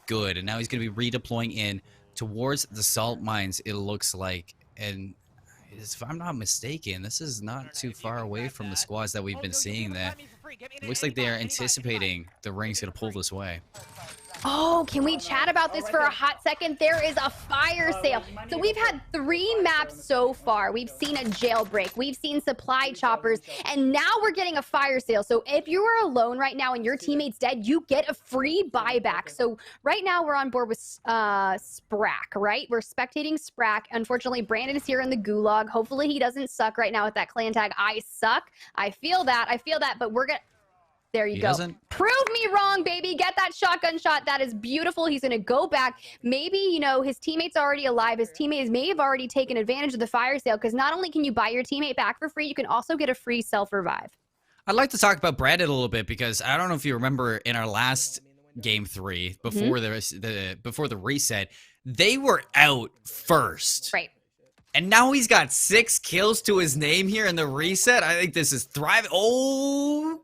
good. And now he's gonna be redeploying in towards the salt mines, it looks like. And if I'm not mistaken, this is not too far away from the squads that we've been seeing there. It looks like they're anticipating the ring's gonna pull this way. Oh, can we chat about this for a hot second? There is a fire sale. So we've had 3 maps so far. We've seen a jailbreak. We've seen supply choppers. And now we're getting a fire sale. So if you are alone right now and your teammate's dead, you get a free buyback. So right now we're on board with Sprack, right? We're spectating Sprack. Unfortunately, Brandon is here in the gulag. Hopefully he doesn't suck right now with that clan tag. I suck. I feel that. But we're going to... There you go. Prove me wrong, baby. Get that shotgun shot. That is beautiful. He's going to go back. Maybe, you know, his teammate's already alive. His teammates may have already taken advantage of the fire sale, because not only can you buy your teammate back for free, you can also get a free self-revive. I'd like to talk about Brandon a little bit, because I don't know if you remember in our last Game 3, before before the reset, they were out first. Right. And now he's got 6 kills to his name here in the reset. I think this is thriving. Oh...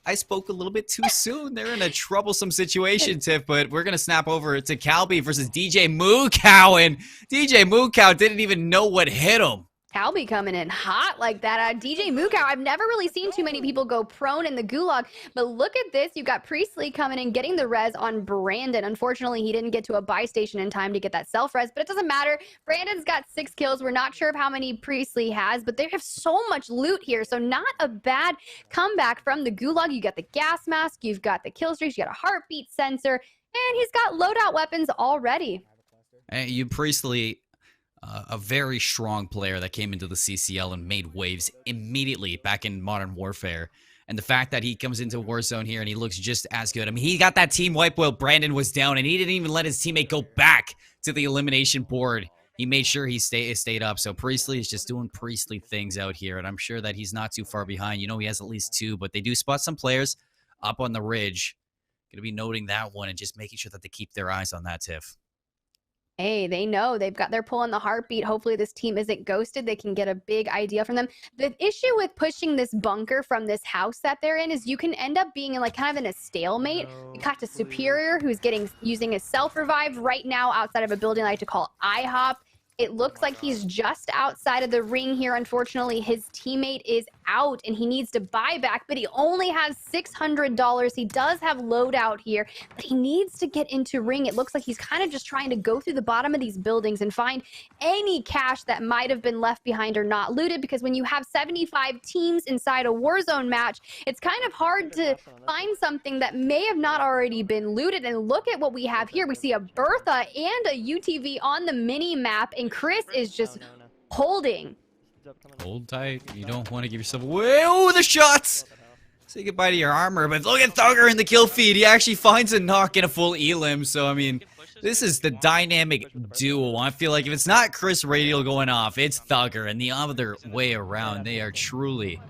I spoke a little bit too soon. They're in a troublesome situation, Tiff, but we're going to snap over to Calby versus DJ Moocow, and DJ Moocow didn't even know what hit him. Calby coming in hot like that. DJ Mukau, I've never really seen too many people go prone in the gulag, but look at this. You got Priestley coming in, getting the res on Brandon. Unfortunately, he didn't get to a buy station in time to get that self-res, but it doesn't matter. Brandon's got 6 kills. We're not sure of how many Priestley has, but they have so much loot here, so not a bad comeback from the gulag. You got the gas mask, you've got the kill streaks, you got a heartbeat sensor, and he's got loadout weapons already. And you Priestley, a very strong player that came into the CCL and made waves immediately back in Modern Warfare. And the fact that he comes into Warzone here and he looks just as good. I mean, he got that team wipe while Brandon was down, and he didn't even let his teammate go back to the elimination board. He made sure he stayed up. So Priestley is just doing Priestley things out here, and I'm sure that he's not too far behind. You know, he has at least 2, but they do spot some players up on the ridge. Going to be noting that one and just making sure that they keep their eyes on that, Tiff. Hey, they know they're pulling the heartbeat. Hopefully this team isn't ghosted. They can get a big idea from them. The issue with pushing this bunker from this house that they're in is you can end up being in like kind of in a stalemate. You got to Superior, who's using his self-revive right now outside of a building I like to call IHOP. It looks like he's just outside of the ring here. Unfortunately, his teammate is out and he needs to buy back, but he only has $600. He does have loadout here, but he needs to get into ring. It looks like he's kind of just trying to go through the bottom of these buildings and find any cash that might have been left behind or not looted, because when you have 75 teams inside a Warzone match, it's kind of hard to find something that may have not already been looted. And look at what we have here. We see a Bertha and a UTV on the mini map, and Chris is just holding. Hold tight. You don't want to give yourself away. Oh, the shots! Say goodbye to your armor, but look at Thugger in the kill feed. He actually finds a knock and a full elim. So, I mean, this is the dynamic duo. I feel like if it's not Chris Radial going off, it's Thugger. And the other way around, they are truly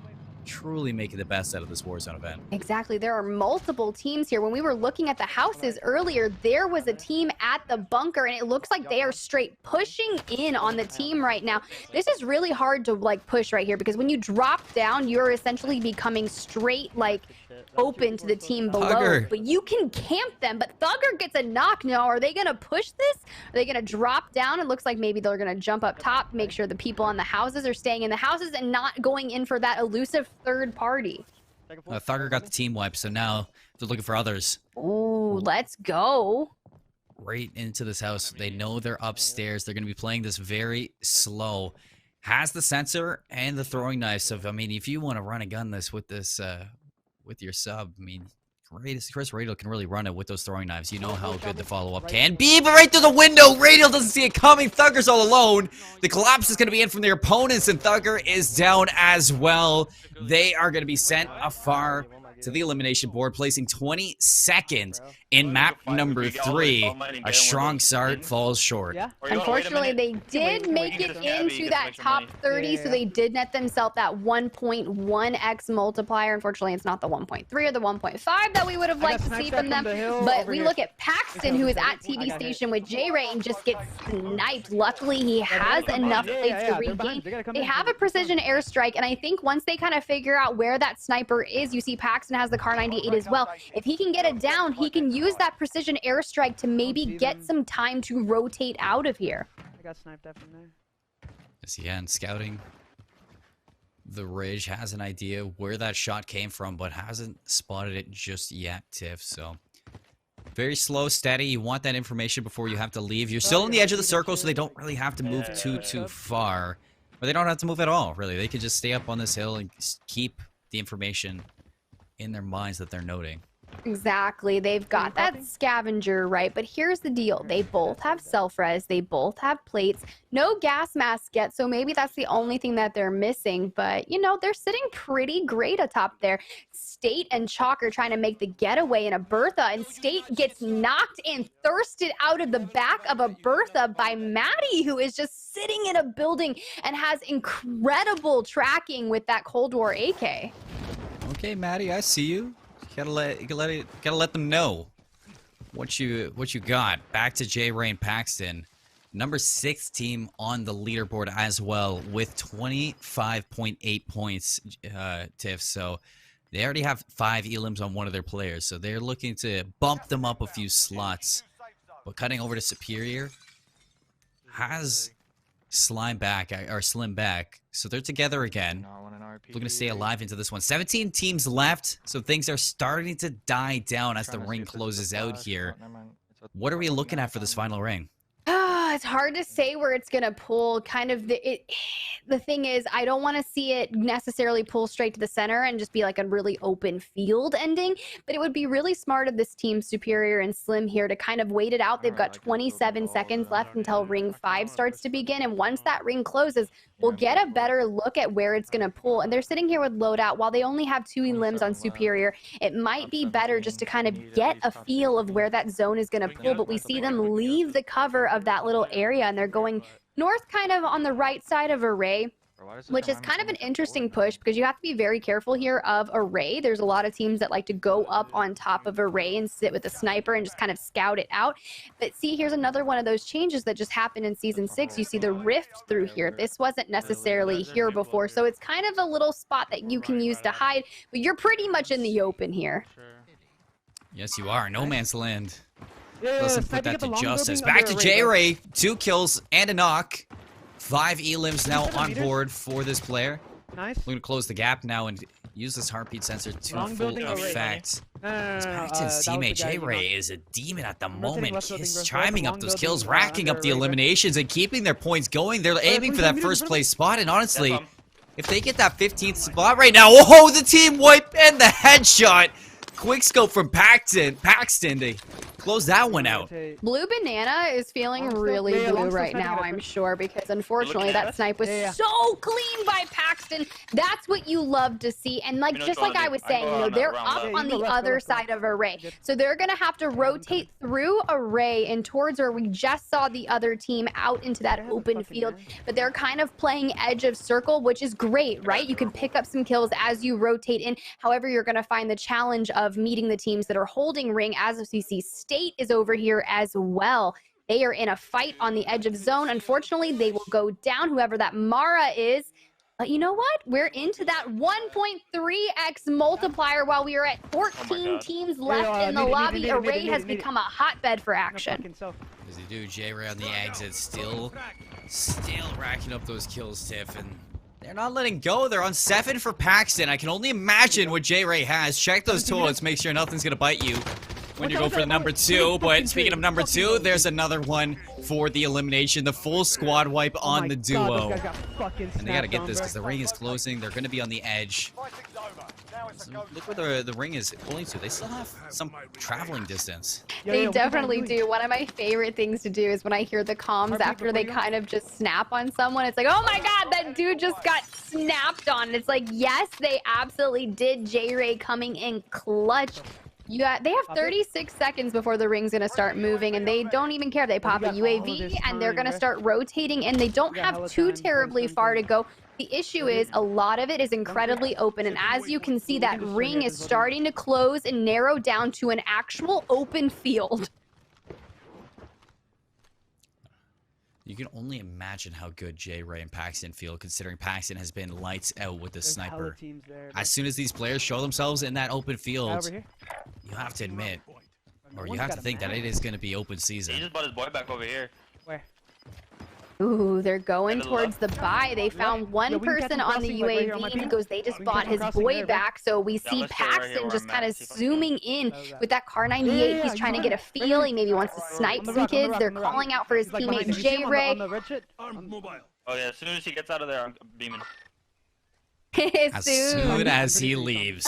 making the best out of this Warzone event. Exactly. There are multiple teams here. When we were looking at the houses earlier, there was a team at the bunker, and it looks like they are straight pushing in on the team right now. This is really hard to like push right here, because when you drop down, you're essentially becoming straight like open to the team below. Thugger. But you can camp them. But Thugger gets a knock. Now, are they going to push this? Are they going to drop down? It looks like maybe they're going to jump up top, make sure the people on the houses are staying in the houses and not going in for that elusive third party. Thugger got the team wipe, so now they're looking for others. Ooh, let's go. Right into this house. They know they're upstairs. They're going to be playing this very slow. Has the sensor and the throwing knife. So, I mean, if you want to run a gun this with this, with your sub, I mean, Chris Radial can really run it with those throwing knives. You know how good the follow-up can be, but right through the window, Radial doesn't see it coming. Thugger's all alone. The collapse is going to be in from their opponents, and Thugger is down as well. They are going to be sent afar to the elimination board, placing 22nd in map number 3. A strong start falls short. Unfortunately, they did make it into that top 30, so they did net themselves that 1.1x multiplier. Unfortunately, it's not the 1.3 or the 1.5 that we would have liked to see from them. But we look at Paxton, who is at TV station with J-Ray, and just gets sniped. Luckily, he has enough plates to regain. They have a precision airstrike, and I think once they kind of figure out where that sniper is, you see Paxton has the Car 98 as well. If he can get it down, he can use that precision airstrike to maybe get some time to rotate out of here. I got sniped up from there. Yes, yeah, and scouting the ridge, has an idea where that shot came from, but hasn't spotted it just yet, Tiff. So very slow, steady. You want that information before you have to leave. You're still on the edge of the circle, so they don't really have to move too far. Or they don't have to move at all, really. They could just stay up on this hill and keep the information in their minds that they're noting. Exactly. They've got that scavenger, right? But here's the deal. They both have self-res. They both have plates. No gas mask yet, so maybe that's the only thing that they're missing. But, you know, they're sitting pretty great atop there. State and Chalk are trying to make the getaway in a Bertha, and State gets knocked and thirsted out of the back of a Bertha by Maddie, who is just sitting in a building and has incredible tracking with that Cold War AK. Okay, Maddie, I see you. Gotta let them know what you got. Back to J-Ray and Paxton, number 6 team on the leaderboard as well, with 25.8 points, Tiff. So they already have 5 elims on one of their players, so they're looking to bump them up a few slots. But cutting over to Superior has Slime back or Slim back. So they're together again. Looking to stay alive into this one. 17 teams left, so things are starting to die down as the ring closes out here. What are we looking at for this final ring? It's hard to say where it's gonna pull. Kind of the thing is, I don't want to see it necessarily pull straight to the center and just be like a really open field ending. But it would be really smart of this team, Superior and Slim here, to kind of wait it out. They've got 27 seconds left until ring 5 starts to begin, and once that ring closes, we'll get a better look at where it's gonna pull. And they're sitting here with loadout. While they only have 2 limbs on Superior, it might be better just to kind of get a feel of where that zone is gonna pull. But we see them leave the cover of that little area, and they're going north kind of on the right side of Array, which is kind of an interesting push because you have to be very careful here of Array. There's a lot of teams that like to go up on top of Array and sit with a sniper and just kind of scout it out. But see, here's another one of those changes that just happened in Season 6. You see the rift through here. This wasn't necessarily here before, so it's kind of a little spot that you can use to hide, but you're pretty much in the open here. Yes, you are. No man's land. Yeah, Doesn't put that to justice. Back to J-Ray. 2 kills and a knock. 5 elims now on board for this player. Nice. Looking to close the gap now and use this heartbeat sensor to full effect. Back to his teammate. J-Ray is a demon at the moment. He's chiming up those kills, racking up the eliminations, and keeping their points going. They're aiming for that first place spot, and honestly, if they get that 15th spot right now, oh, the team wipe and the headshot. Quick scope from Paxton. They close that one out. Blue Banana is feeling really blue right now, I'm sure, because unfortunately that snipe was so clean by Paxton. That's what you love to see. And like just like I was saying, you know, they're up on the other side of Array. So they're going to have to rotate through Array and towards where we just saw the other team out into that open field. But they're kind of playing edge of circle, which is great, right? You can pick up some kills as you rotate in. However, you're going to find the challenge of meeting the teams that are holding ring, as of CC State is over here as well. They are in a fight on the edge of zone. Unfortunately, they will go down, whoever that Mara is. But you know what? We're into that 1.3x multiplier while we are at 14 teams left in the lobby. Array has become a hotbed for action. As they do, J-Ray on the exit, still racking up those kills, Tiff, and they're not letting go. They're on 7 for Paxton. I can only imagine what J-Ray has. Check those toilets, make sure nothing's gonna bite you when you go for the number 2. But speaking of number 2, there's another one for the elimination. The full squad wipe on the duo. And they gotta get this because the ring is closing. They're gonna be on the edge. So look where the ring is pulling to. They still have some traveling distance. They definitely do. One of my favorite things to do is when I hear the comms after they kind of just snap on someone. It's like, oh my god, that dude just got snapped on. And it's like, yes, they absolutely did. J-Ray coming in clutch. They have 36 seconds before the ring's going to start moving, and they don't even care. They pop a UAV, and they're going to start rotating, and they don't have too terribly far to go. The issue is a lot of it is incredibly open, and as you can see, that ring is starting to close and narrow down to an actual open field. You can only imagine how good J-Ray and Paxton feel, considering Paxton has been lights out with the sniper. As soon as these players show themselves in that open field, you have to admit, or you have to think that it is going to be open season. He just brought his boy back over here. Where? Ooh, they're going towards the buy. They found one person on the UAV, and he goes, they just bought his boy back. So we see Paxton just kind of zooming in with that Car 98. He's trying to get a feel. He maybe wants to snipe some kids. They're calling out for his teammate J-Ray. Oh yeah, as soon as he gets out of there, I'm beaming. As soon as he leaves.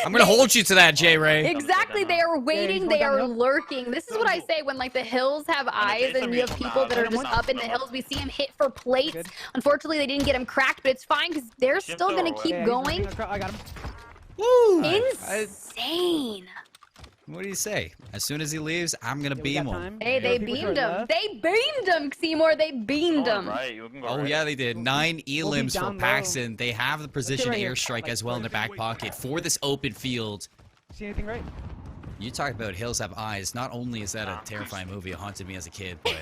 I'm gonna hold you to that, J-Ray. Exactly, they are waiting, they are lurking. This is what I say when like the hills have eyes and you have people that are just up in the hills. We see him hit for plates. Unfortunately, they didn't get him cracked, but it's fine because they're still gonna keep going. I got him. Woo! Insane. What do you say? As soon as he leaves, I'm gonna beam him. Hey, they beamed him. They beamed him, Seymour. They beamed him. Oh yeah, they did. 9 elims for Paxton. They have the precision airstrike as well in their back pocket for this open field. See anything right? You talk about Hills Have Eyes. Not only is that a terrifying movie, it haunted me as a kid, but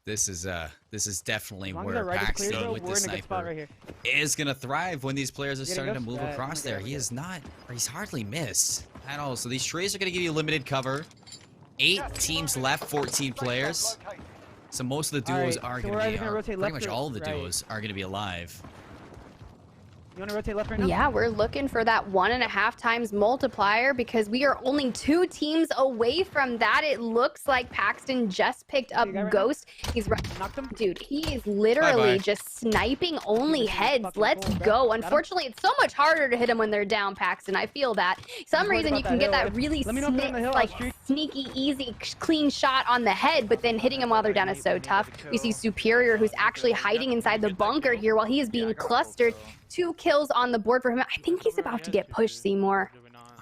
this is definitely where Paxton with the sniper is gonna thrive when these players are starting to move across there. He is not, or he's hardly missed at all. So these trays are gonna give you limited cover. 8 teams left, 14 players. So most of the All duos right, are so going we're to either be, gonna rotate pretty left much or all the right. duos are going to be alive. You want to rotate left right now? Yeah, we're looking for that 1.5 times multiplier because we are only 2 teams away from that. It looks like Paxton just picked up guy right now? Ghost. He's right. Knocked him. Dude, he is literally Bye-bye. just sniping only Keep it heads. fucking Let's cold, bro. go. Got him? Unfortunately, it's so much harder to hit them when they're down, Paxton. I feel that. Some worried reason about you that can get hill. that really Let me know if they're on the hill, I'll like shoot. sneaky, easy, clean shot on the head, but then hitting them while they're down is so tough. We see Superior, who's actually hiding inside the bunker here while he is being clustered. 2 kills on the board for him. I think he's about to get pushed, Seymour.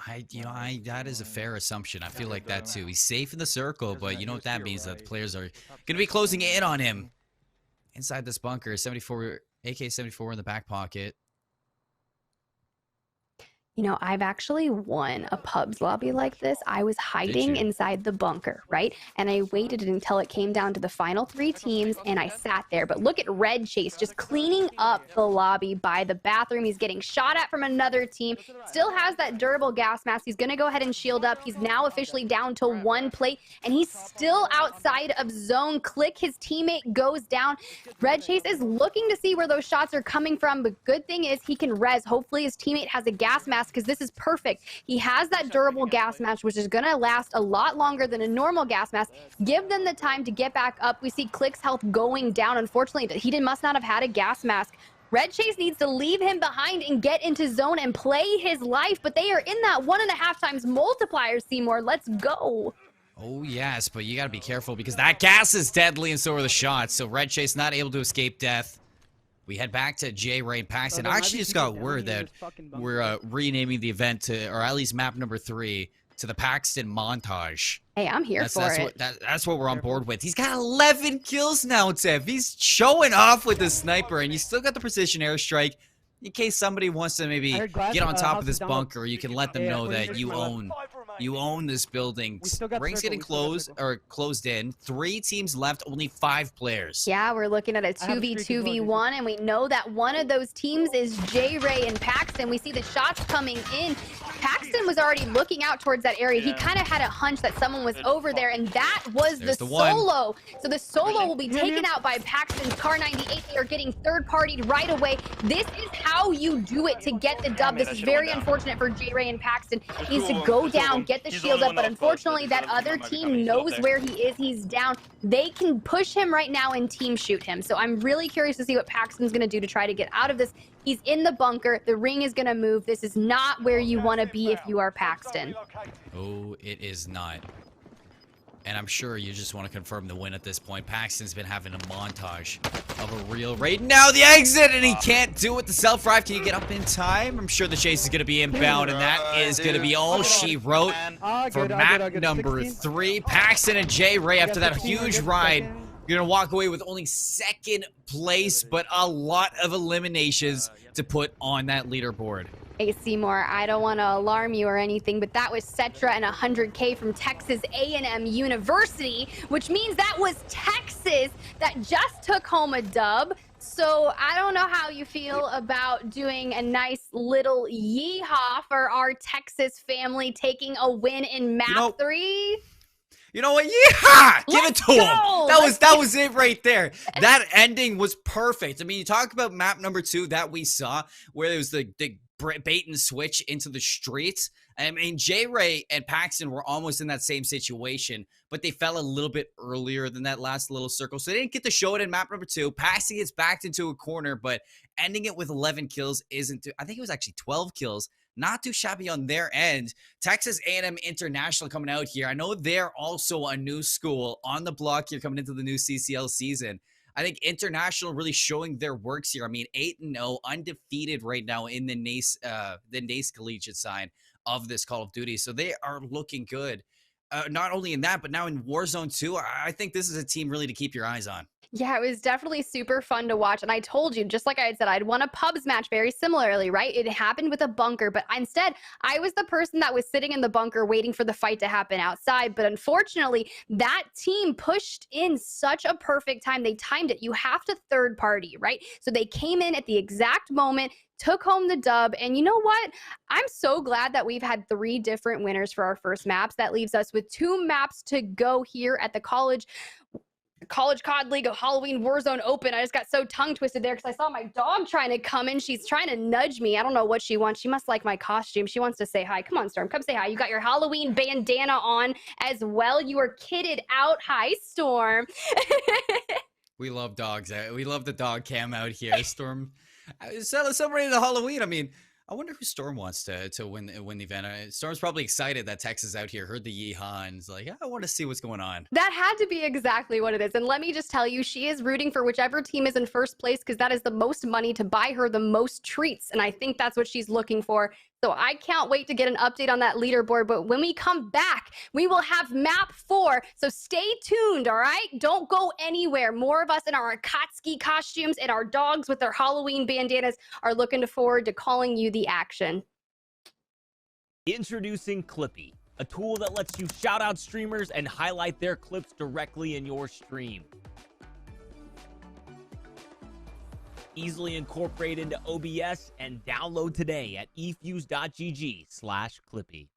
That is a fair assumption. I feel like that too. He's safe in the circle, but you know what that means, that the players are going to be closing in on him. Inside this bunker, 74 AK-74 in the back pocket. You know, I've actually won a pubs lobby like this. I was hiding you? inside the bunker, right? And I waited until it came down to the final 3 teams and I sat there. But look at Red Chase just cleaning up the lobby by the bathroom. He's getting shot at from another team. Still has that durable gas mask. He's going to go ahead and shield up. He's now officially down to 1 plate and he's still outside of zone. Click, his teammate goes down. Red Chase is looking to see where those shots are coming from. But good thing is he can res. Hopefully his teammate has a gas mask, because this is perfect. He has that durable gas mask, which is going to last a lot longer than a normal gas mask. Give them the time to get back up. We see Click's health going down. Unfortunately, he must not have had a gas mask. Red Chase needs to leave him behind and get into zone and play his life, but they are in that 1.5 times multiplier, Seymour. Let's go. Oh, yes, but you got to be careful because that gas is deadly and so are the shots. So Red Chase not able to escape death. We head back to J. Ray and Paxton. I actually just got word that we're renaming the event to, or at least map number 3, to the Paxton montage. Hey, I'm here for it. That's what we're on board with. He's got 11 kills now, Tev. He's showing off with the sniper, and you still got the precision airstrike. In case somebody wants to maybe get on top of this bunker, you can let them know that you own this building. Ring's getting closed in. 3 teams left, only 5 players. Yeah, we're looking at a 2v2v1, and we know that one of those teams is J-Ray and Paxton. We see the shots coming in. Paxton was already looking out towards that area. He kind of had a hunch that someone was over there, and that was the solo. So the solo will be taken out by Paxton's Car 98. They are getting third-partied right away. This is how you do it to get the dub. This is very unfortunate for J-Ray and Paxton. He needs to go down, get the shield up, but unfortunately that other team knows where he is. He's down. They can push him right now and team shoot him. So I'm really curious to see what Paxton's going to do to try to get out of this. He's in the bunker. The ring is going to move. This is not where you want to be if you are Paxton. Oh, it is not. And I'm sure you just want to confirm the win at this point. Paxton's been having a montage of a real raid. Now the exit, and he can't do it. The self-revive. Can you get up in time? I'm sure the chase is going to be inbound, and that is going to be all she wrote for map number 3. Paxton and J-Ray, after that huge ride, you're going to walk away with only 2nd place, but a lot of eliminations to put on that leaderboard. Hey, Seymour, I don't want to alarm you or anything, but that was Cetra and 100K from Texas A&M University, which means that was Texas that just took home a dub. So I don't know how you feel about doing a nice little yeehaw for our Texas family taking a win in map 3. You know what? Yeah! Give it to him. That was it right there. That ending was perfect. I mean, you talk about map number 2 that we saw, where there was the bait and switch into the streets. I mean, J-Ray and Paxton were almost in that same situation, but they fell a little bit earlier than that last little circle, so they didn't get to show it in map number 2. Paxton gets backed into a corner, but ending it with 11 kills isn't. I think it was actually 12 kills. Not too shabby on their end. Texas A&M International coming out here. I know they're also a new school on the block here coming into the new CCL season. I think International really showing their works here. I mean, 8-0, undefeated right now in the NACE collegiate side of this Call of Duty. So they are looking good. Not only in that, but now in Warzone 2, I think this is a team really to keep your eyes on. Yeah, it was definitely super fun to watch. And I told you, just like I had said, I'd won a pubs match very similarly, right? It happened with a bunker, but instead, I was the person that was sitting in the bunker waiting for the fight to happen outside. But unfortunately, that team pushed in such a perfect time. They timed it. You have to third party, right? So they came in at the exact moment, took home the dub. And you know what? I'm so glad that we've had 3 different winners for our first maps. That leaves us with 2 maps to go here at the college. College COD League of Halloween Warzone Open. I just got so tongue twisted there because I saw my dog trying to come in. She's trying to nudge me. I don't know what she wants. She must like my costume. She wants to say hi. Come on, Storm. Come say hi. You got your Halloween bandana on as well. You are kitted out. Hi, Storm. We love dogs. We love the dog cam out here. Storm celebrating the Halloween. I mean, I wonder who Storm wants to win the event. Storm's probably excited that Tex is out here, heard the yeehaw, and is like, I want to see what's going on. That had to be exactly what it is. And let me just tell you, she is rooting for whichever team is in first place because that is the most money to buy her the most treats. And I think that's what she's looking for. So I can't wait to get an update on that leaderboard. But when we come back, we will have map 4. So stay tuned, all right? Don't go anywhere. More of us in our Akatsuki costumes and our dogs with their Halloween bandanas are looking forward to calling you the action. Introducing Clippy, a tool that lets you shout out streamers and highlight their clips directly in your stream. Easily incorporate into OBS and download today at efuse.gg/Clippy.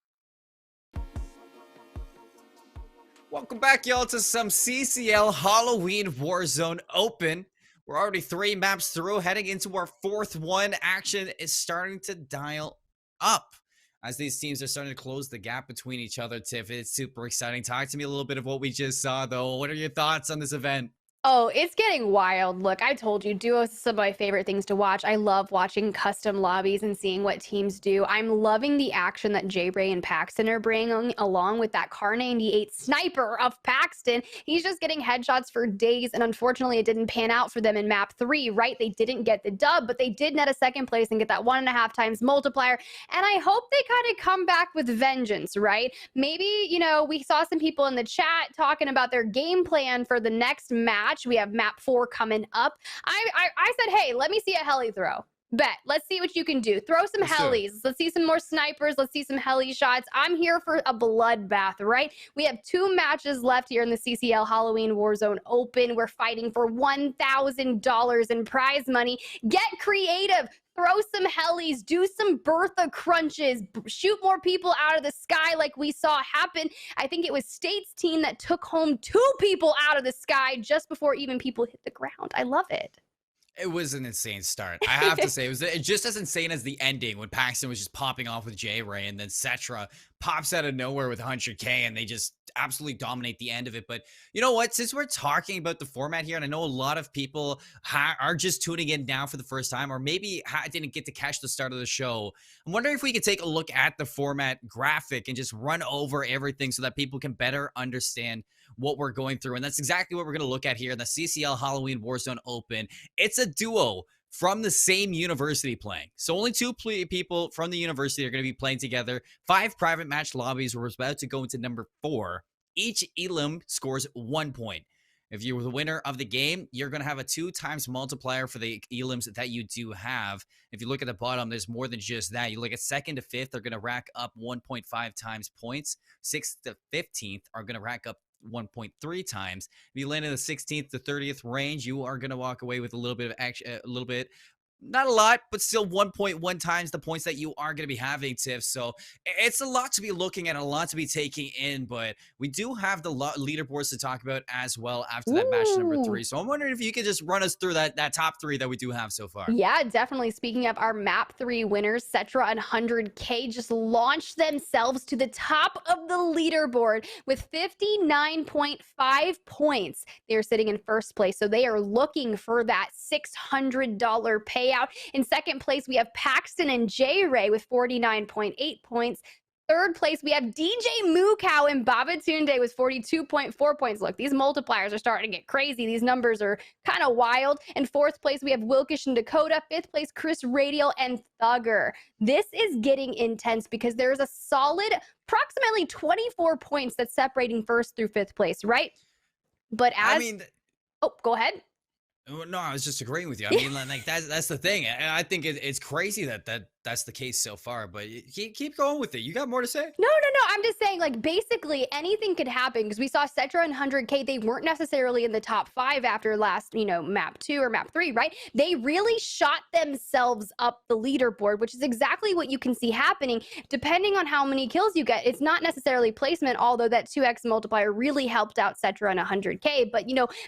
Welcome back, y'all, to some CCL Halloween Warzone Open. We're already 3 maps through, heading into our 4th one. Action is starting to dial up as these teams are starting to close the gap between each other. Tiff, it's super exciting. Talk to me a little bit of what we just saw, though. What are your thoughts on this event? Oh, it's getting wild. Look, I told you, duos is some of my favorite things to watch. I love watching custom lobbies and seeing what teams do. I'm loving the action that J-Ray and Paxton are bringing, along with that Car 98 sniper of Paxton. He's just getting headshots for days, and unfortunately, it didn't pan out for them in map 3, right? They didn't get the dub, but they did net a 2nd place and get that 1.5 times multiplier, and I hope they kind of come back with vengeance, right? Maybe, you know, we saw some people in the chat talking about their game plan for the next match. We have map 4 coming up. I said, hey, let me see a heli throw. Bet. Let's see what you can do. Throw some helis. Let's see some more snipers. Let's see some heli shots. I'm here for a bloodbath, right? We have 2 matches left here in the CCL Halloween Warzone Open. We're fighting for $1,000 in prize money. Get creative. Throw some helis, do some Bertha crunches, shoot more people out of the sky like we saw happen. I think it was State's team that took home 2 people out of the sky just before even people hit the ground. I love it. It was an insane start. I have to say, it was just as insane as the ending when Paxton was just popping off with J-Ray, and then Cetra pops out of nowhere with 100K, and they just absolutely dominate the end of it. But you know what? Since we're talking about the format here, and I know a lot of people are just tuning in now for the first time, or maybe didn't get to catch the start of the show, I'm wondering if we could take a look at the format graphic and just run over everything so that people can better understand what we're going through. And that's exactly what we're going to look at here in the CCL Halloween Warzone Open. It's a duo from the same university playing. So only 2 people from the university are going to be playing together. 5 private match lobbies. We're about to go into number 4. Each elim scores 1 point. If you're the winner of the game, you're going to have a 2 times multiplier for the elims that you do have. If you look at the bottom, there's more than just that. You look at 2nd to 5th, they're going to rack up 1.5 times points. 6th to 15th are going to rack up 1.3 times. If you land in the 16th to 30th range, you are going to walk away with a little bit of action, not a lot, but still 1.1 times the points that you are going to be having, Tiff. So it's a lot to be looking at, a lot to be taking in, but we do have the leaderboards to talk about as well after that match number 3. So I'm wondering if you could just run us through that top 3 that we do have so far. Yeah, definitely. Speaking of our map 3 winners, Cetra and 100K just launched themselves to the top of the leaderboard with 59.5 points. They are sitting in first place, so they are looking for that $600 payout. In 2nd place, we have Paxton and J-Ray with 49.8 points. 3rd place, we have DJ Mukau and Babatunde with 42.4 points. Look, these multipliers are starting to get crazy. These numbers are kind of wild. In 4th place, we have Wilkish and Dakota. 5th place, Chris Radial and Thugger. This is getting intense because there's a solid approximately 24 points that's separating 1st through 5th place, right? But oh, go ahead. No, I was just agreeing with you. I mean, like that's the thing. I think it's crazy that that's the case so far, but keep going with it. You got more to say? No. I'm just saying, like, basically anything could happen because we saw Cetra and 100K. They weren't necessarily in the top 5 after last, map 2 or map 3, right? They really shot themselves up the leaderboard, which is exactly what you can see happening depending on how many kills you get. It's not necessarily placement, although that 2x multiplier really helped out Cetra and 100K. But,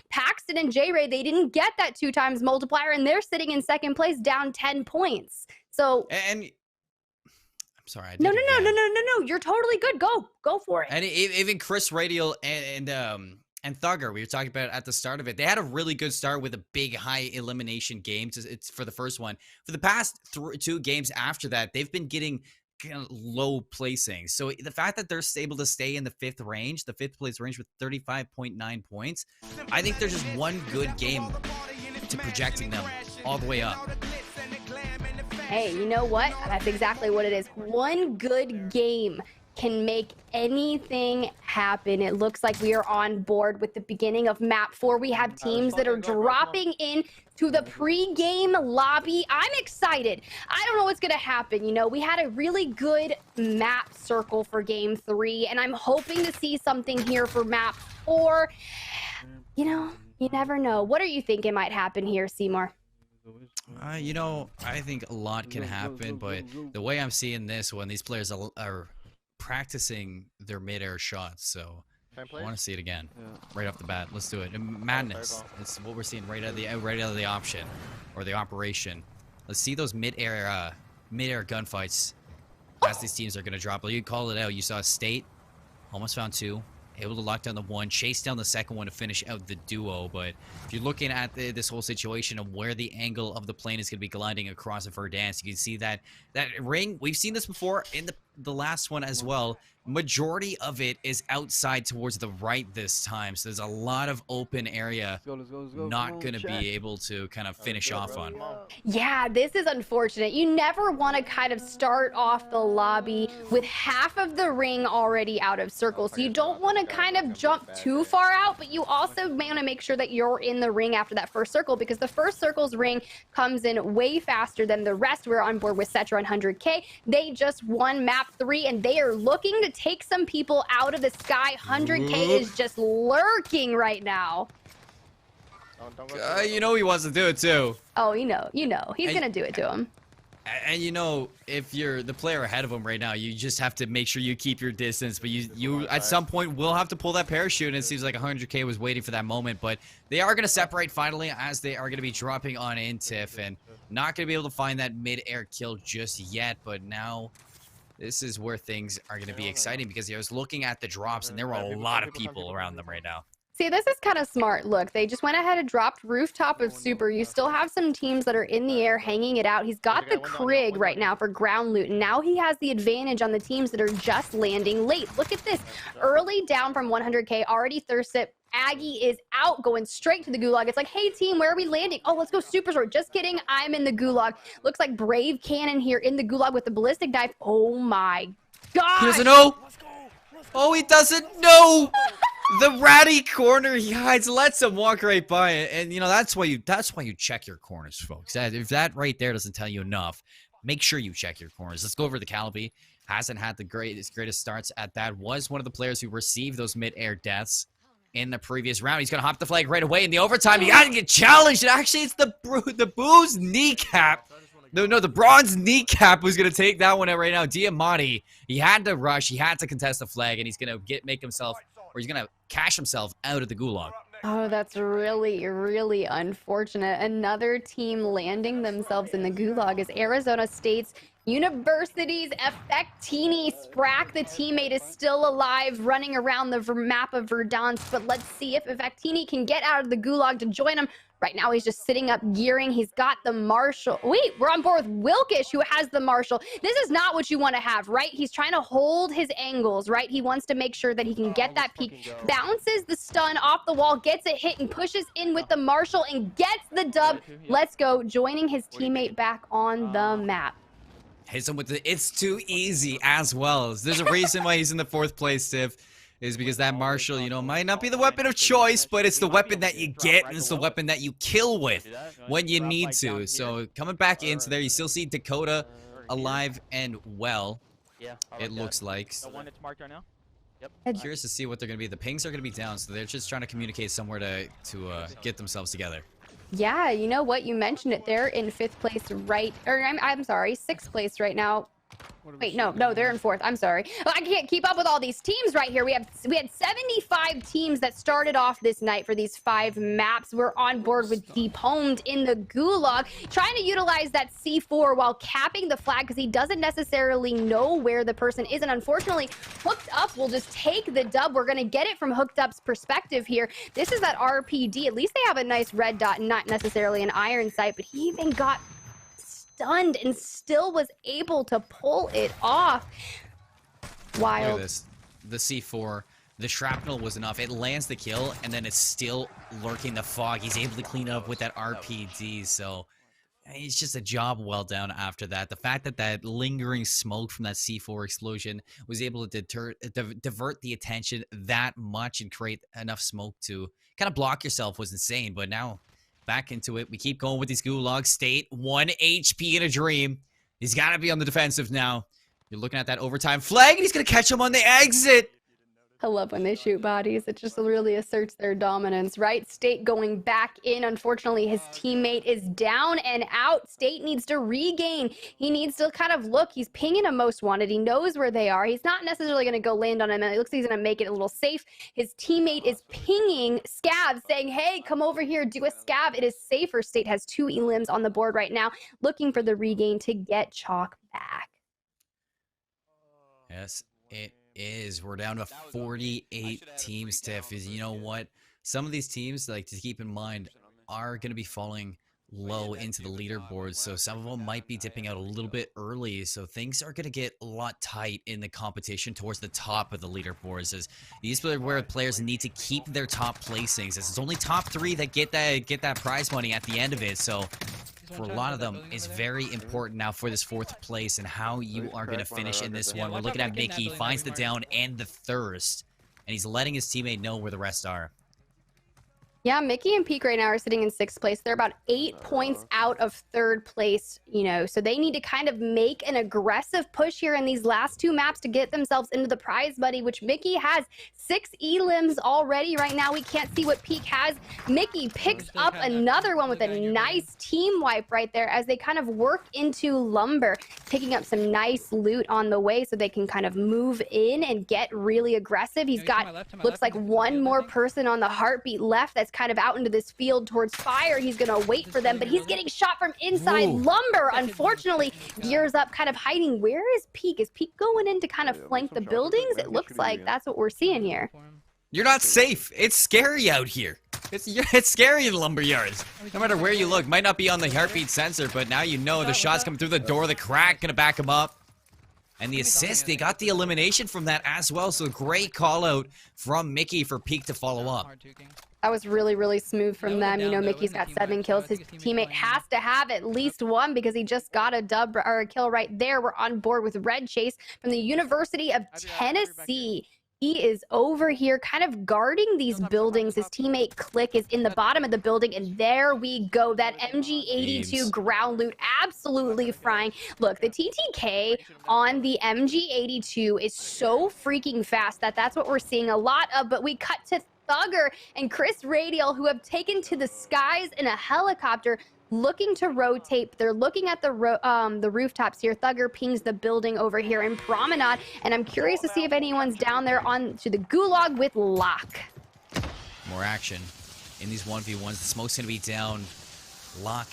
Paxton and J-Ray, they didn't get that 2 times multiplier, and they're sitting in second place down 10 points. So, and I'm sorry. I did no. You're totally good. Go for it. And even Chris Radial and Thugger, we were talking about at the start of it. They had a really good start with a big high elimination game. It's for the first one. For the past 2 games after that, they've been getting kind of low placing. So the fact that they're able to stay in the 5th range, the 5th place range with 35.9 points, I think there's just one good game to projecting them all the way up. Hey, you know what? That's exactly what it is. One good game can make anything happen. It looks like we are on board with the beginning of map 4. We have teams that are dropping in to the pre-game lobby. I'm excited. I don't know what's going to happen. We had a really good map circle for game 3, and I'm hoping to see something here for map 4. You never know. What are you thinking might happen here, Seymour? I think a lot can happen, but the way I'm seeing this one, these players are practicing their mid-air shots, so I want to see it again, right off the bat. Let's do it. Madness. It's what we're seeing right out of the option or the operation. Let's see those mid-air gunfights as these teams are going to drop. You call it out. You saw State almost found 2. Able to lock down the 1, chase down the second one to finish out the duo. But if you're looking at this whole situation of where the angle of the plane is going to be gliding across of Verdansk, you can see that ring. We've seen this before in the last one as well. Majority of it is outside towards the right this time. So there's a lot of open area not going to be able to kind of finish off on. Yeah, this is unfortunate. You never want to kind of start off the lobby with half of the ring already out of circle. So you don't want to kind of jump too far out, but you also want to make sure that you're in the ring after that first circle, because the first circle's ring comes in way faster than the rest. We're on board with Cetra and 100K. They just won map 3, and they are looking to take some people out of the sky. 100K is just lurking right now. He wants to do it too. Oh, he's gonna do it to him. And if you're the player ahead of him right now, you just have to make sure you keep your distance. But you at some point will have to pull that parachute, and it seems like 100K was waiting for that moment. But they are going to separate finally, as they are going to be dropping on in Tiff, and not going to be able to find that mid-air kill just yet. But now this is where things are going to be exciting, because I was looking at the drops, and there were a lot of people around them right now. See, this is kind of smart. Look, they just went ahead and dropped rooftop of super. You still have some teams that are in the air hanging it out. He's got the Krig right now for ground loot, and now he has the advantage on the teams that are just landing late. Look at this. Early down from 100K, already thirsted. Aggie is out, going straight to the gulag. It's like, hey team, where are we landing? Oh, let's go super short. Just kidding, I'm in the gulag. Looks like Brave Cannon here in the gulag with the ballistic knife. Oh my god. He doesn't know. Oh, he doesn't know. The ratty corner he hides, lets him walk right by it, and that's why you check your corners, folks. If that right there doesn't tell you enough, make sure you check your corners. Let's go over the Calabi. Hasn't had the greatest starts at that. Was one of the players who received those mid-air deaths in the previous round. He's gonna hop the flag right away in the overtime. He got to get challenged, and actually it's the Boo's kneecap. No, the bronze kneecap was going to take that one out right now. Diamante, he had to rush. He had to contest the flag, and he's going to he's going to cash himself out of the gulag. Oh, that's really, really unfortunate. Another team landing themselves in the gulag is Arizona State's University's Effectini. Sprack, the teammate, is still alive, running around the map of Verdansk, but let's see if Effectini can get out of the gulag to join him. Right now, he's just sitting up, gearing. He's got the Marshall. Wait, we're on board with Wilkish, who has the Marshall. This is not what you want to have, right? He's trying to hold his angles, right? He wants to make sure that he can get that peek. Bounces the stun off the wall, gets a hit, and pushes in with the Marshall and gets the dub. Let's go, joining his teammate back on the map. Hits him with the "it's too easy" as well. There's a reason why he's in the 4th place, Tiff. Is because that Marshall, might not be the weapon of choice, but it's the weapon that you get, and it's the weapon that you kill with when you need to. So coming back into there, you still see Dakota alive and well. Yeah. It looks like. The one that's marked right now. Curious to see what they're going to be. The pings are going to be down, so they're just trying to communicate somewhere to get themselves together. Yeah, you know what? You mentioned it. They're in 5th place right, or I'm sorry, 6th place right now. Wait, no, they're in 4th. I'm sorry. Oh, I can't keep up with all these teams right here. We had 75 teams that started off this night for these 5 maps. We're on board with Deep Homed in the Gulag, trying to utilize that C4 while capping the flag because he doesn't necessarily know where the person is. And unfortunately, Hooked Up will just take the dub. We're going to get it from Hooked Up's perspective here. This is that RPD. At least they have a nice red dot, not necessarily an iron sight, but he even got stunned and still was able to pull it off. Wild. Look at this. The C4, the shrapnel was enough. It lands the kill, and then it's still lurking the fog. He's able to clean it up with that RPD, so it's just a job well done after that. The fact that that lingering smoke from that C4 explosion was able to divert the attention that much and create enough smoke to kind of block yourself was insane, but now back into it. We keep going with these Gulag. State, 1 HP in a dream. He's got to be on the defensive now. You're looking at that overtime flag, and he's going to catch him on the exit. I love when they shoot bodies. It just really asserts their dominance, right? State going back in. Unfortunately, his teammate is down and out. State needs to regain. He needs to kind of look. He's pinging a most wanted. He knows where they are. He's not necessarily going to go land on him. And it looks like he's going to make it a little safe. His teammate is pinging Scav, saying, hey, come over here, do a Scav. It is safer. State has 2 elims on the board right now, looking for the regain to get Chalk back. Yes, it is. We're down to 48 teams, Tiff. You know what? Some of these teams, like, to keep in mind, are going to be falling low into the leaderboards, so some of them might be dipping out a little bit early, so things are going to get a lot tight in the competition towards the top of the leaderboards, as these are where players need to keep their top placings, as it's only top 3 that get that prize money at the end of it, so for a lot of them, it's very important now for this 4th place and how you are going to finish in this one. We're looking at Mickey, finds the down and the thirst, and he's letting his teammate know where the rest are. Yeah, Mickey and Peak right now are sitting in 6th place. They're about 8 points out of 3rd place, you know, so they need to kind of make an aggressive push here in these last 2 maps to get themselves into the prize money, which Mickey has 6 elims already right now. We can't see what Peak has. Mickey picks up another one with a nice team wipe right there as they kind of work into Lumber, picking up some nice loot on the way so they can kind of move in and get really aggressive. He's got, looks like one more person on the heartbeat left that's kind of out into this field towards fire. He's gonna wait for them, but he's getting shot from inside. Ooh. Lumber, unfortunately, gears up, kind of hiding. Where is Peak? Is Peak going in to kind of flank the buildings? It looks like that's what we're seeing here. You're not safe. It's scary out here. It's scary in lumber yards. No matter where you look, might not be on the heartbeat sensor, but now you know the shot's coming through the door. The crack gonna back him up. And the assist, they got the elimination from that as well. So great call out from Mickey for Peak to follow up. That was really, really smooth from them. You know, Mickey's got 7 kills. His teammate has to have at least 1 because he just got a dub or a kill right there. We're on board with Red Chase from the University of Tennessee. He is over here kind of guarding these buildings. His teammate Click is in the bottom of the building, and there we go. That MG82 ground loot absolutely frying. Look, the TTK on the MG82 is so freaking fast that's what we're seeing a lot of, but we cut to Thugger and Chris Radial, who have taken to the skies in a helicopter, looking to rotate. They're looking at the rooftops here. Thugger pings the building over here in Promenade, and I'm curious to see if anyone's down there on to the Gulag with Locke. More action in these 1v1s. The smoke's gonna be down. Locke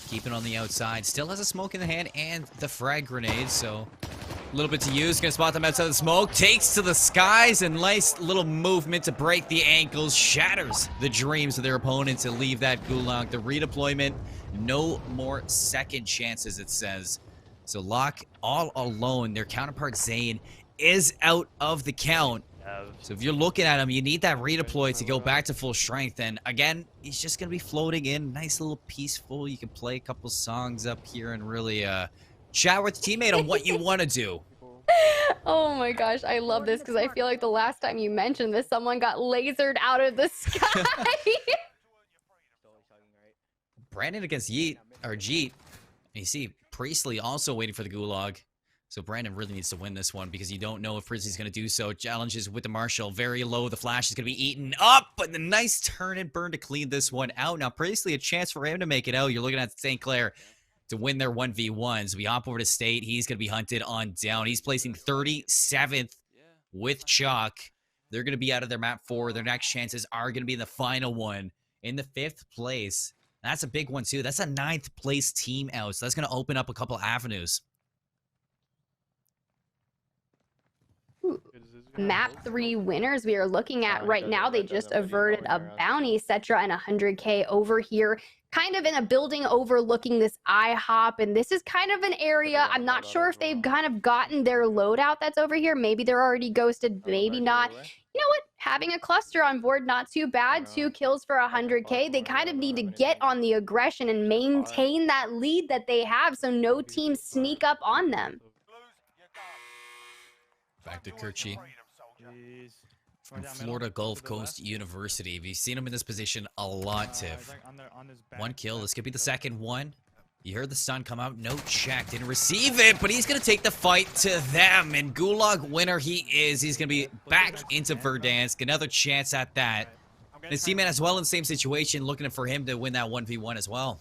keeping on the outside. Still has a smoke in the hand and the frag grenade, so a little bit to use. Gonna spot them outside the smoke. Takes to the skies, and nice little movement to break the ankles. Shatters the dreams of their opponents to leave that Gulag. The redeployment, no more second chances, it says. So Locke all alone. Their counterpart Zane is out of the count. So if you're looking at him, you need that redeploy to go back to full strength. And again, he's just gonna be floating in. Nice little peaceful. You can play a couple songs up here and really chat with your teammate on what you want to do. Oh my gosh, I love this because I feel like the last time you mentioned this, someone got lasered out of the sky. Brandon against Yeet, or Jeet. And you see Priestley also waiting for the gulag. So Brandon really needs to win this one because you don't know if Priestley's going to do so. Challenges with the Marshall. Very low. The flash is going to be eaten up. But the nice turn and burn to clean this one out. Now, Priestley, a chance for him to make it out. You're looking at St. Clair to win their 1v1s. We hop over to State. He's going to be hunted on down. He's placing 37th with Chalk. They're going to be out of their map 4. Their next chances are going to be in the final one in the 5th place. That's a big one, too. That's a 9th place team out. So that's going to open up a couple avenues. Map 3 winners we are looking at right now. They just averted a bounty. Cetra and 100K over here, kind of in a building overlooking this IHOP. And this is kind of an area, I'm not sure if they've kind of gotten their loadout that's over here. Maybe they're already ghosted, maybe not. You know what? Having a cluster on board, not too bad. 2 kills for 100K. They kind of need to get on the aggression and maintain that lead that they have so no teams sneak up on them. Back to Kirchi from Florida Gulf Coast University. We've seen him in this position a lot, Tiff. 1 kill. This could be the second one. You heard the stun come out. No check. Didn't receive it, but he's going to take the fight to them. And Gulag winner he is. He's going to be back into Verdansk. Another chance at that. And his teammate as well in the same situation, looking for him to win that 1v1 as well.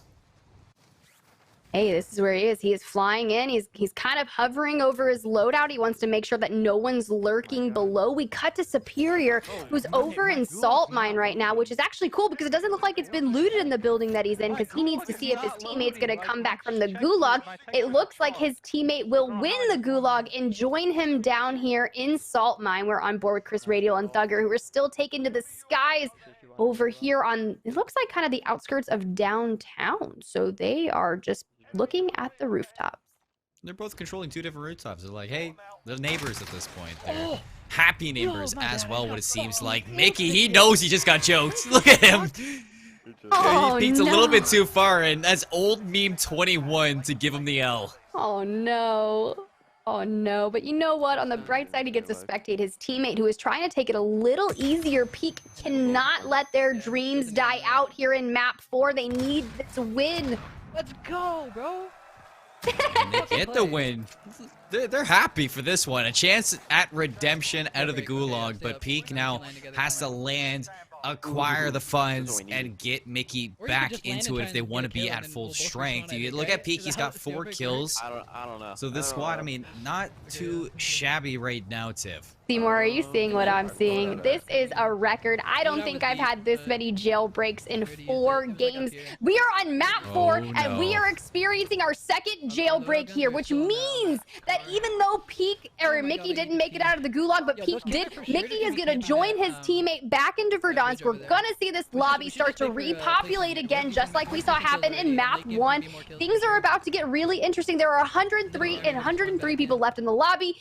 Hey, this is where he is. He is flying in. He's kind of hovering over his loadout. He wants to make sure that no one's lurking below. We cut to Superior, who's over in Salt Mine right now, which is actually cool because it doesn't look like it's been looted in the building that he's in because he needs to see if his teammate's going to come back from the gulag. It looks like his teammate will win the gulag and join him down here in Salt Mine. We're on board with Chris Radial and Thugger, who are still taken to the skies over here on, it looks like kind of the outskirts of downtown. So they are just looking at the rooftops. They're both controlling 2 different rooftops. They're like, hey, they're neighbors at this point. They're happy neighbors as well, what it seems like. Mickey, he knows he just got choked. Look at him. Oh, he peeked no. a little bit too far, and that's old meme 21 to give him the L. Oh, no. Oh, no. But you know what? On the bright side, he gets to spectate his teammate, who is trying to take it a little easier. Peak cannot let their dreams die out here in map 4. They need this win. Let's go, bro. And they get the win. They're happy for this one. A chance at redemption out of the gulag, but Peak now has to land, acquire the funds, and get Mickey back into it if they want to be at full strength. You look at Peak, he's got 4 kills. I don't know. So this squad, I mean, not too shabby right now, Tiff. Seymour, are you seeing what I'm seeing? This is a record. I don't think I've had this many jailbreaks in 4 games. We are on map 4, and we are experiencing our 2nd jailbreak here, which means that even though Mickey didn't make it out of the gulag, but Peak did, Mickey is going to join his teammate back into Verdansk. We're going to see this lobby start to repopulate again, just like we saw happen in map 1. Things are about to get really interesting. There are 103 people left in the lobby,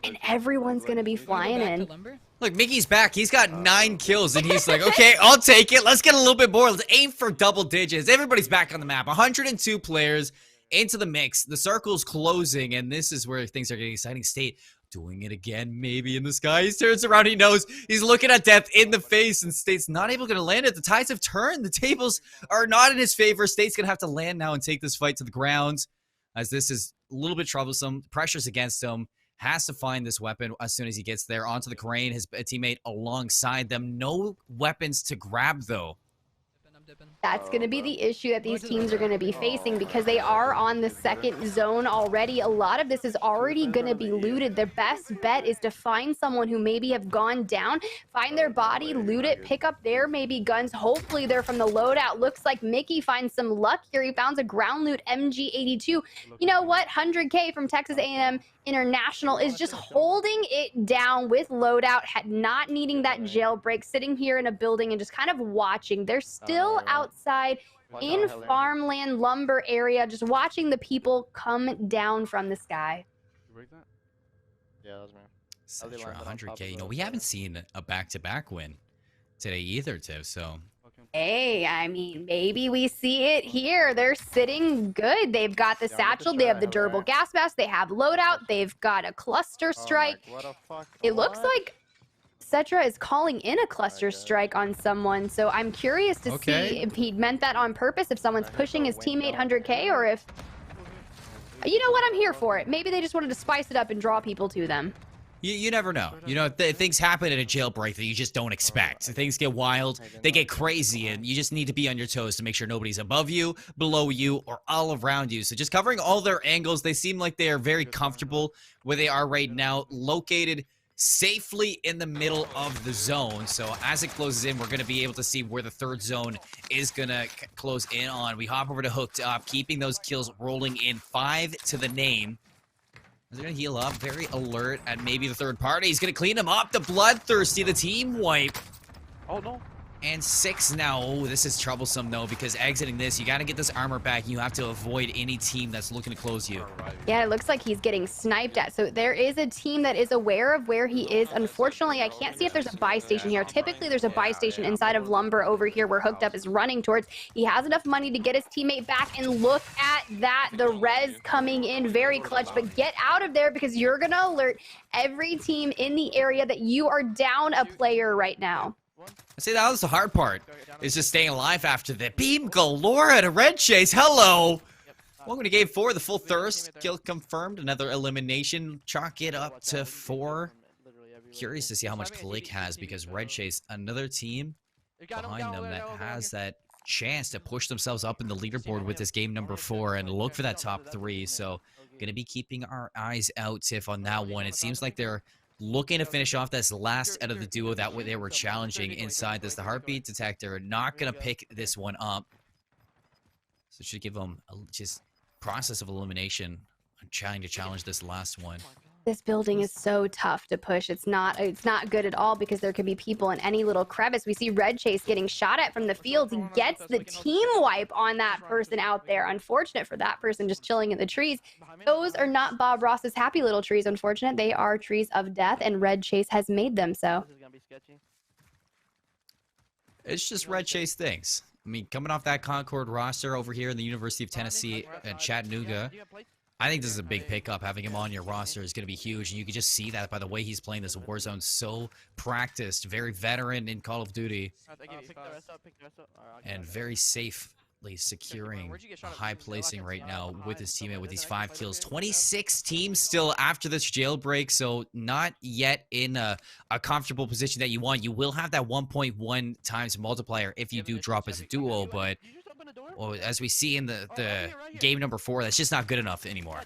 and everyone's gonna be flying in. Look, Mickey's back. He's got 9 kills, and he's like, okay, I'll take it. Let's get a little bit more. Let's aim for double digits. Everybody's back on the map. 102 players into the mix. The circle's closing, and this is where things are getting exciting. State doing it again, maybe in the sky. He turns around. He knows he's looking at death in the face, and State's not able to land it. The tides have turned. The tables are not in his favor. State's going to have to land now and take this fight to the ground, as this is a little bit troublesome. Pressure's against him. Has to find this weapon as soon as he gets there. Onto the crane, his teammate alongside them. No weapons to grab, though. That's going to be the issue that these teams are going to be facing because they are on the 2nd zone already. A lot of this is already going to be looted. Their best bet is to find someone who maybe have gone down, find their body, loot it, pick up their maybe guns. Hopefully they're from the loadout. Looks like Mickey finds some luck here. He found a ground loot MG82. You know what? 100K from Texas A&M International is just holding it down with loadout, not needing that jailbreak, sitting here in a building and just kind of watching. They're still outside in farmland lumber area, just watching the people come down from the sky. Yeah, that was me. Cetra 100K. You know, we haven't seen a back-to-back win today either, Tiff, so... Hey, I mean, maybe we see it here. They're sitting good. They've got the satchel. They have the durable gas mask. They have loadout. They've got a cluster strike. It looks like Cetra is calling in a cluster strike on someone, so I'm curious to see if he meant that on purpose, if someone's pushing his teammate 100K, or if You know what? I'm here for it. Maybe they just wanted to spice it up and draw people to them. You never know. You know, things happen in a jailbreak that you just don't expect. Things get wild, they get crazy, and you just need to be on your toes to make sure nobody's above you, below you, or all around you. So just covering all their angles, they seem like they are very comfortable where they are right now, located safely in the middle of the zone. So as it closes in, we're going to be able to see where the third zone is going to close in on. We hop over to Hooked Up, keeping those kills rolling in, 5 to the name. They're going to heal up, very alert at maybe the third party. He's going to clean him up. The Bloodthirsty, the team wipe. Oh, no. And 6 now. Oh, this is troublesome, though, because exiting this, you got to get this armor back. You have to avoid any team that's looking to close you. Yeah, it looks like he's getting sniped at. So there is a team that is aware of where he is. Unfortunately, I can't see if there's a buy station here. Typically, there's a buy station inside of Lumber over here where Hooked Up is running towards. He has enough money to get his teammate back, and look at that. The res coming in very clutch, but get out of there because you're going to alert every team in the area that you are down a player right now. I see that was the hard part, is just staying alive after the beam galore at a red chase. Hello! Welcome to game 4, the full thirst. Kill confirmed, another elimination. Chalk it up to 4. Curious to see how much Click has, because red chase, another team behind them that has that chance to push themselves up in the leaderboard with this game number 4 and look for that top 3. So gonna be keeping our eyes out, Tiff, on that one. It seems like they're looking to finish off this last out of the duo that they were challenging inside this. The heartbeat detector not going to pick this one up. So it should give them just process of elimination. I'm trying to challenge this last one. This building is so tough to push. It's not good at all because there could be people in any little crevice. We see Red Chase getting shot at from the field. He gets the team wipe on that person out there. Unfortunate for that person just chilling in the trees. Those are not Bob Ross's happy little trees, unfortunate. They are trees of death, and Red Chase has made them so. It's just Red Chase things. I mean, coming off that Concord roster over here in the University of Tennessee at Chattanooga, I think this is a big pickup. Having him on your roster is going to be huge, and you can just see that by the way he's playing this Warzone. So practiced, very veteran in Call of Duty, and very safely securing a high placing right now with his teammate with these 5 kills. 26 teams still after this jailbreak, so not yet in a comfortable position that you want. You will have that 1.1 times multiplier if you do drop as a duo, but well, as we see in the game number 4, that's just not good enough anymore.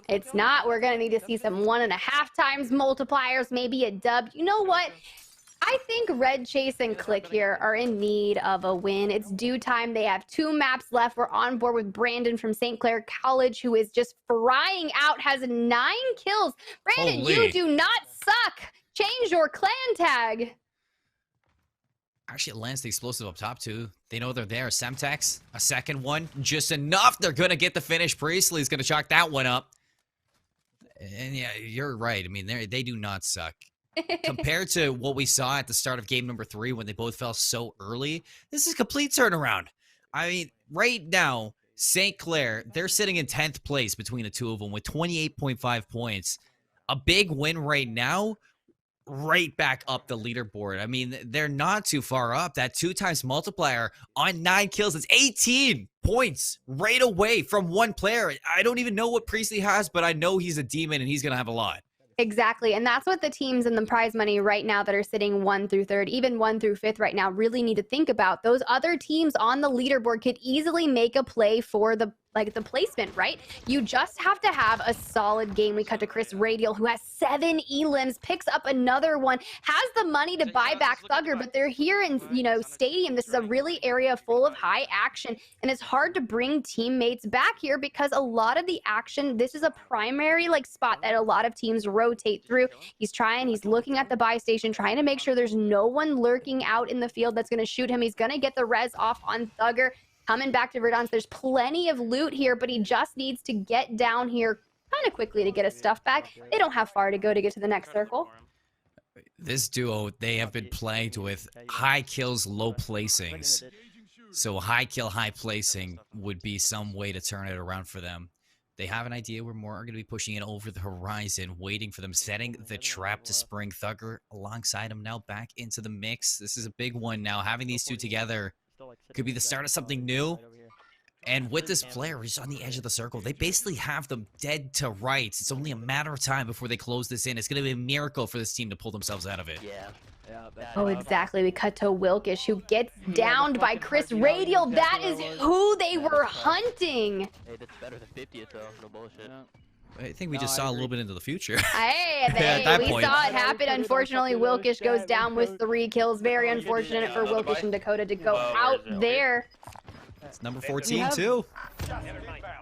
It's not. We're going to need to see some 1.5 times multipliers, maybe a dub. You know what? I think Red Chase and Click here are in need of a win. It's due time. They have 2 maps left. We're on board with Brandon from St. Clair College, who is just frying out, has 9 kills. Brandon, Holy. You do not suck. Change your clan tag. Actually, it lands the explosive up top, too. They know they're there. Semtex, a second one. Just enough. They're going to get the finish. Priestley's going to chalk that one up. And yeah, you're right. I mean, they do not suck. Compared to what we saw at the start of game number 3 when they both fell so early, this is a complete turnaround. I mean, right now, St. Clair, they're sitting in 10th place between the two of them with 28.5 points. A big win right now, right back up the leaderboard. I mean, they're not too far up. That 2 times multiplier on 9 kills, it's 18 points right away from one player. I don't even know what Priestley has, but I know he's a demon and he's going to have a lot. Exactly. And that's what the teams in the prize money right now that are sitting 1 through 3rd, even 1 through 5th right now, really need to think about. Those other teams on the leaderboard could easily make a play for the placement, right? You just have to have a solid game. We cut to Chris Radial, who has 7 elims, picks up another one, has the money to buy back Thugger, but they're here in, Stadium. This is a really area full of high action, and it's hard to bring teammates back here because a lot of the action, this is a primary spot that a lot of teams rotate through. He's looking at the buy station, trying to make sure there's no one lurking out in the field that's going to shoot him. He's going to get the res off on Thugger. Coming back to Verdance, there's plenty of loot here, but he just needs to get down here kind of quickly to get his stuff back. They don't have far to go to get to the next circle. This duo, they have been plagued with high kills, low placings. So high kill, high placing would be some way to turn it around for them. They have an idea where more are going to be pushing it over the horizon, waiting for them, setting the trap to spring. Thugger alongside him now back into the mix. This is a big one now. Having these two together could be the start of something new. And with this player who's on the edge of the circle, they basically have them dead to rights. It's only a matter of time before they close this in. It's going to be a miracle for this team to pull themselves out of it. Yeah. Oh, exactly. We cut to Wilkish, who gets downed by Chris Radial. That is who they were hunting. Hey, that's better than 50th though. No bullshit. I think we just saw a little bit into the future. Hey, At that we point. saw it happen. Unfortunately, Wilkish goes down with 3 kills. Very unfortunate for Wilkish and Dakota to go out there. It's number 14 too.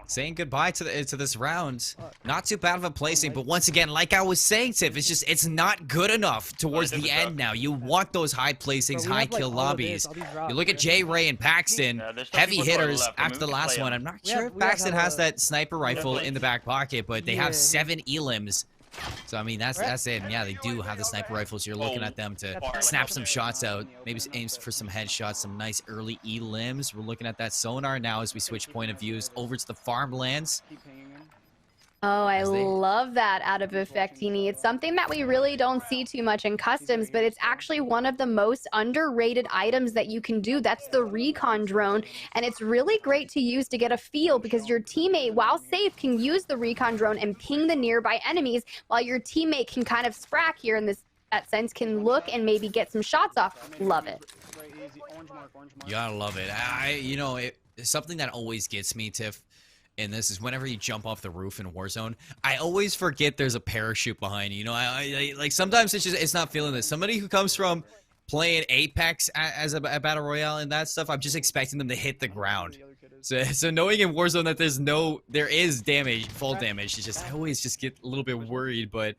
Saying goodbye to this round. Not too bad of a placing, but once again, like I was saying, Tiff, it's not good enough towards the end now. You want those high placings, high kill lobbies. You look at J Ray and Paxton, heavy hitters after the last one. I'm not sure if Paxton has that sniper rifle in the back pocket, but they have 7 elims. So I mean that's it. And yeah, they do have the sniper rifles. You're looking at them to snap some shots out. Maybe aims for some headshots, some nice early elims. We're looking at that sonar now as we switch point of views over to the farmlands. Oh, I love that out of Effectini. It's something that we really don't see too much in customs, but it's actually one of the most underrated items that you can do. That's the recon drone, and it's really great to use to get a feel because your teammate, while safe, can use the recon drone and ping the nearby enemies, while your teammate can kind of sprack here in that sense, can look and maybe get some shots off. Love it. You gotta love it. You know, it's something that always gets me, Tiff. And this is whenever you jump off the roof in Warzone, I always forget there's a parachute behind you. You know, I like sometimes it's not feeling this. Somebody who comes from playing Apex as a battle royale and that stuff, I'm just expecting them to hit the ground. So knowing in Warzone that there is damage, fall damage, it's just I always just get a little bit worried, but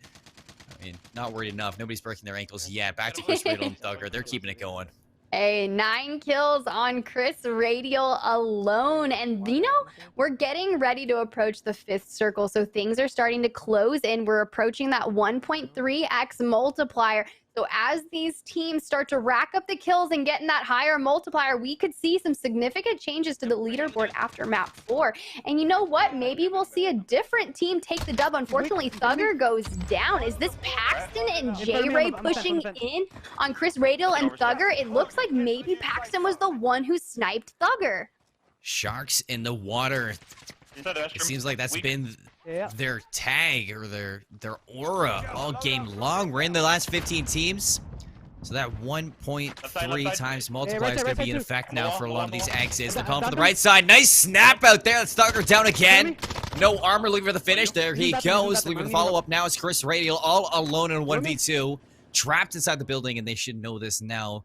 I mean, not worried enough. Nobody's breaking their ankles yet. Back to Chris Riddle and Thugger, they're keeping it going. Hey, 9 kills on Chris Radial alone. And, you know, we're getting ready to approach the 5th circle. So things are starting to close in. We're approaching that 1.3x multiplier. So as these teams start to rack up the kills and get in that higher multiplier, we could see some significant changes to the leaderboard after map 4. And you know what? Maybe we'll see a different team take the dub. Unfortunately, Thugger goes down. Is this Paxton and J-Ray pushing in on Chris Radial and Thugger? It looks like maybe Paxton was the one who sniped Thugger. Sharks in the water. It seems like that's been their tag or their aura all game long. We're in the last 15 teams. So that 1.3 times multiplier is going to be in effect now for a lot of these exits. They're calling for the right side. Nice snap out there. That's Thugger down again. No armor looking for the finish. There he goes. Looking for the follow-up now is Chris Radial all alone in 1v2. Trapped inside the building, and they should know this now.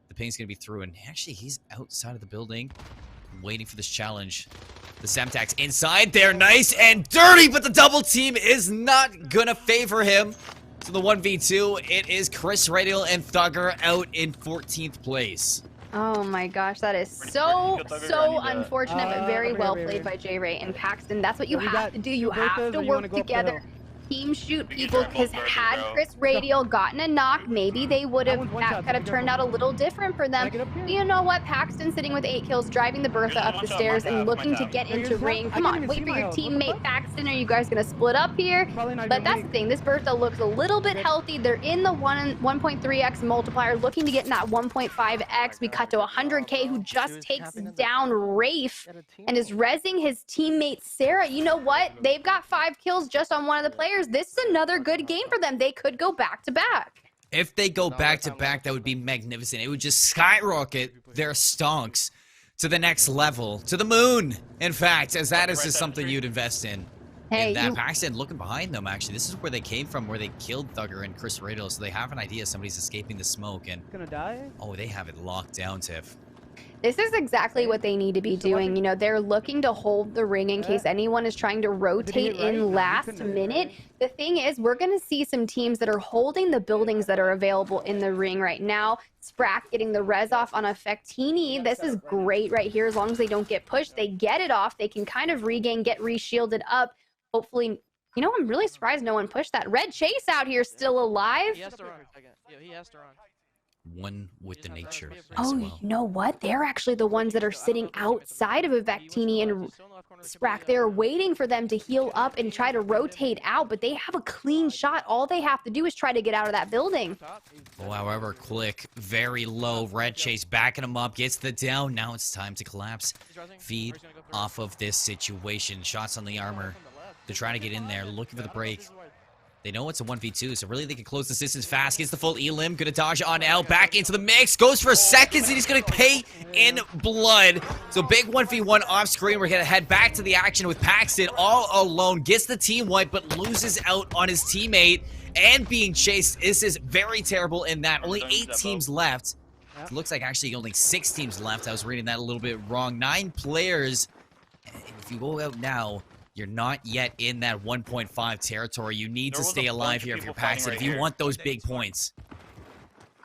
The ping's going to be through, and actually he's outside of the building waiting for this challenge. The Semtax inside there, nice and dirty, but the double team is not gonna favor him. So the 1v2, it is Chris Radial and Thugger out in 14th place. Oh my gosh, that is so unfortunate, but very well played by J-Ray and Paxton. That's what you have to do. You have to work together. Team shoot people, because had Chris Radial gotten a knock, maybe they would have, that could have turned out a little different for them. But you know what? Paxton sitting with 8 kills, driving the Bertha up the stairs and looking to get into ring. Come on, wait for your teammate Paxton. Are you guys going to split up here? But that's the thing. This Bertha looks a little bit healthy. They're in the 1.3x multiplier, looking to get in that 1.5x. We cut to 100k, who just takes down Rafe and is rezzing his teammate Sarah. You know what? They've got 5 kills just on one of the players. This is another good game for them. They could go back to back. If they go back to back, that would be magnificent. It would just skyrocket their stonks to the next level, to the moon. In fact, as that is just something you'd invest in. Hey, and that Paxton looking behind them, actually, this is where they came from, where they killed Thugger and Chris Radial, so they have an idea somebody's escaping the smoke. And gonna die? oh, they have it locked down, Tiff. This is exactly what they need to be doing. You know, they're looking to hold the ring in case anyone is trying to rotate in last minute. The thing is, we're going to see some teams that are holding the buildings that are available in the ring right now. Sprack getting the res off on Effectini. This is great right here. As long as they don't get pushed, they get it off. They can kind of regain, get re-shielded up. Hopefully, you know, I'm really surprised no one pushed that. Red Chase out here still alive. He has to run. Yeah, he has to run. One with the nature as Oh, well. you know what? They're actually the ones that are sitting outside of Effectini and Sprack. They're waiting for them to heal up and try to rotate out, but they have a clean shot. All they have to do is try to get out of that building. Oh, however, Click, very low. Red Chase backing him up, gets the down. Now it's time to collapse. Feed off of this situation. Shots on the armor. They're trying to get in there, looking for the break. They know it's a 1v2, so really they can close the distance fast. Gets the full elim. Gonna dodge on out. Back into the mix. Goes for seconds, and he's gonna pay in blood. So big 1v1 off screen. We're gonna head back to the action with Paxton all alone. Gets the team wipe, but loses out on his teammate and being chased. This is very terrible in that. Only 8 teams left. It looks like actually only 6 teams left. I was reading that a little bit wrong. 9 players. And if you go out now, you're not yet in that 1.5 territory. You need to stay alive here if you're Paxton, if you want those big points.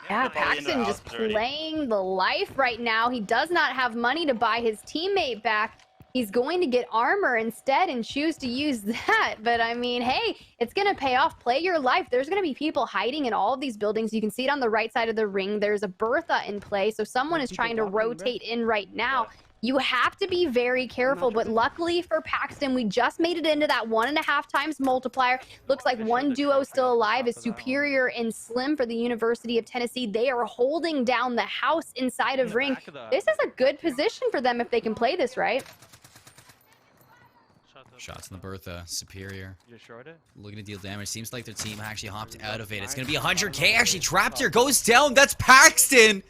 Yeah, Paxton just playing the life right now. He does not have money to buy his teammate back. He's going to get armor instead and choose to use that. But I mean, hey, it's going to pay off. Play your life. There's going to be people hiding in all of these buildings. You can see it on the right side of the ring. There's a Bertha in play. So someone is trying to rotate in right now. You have to be very careful, but luckily for Paxton, we just made it into that 1.5 times multiplier. Looks like one duo still alive is Superior and Slim for the University of Tennessee. They are holding down the house inside of ring. This is a good position for them if they can play this right. Shots in the Bertha, Superior. Looking to deal damage. Seems like their team actually hopped out of it. It's going to be 100K actually trapped here. Goes down. That's Paxton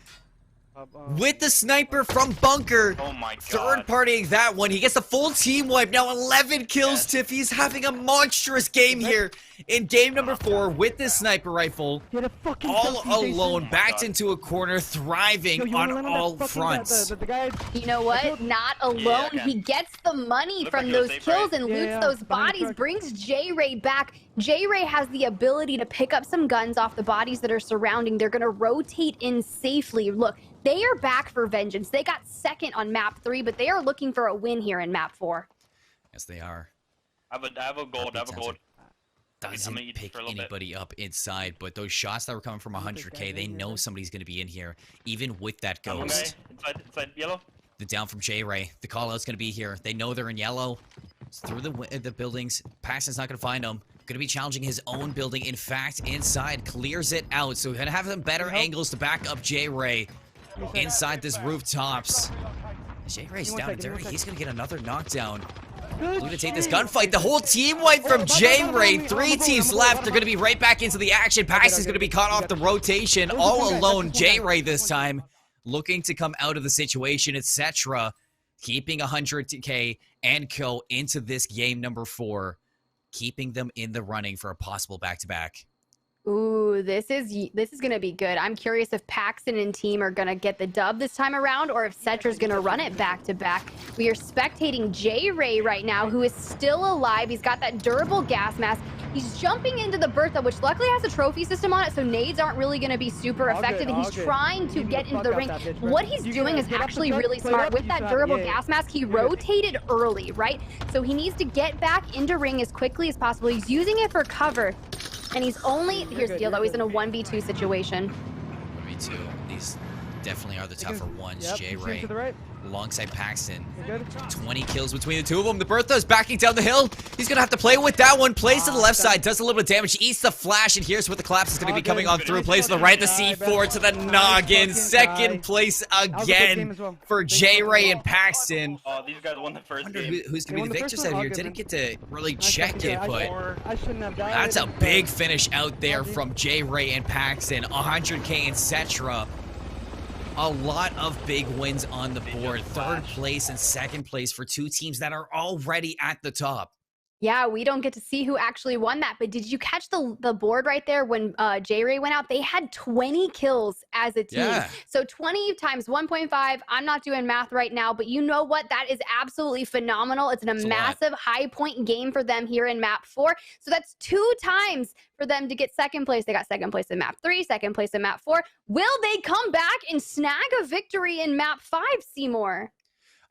with the sniper from Bunker. Oh my god. Third partying that one. He gets a full team wipe. Now 11 kills. Tiffy's having a monstrous game here in game number 4 with this sniper rifle. All alone, backed into a corner, thriving on all fronts. You know what? Not alone. He gets the money from those kills and loots those bodies, brings J-Ray back. J-Ray has the ability to pick up some guns off the bodies that are surrounding. They're going to rotate in safely. Look, they are back for vengeance. They got second on map 3, but they are looking for a win here in map 4. Yes, they are. I have a gold. Doesn't pick anybody up inside, but those shots that were coming from 100K, they know somebody's going to be in here, even with that ghost. Inside yellow. The down from J-Ray. The call-out's going to be here. They know they're in yellow. It's through the buildings. Paxton's not going to find them. Going to be challenging his own building. In fact, inside, clears it out. So going to have some better angles to back up J-Ray inside this rooftops. J-Ray's down and dirty. He's going to get another knockdown. Going to take this gunfight. The whole team wipe from J-Ray. 3 teams left. They're going to be right back into the action. Paxton's going to be caught off the rotation. All alone. J-Ray this time looking to come out of the situation, etc. Keeping 100K and co into this game number 4. Keeping them in the running for a possible back-to-back. Ooh, this is going to be good. I'm curious if Paxton and team are going to get the dub this time around or if Cetra's going to run it back-to-back. We are spectating J-Ray right now, who is still alive. He's got that durable gas mask. He's jumping into the Bertha, which luckily has a trophy system on it, so nades aren't really going to be super effective, and he's trying to get into the ring. What he's doing is actually really smart. With that durable gas mask, he rotated early, right? So he needs to get back into ring as quickly as possible. He's using it for cover. And he's only, here's the deal though, he's in a 1v2 situation. 1v2, these definitely are the tougher ones. J-Ray alongside Paxton. 20 kills between the two of them. The Bertha's backing down the hill. He's going to have to play with that one. Plays to the left side, does a little bit of damage, eats the flash, and here's what the collapse is going to be coming on through. Plays to the right, the C4 to the noggin. Second place again for J-Ray and Paxton. Oh, these guys won the first game. Who's going to be the victors out here? Didn't get to really check it, but that's a big finish out there from J-Ray and Paxton. 100K, etc. A lot of big wins on the board. Third place and second place for 2 teams that are already at the top. Yeah, we don't get to see who actually won that, but did you catch the board right there when J-Ray went out? They had 20 kills as a team. Yeah. So 20 times 1.5, I'm not doing math right now, but you know what? That is absolutely phenomenal. It's a massive high point game for them here in map 4. So that's 2 times for them to get second place. They got second place in map 3, second place in map 4. Will they come back and snag a victory in map 5, Seymour?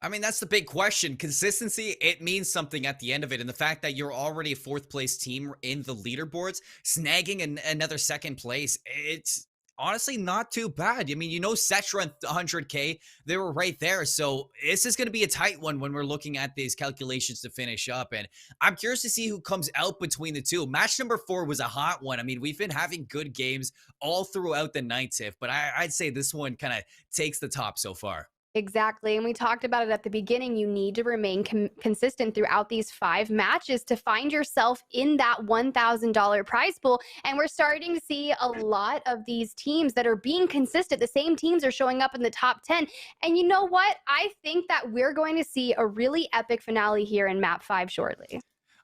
I mean, that's the big question. Consistency, it means something at the end of it. And the fact that you're already a 4th place team in the leaderboards, snagging another second place, it's Honestly, not too bad. I mean, Cetra and 100K, they were right there. So this is going to be a tight one when we're looking at these calculations to finish up. And I'm curious to see who comes out between the two. Match number 4 was a hot one. I mean, we've been having good games all throughout the night, Tiff, but I'd say this one kind of takes the top so far. Exactly. And we talked about it at the beginning. You need to remain consistent throughout these 5 matches to find yourself in that $1,000 prize pool. And we're starting to see a lot of these teams that are being consistent. The same teams are showing up in the top 10. And you know what? I think that we're going to see a really epic finale here in map 5 shortly.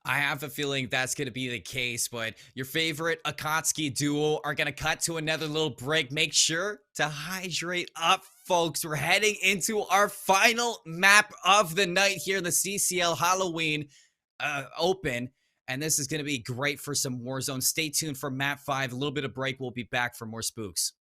I have a feeling that's going to be the case, but your favorite Akatsuki duo are going to cut to another little break. Make sure to hydrate up, folks. We're heading into our final map of the night here in the CCL Halloween Open, and this is going to be great for some Warzone. Stay tuned for map 5. A little bit of break. We'll be back for more spooks.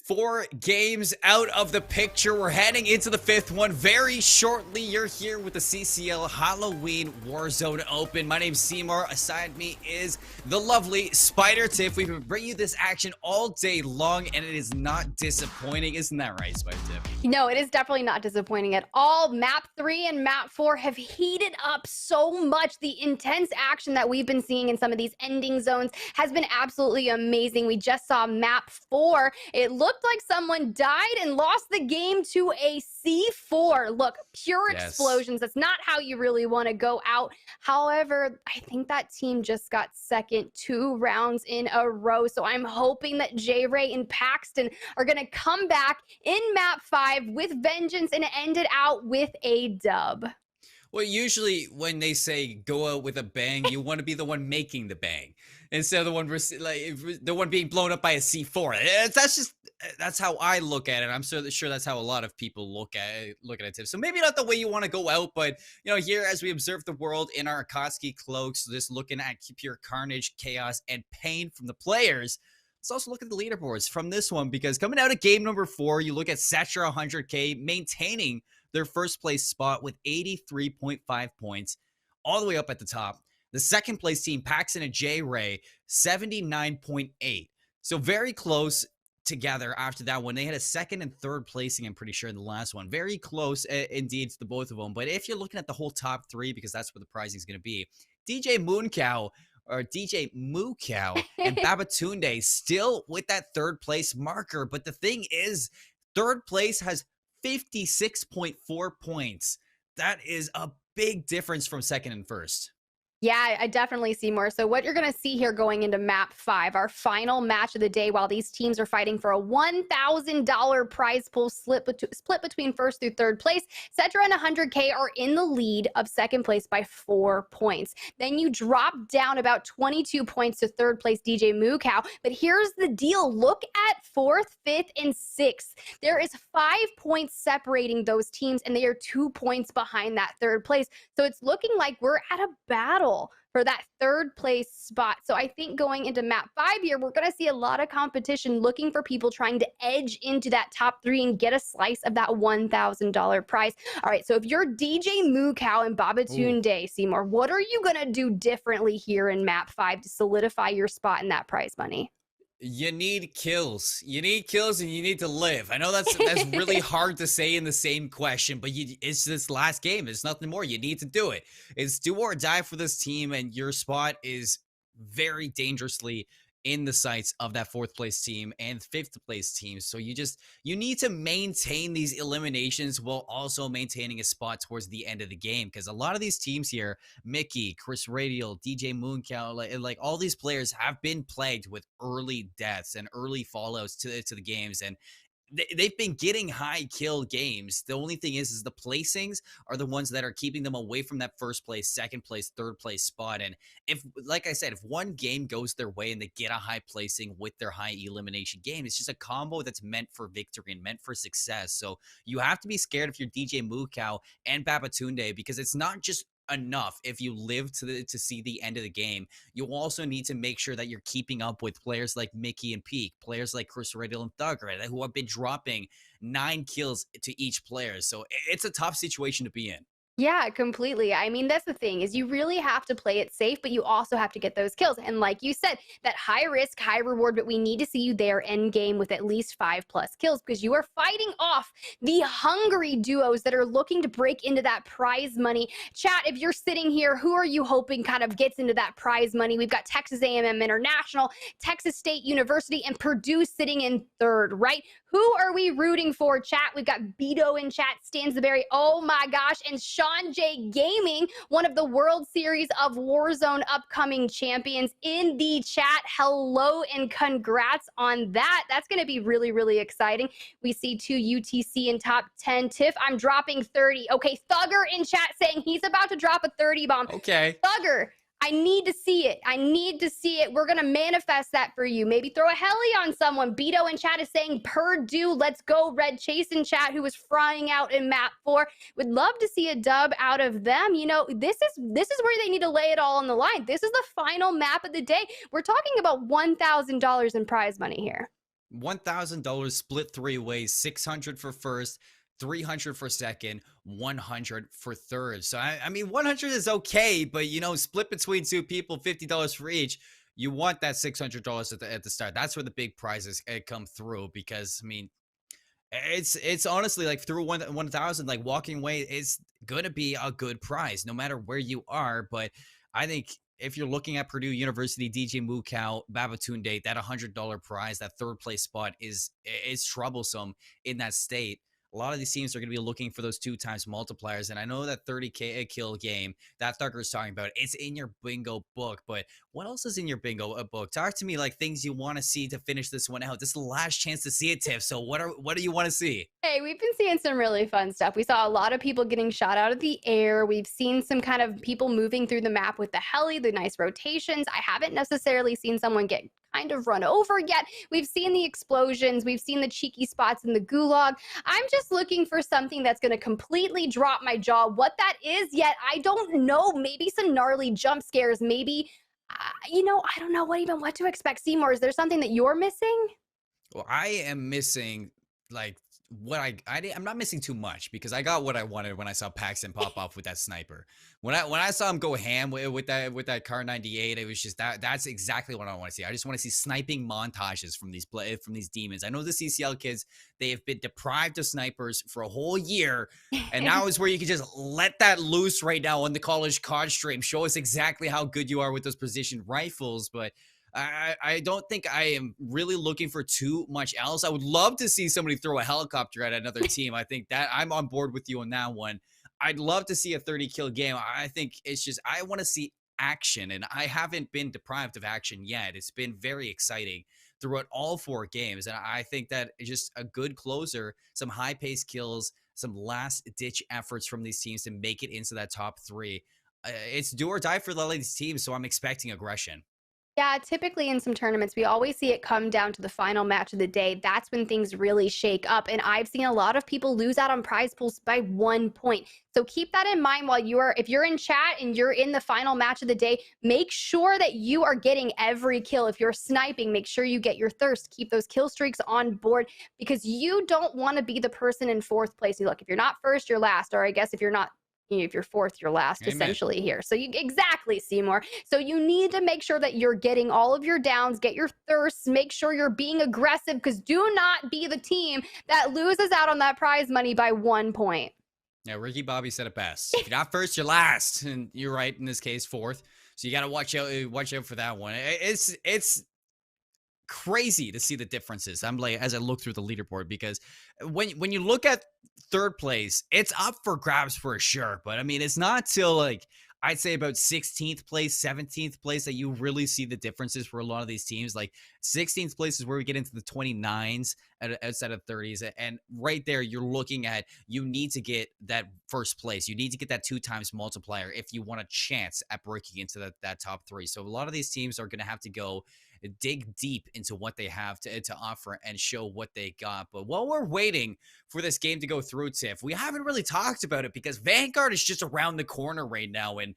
Four games out of the picture. We're heading into the 5th one very shortly. You're here with the CCL Halloween Warzone Open. My name's Seymour. Aside me is the lovely Spider Tiff. We've been bringing you this action all day long, and it is not disappointing. Isn't that right, Spider Tiff? No, it is definitely not disappointing at all. Map 3 and map 4 have heated up so much. The intense action that we've been seeing in some of these ending zones has been absolutely amazing. We just saw map 4. It looked like someone died and lost the game to a C4. Look, pure explosions. That's not how you really want to go out. However, I think that team just got second 2 rounds in a row. So I'm hoping that J-Ray and Paxton are going to come back in map 5 with vengeance and end it out with a dub. Well, usually when they say go out with a bang, you want to be the one making the bang instead of the one being blown up by a C4. That's how I look at it. I'm sure that's how a lot of people look at it. So maybe not the way you want to go out, but here as we observe the world in our Akatsuki cloaks, just looking at pure carnage, chaos, and pain from the players. Let's also look at the leaderboards from this one, because coming out of game number 4, you look at Cetra 100K maintaining their first place spot with 83.5 points, all the way up at the top. The second place team, Paxton and J-Ray, 79.8. So very close together after that one. They had a second and third placing, I'm pretty sure, in the last one. Very close indeed to the both of them. But if you're looking at the whole top 3, because that's what the pricing is going to be, DJ Mooncow and Babatunde still with that third place marker. But the thing is, third place has 56.4 points. That is a big difference from second and first. Yeah, I definitely see more. So what you're going to see here going into map 5, our final match of the day, while these teams are fighting for a $1,000 prize pool split between first through third place, Cetra and 100K are in the lead of second place by 4 points. Then you drop down about 22 points to third place DJ Mookow. But here's the deal. Look at 4th, 5th, and 6th. There is 5 points separating those teams, and they are 2 points behind that third place. So it's looking like we're at a battle for that third place spot. So I think going into map 5 here, we're going to see a lot of competition looking for people trying to edge into that top 3 and get a slice of that $1,000 prize. All right, so if you're DJ Mookow and Babatunde, Seymour, what are you going to do differently here in map 5 to solidify your spot in that prize money? You need kills. You need kills, and you need to live. I know that's really hard to say in the same question, but it's this last game. There's nothing more. You need to do it. It's do or die for this team, and your spot is very dangerously in the sights of that 4th place team and 5th place team. So you need to maintain these eliminations while also maintaining a spot towards the end of the game, because a lot of these teams here, Mickey, Chris Radial, DJ Mooncow, like all these players have been plagued with early deaths and early fallouts to the games. And they've been getting high kill games. The only thing is the placings are the ones that are keeping them away from that first place, second place, third place spot. And if, like I said, if one game goes their way and they get a high placing with their high elimination game, it's just a combo that's meant for victory and meant for success. So you have to be scared if you're DJ Mukau and Babatunde, because it's not just enough if you live to see the end of the game. You also need to make sure that you're keeping up with players like Mickey and Peak, players like Chris Riddle and Thugger, who have been dropping 9 kills to each player. So it's a tough situation to be in. Yeah, completely. I mean, that's the thing is you really have to play it safe, but you also have to get those kills. And like you said, that high risk, high reward, but we need to see you there end game with at least 5+ kills, because you are fighting off the hungry duos that are looking to break into that prize money. Chat, if you're sitting here, who are you hoping kind of gets into that prize money? We've got Texas A&M International, Texas State University, and Purdue sitting in third, right? Who are we rooting for, chat? We've got Beto in chat, Stansberry, oh my gosh, and Sean J Gaming, one of the World Series of Warzone upcoming champions in the chat. Hello and congrats on that. That's going to be really, really exciting. We see 2 UTC in top 10. Tiff, I'm dropping 30. Okay, Thugger in chat saying he's about to drop a 30 bomb. Okay. Thugger, I need to see it. I need to see it. We're going to manifest that for you. Maybe throw a heli on someone. Beto in chat is saying Purdue. Let's go. Red Chase in chat, who is frying out in map 4. Would love to see a dub out of them. You know, this is where they need to lay it all on the line. This is the final map of the day. We're talking about $1,000 in prize money here. $1,000 split 3 ways, 600 for first, 300 for second, 100 for third. So I mean, 100 is okay, but you know, split between 2 people, $50 for each. You want that $600 at the start. That's where the big prizes come through, because I mean, it's honestly like through 1,000, like walking away is gonna be a good prize no matter where you are. But I think if you're looking at Purdue University, DJ Mukau, Babatunde, that $100 prize, that third place spot is troublesome in that state. A lot of these teams are going to be looking for those 2 times multipliers. And I know that 30K kill game that Thugger is talking about, it's in your bingo book. But what else is in your bingo book? Talk to me like things you want to see to finish this one out. This is the last chance to see it, Tiff. So what do you want to see? Hey, we've been seeing some really fun stuff. We saw a lot of people getting shot out of the air. We've seen some kind of people moving through the map with the heli, the nice rotations. I haven't necessarily seen someone get kind of run over yet. We've seen the explosions. We've seen the cheeky spots in the gulag. I'm just looking for something that's going to completely drop my jaw. What that is yet, I don't know. Maybe some gnarly jump scares. Maybe, you know, I don't know what to expect. Seymour, is there something that you're missing? Well, I am missing like I'm not missing too much, because I got what I wanted when I saw Paxton pop off with that sniper. When I saw him go ham with that Car 98, it was just that's exactly what I want to see. I just want to see sniping montages from these demons. I know the CCL kids, they have been deprived of snipers for a whole year, and now is where you can just let that loose right now on the college COD stream. Show us exactly how good you are with those precision rifles. But I don't think I am really looking for too much else. I would love to see somebody throw a helicopter at another team. I think that I'm on board with you on that one. I'd love to see a 30 kill game. I think it's just, I want to see action, and I haven't been deprived of action yet. It's been very exciting throughout all 4 games. And I think that just a good closer, some high paced kills, some last ditch efforts from these teams to make it into that top 3. It's do or die for a lot of these teams. So I'm expecting aggression. Yeah, typically in some tournaments, we always see it come down to the final match of the day. That's when things really shake up. And I've seen a lot of people lose out on prize pools by 1 point. So keep that in mind if you're in chat and you're in the final match of the day, make sure that you are getting every kill. If you're sniping, make sure you get your thirst. Keep those kill streaks on board, because you don't want to be the person in 4th place. Look, if you're not first, you're last. Or I guess if you're 4th, you're last. Amen. Essentially here. So exactly, Seymour. So you need to make sure that you're getting all of your downs, get your thirsts, make sure you're being aggressive, because do not be the team that loses out on that prize money by 1 point. Yeah, Ricky Bobby said it best. If you're not first, you're last. And you're right, in this case, 4th. So you got to watch out for that one. It's crazy to see the differences. I'm like, as I look through the leaderboard, because when you look at 3rd place, it's up for grabs for sure. But I mean, it's not till like I'd say about 16th place, 17th place that you really see the differences for a lot of these teams. Like 16th place is where we get into the 29s outside of 30s. And right there, you're looking at, you need to get that first place. You need to get that 2 times multiplier if you want a chance at breaking into that top 3. So a lot of these teams are going to have to go dig deep into what they have to offer and show what they got. But while we're waiting for this game to go through, Tiff, we haven't really talked about it because Vanguard is just around the corner right now. And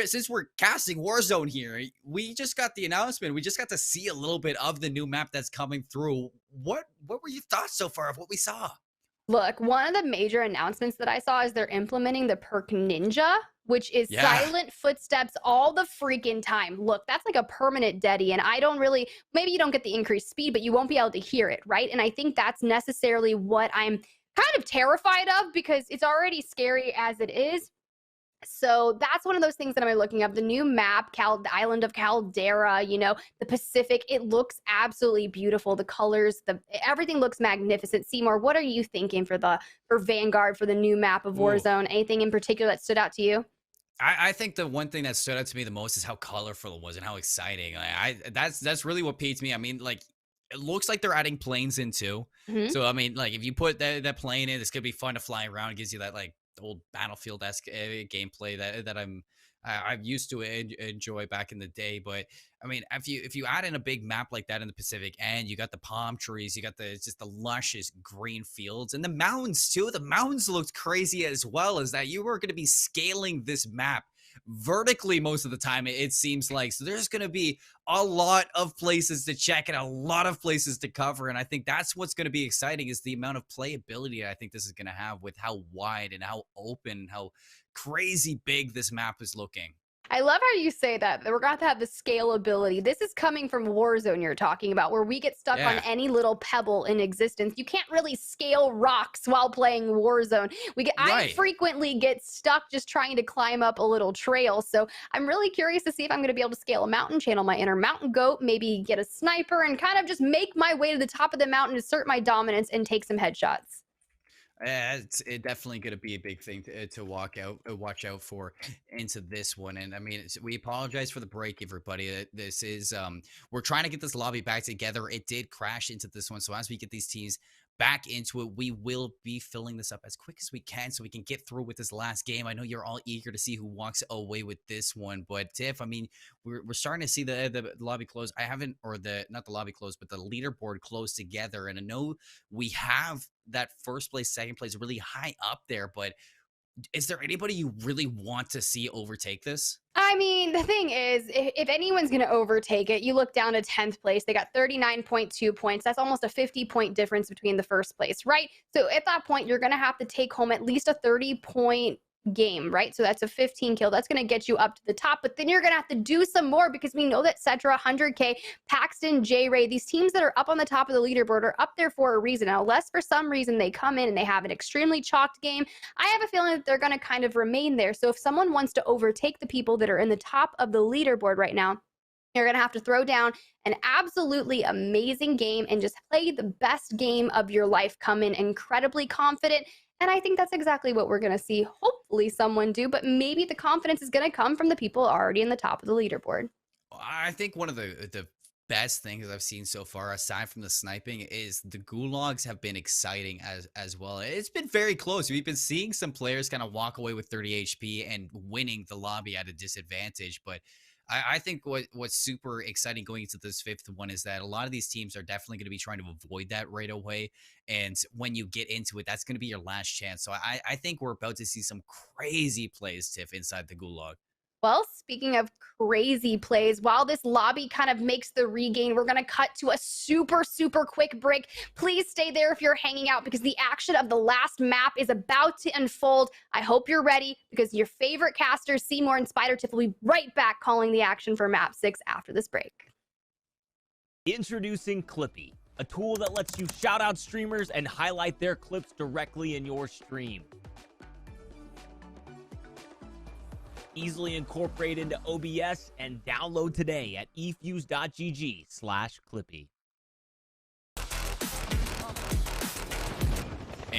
since we're casting Warzone here, we just got the announcement. We just got to see a little bit of the new map that's coming through. What were your thoughts so far of what we saw? Look, one of the major announcements that I saw is they're implementing the perk Ninja, which is silent footsteps all the freaking time. Look, that's like a permanent deadie, and I don't really, maybe you don't get the increased speed, but you won't be able to hear it, right? And I think that's necessarily what I'm kind of terrified of because it's already scary as it is. So that's one of those things that I'm looking up. The new map, the island of Caldera, you know, the Pacific, it looks absolutely beautiful. The colors, everything looks magnificent. Seymour, what are you thinking for Vanguard, for the new map of Warzone? Anything in particular that stood out to you? I think the one thing that stood out to me the most is how colorful it was and how exciting. That's really what piqued me. I mean, like, it looks like they're adding planes in too. So I mean, like, if you put that plane in, it's gonna be fun to fly around. It gives you that like old Battlefield-esque gameplay that I'm used to enjoy back in the day. But I mean, if you add in a big map like that in the Pacific, and you got the palm trees, you got just the luscious green fields and the mountains too. The mountains looked crazy as well, as that you were going to be scaling this map vertically most of the time, it seems like. So there's going to be a lot of places to check and a lot of places to cover. And I think that's what's going to be exciting, is the amount of playability I think this is going to have with how wide and how open, how crazy big this map is looking. I love how you say that. We're going to have the scalability. This is coming from Warzone you're talking about, where we get stuck on any little pebble in existence. You can't really scale rocks while playing Warzone. I frequently get stuck just trying to climb up a little trail. So I'm really curious to see if I'm going to be able to scale a mountain, channel my inner mountain goat, maybe get a sniper and kind of just make my way to the top of the mountain, assert my dominance, and take some headshots. It's definitely going to be a big thing to watch out for into this one. And I mean, we apologize for the break, everybody. This is we're trying to get this lobby back together. It did crash into this one, so as we get these teams back into it, we will be filling this up as quick as we can so we can get through with this last game. I know you're all eager to see who walks away with this one, but Tiff, I mean, we're starting to see the lobby close. I haven't, or not the lobby close, but the leaderboard close together. And I know we have that first place, second place really high up there, but is there anybody you really want to see overtake this? I mean, the thing is, if anyone's going to overtake it, you look down to 10th place. They got 39.2 points. That's almost a 50-point difference between the first place, right? So at that point, you're going to have to take home at least a 30-point game, right? So that's a 15 kill. That's going to get you up to the top, but then you're going to have to do some more, because we know that Cetra, 100K, Paxton, J-Ray, these teams that are up on the top of the leaderboard are up there for a reason. Now, unless for some reason they come in and they have an extremely chalked game, I have a feeling that they're going to kind of remain there. So if someone wants to overtake the people that are in the top of the leaderboard right now, you're going to have to throw down an absolutely amazing game and just play the best game of your life. Come in incredibly confident. And I think that's exactly what we're going to see, hopefully, someone do. But maybe the confidence is going to come from the people already in the top of the leaderboard. I think one of the best things I've seen so far, aside from the sniping, is the gulags have been exciting as well. It's been very close. We've been seeing some players kind of walk away with 30 HP and winning the lobby at a disadvantage. But I think what's super exciting going into this fifth one is that a lot of these teams are definitely going to be trying to avoid that right away. And when you get into it, that's going to be your last chance. So I think we're about to see some crazy plays, Tiff, inside the gulag. Well, speaking of crazy plays, while this lobby kind of makes the regain, we're going to cut to a super, super quick break. Please stay there if you're hanging out, because the action of the last map is about to unfold. I hope you're ready, because your favorite casters, Seymour and Spider Tiff, will be right back calling the action for map 6 after this break. Introducing Clippy, a tool that lets you shout out streamers and highlight their clips directly in your stream. Easily incorporate into OBS and download today at efuse.gg/Clippy.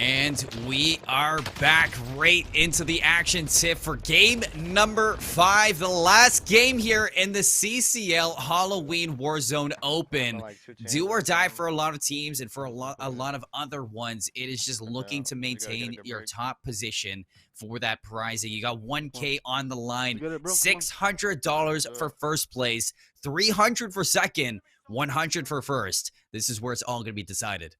And we are back right into the action tip for game number 5. The last game here in the CCL Halloween Warzone Open. Do or die for a lot of teams, and for a lot of other ones, it is just looking to maintain your top position for that prizing. You got 1K on the line, $600 for first place, $300 for second, $100 for first. This is where it's all going to be decided.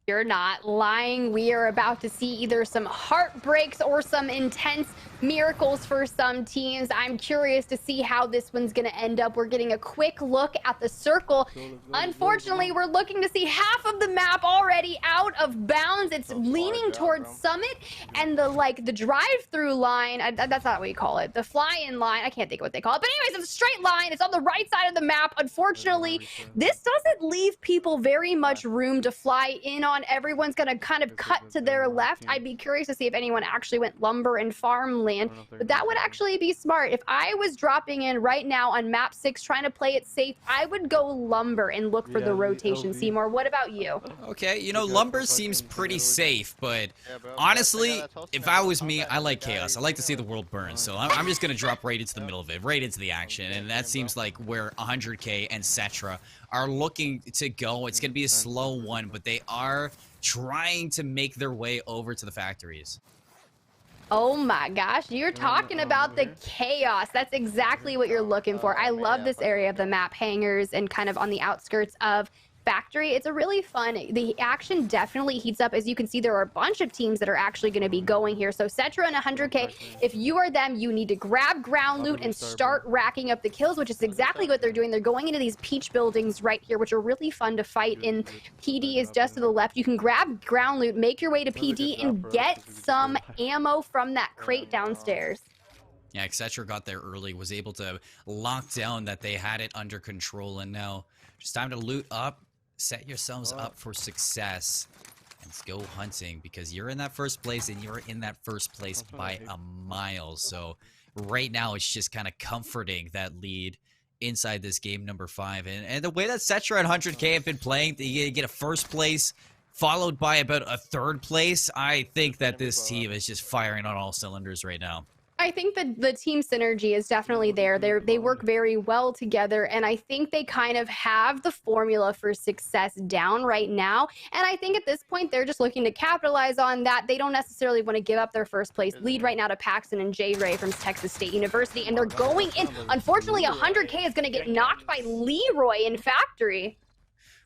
You're not lying. We are about to see either some heartbreaks or some intense miracles for some teams. I'm curious to see how this one's going to end up. We're getting a quick look at the circle. Unfortunately, we're looking to see half of the map already out of bounds. It's leaning towards Summit, and the drive-through line, that's not what you call it. The fly-in line, I can't think of what they call it. But anyways, it's a straight line. It's on the right side of the map. Unfortunately, this doesn't leave people very much room to fly in on. Everyone's going to kind of cut to their left. I'd be curious to see if anyone actually went lumber and farmland, but that would actually be smart. If I was dropping in right now on map 6 trying to play it safe, I would go lumber and look for the rotation. Seymour, what about you? Okay, you know, lumber seems pretty safe, but honestly, if I was me, I like chaos. I like to see the world burn, so I'm just going to drop right into the middle of it, right into the action, and that seems like where 100K and Cetra are looking to go. It's going to be a slow one, but they are trying to make their way over to the factories. Oh my gosh, you're talking about the chaos. That's exactly what you're looking for. I love this area of the map, hangars and kind of on the outskirts of factory. It's a really fun, the action definitely heats up. As you can see, there are a bunch of teams that are actually going to be going here. So Cetra and 100K, if you are them, you need to grab ground loot and start racking up the kills, which is exactly what they're doing. They're going into these peach buildings right here, which are really fun to fight in. PD is just to the left. You can grab ground loot, make your way to PD, and get some ammo from that crate downstairs. Yeah, Cetra got there early, was able to lock down that they had it under control, and now just time to loot up. Set yourselves up for success and go hunting, because you're in that first place, and you're in that first place by a mile. So right now it's just kind of comforting that lead inside this game number 5. And the way that Cetra and 100K have been playing, you get a first place followed by about a third place. I think that this team is just firing on all cylinders right now. I think that the team synergy is definitely there. They work very well together, and I think they kind of have the formula for success down right now. And I think at this point, they're just looking to capitalize on that. They don't necessarily want to give up their first place lead right now to Paxton and J. Ray from Texas State University, and they're going in. Unfortunately, 100K is going to get knocked by Leroy in factory.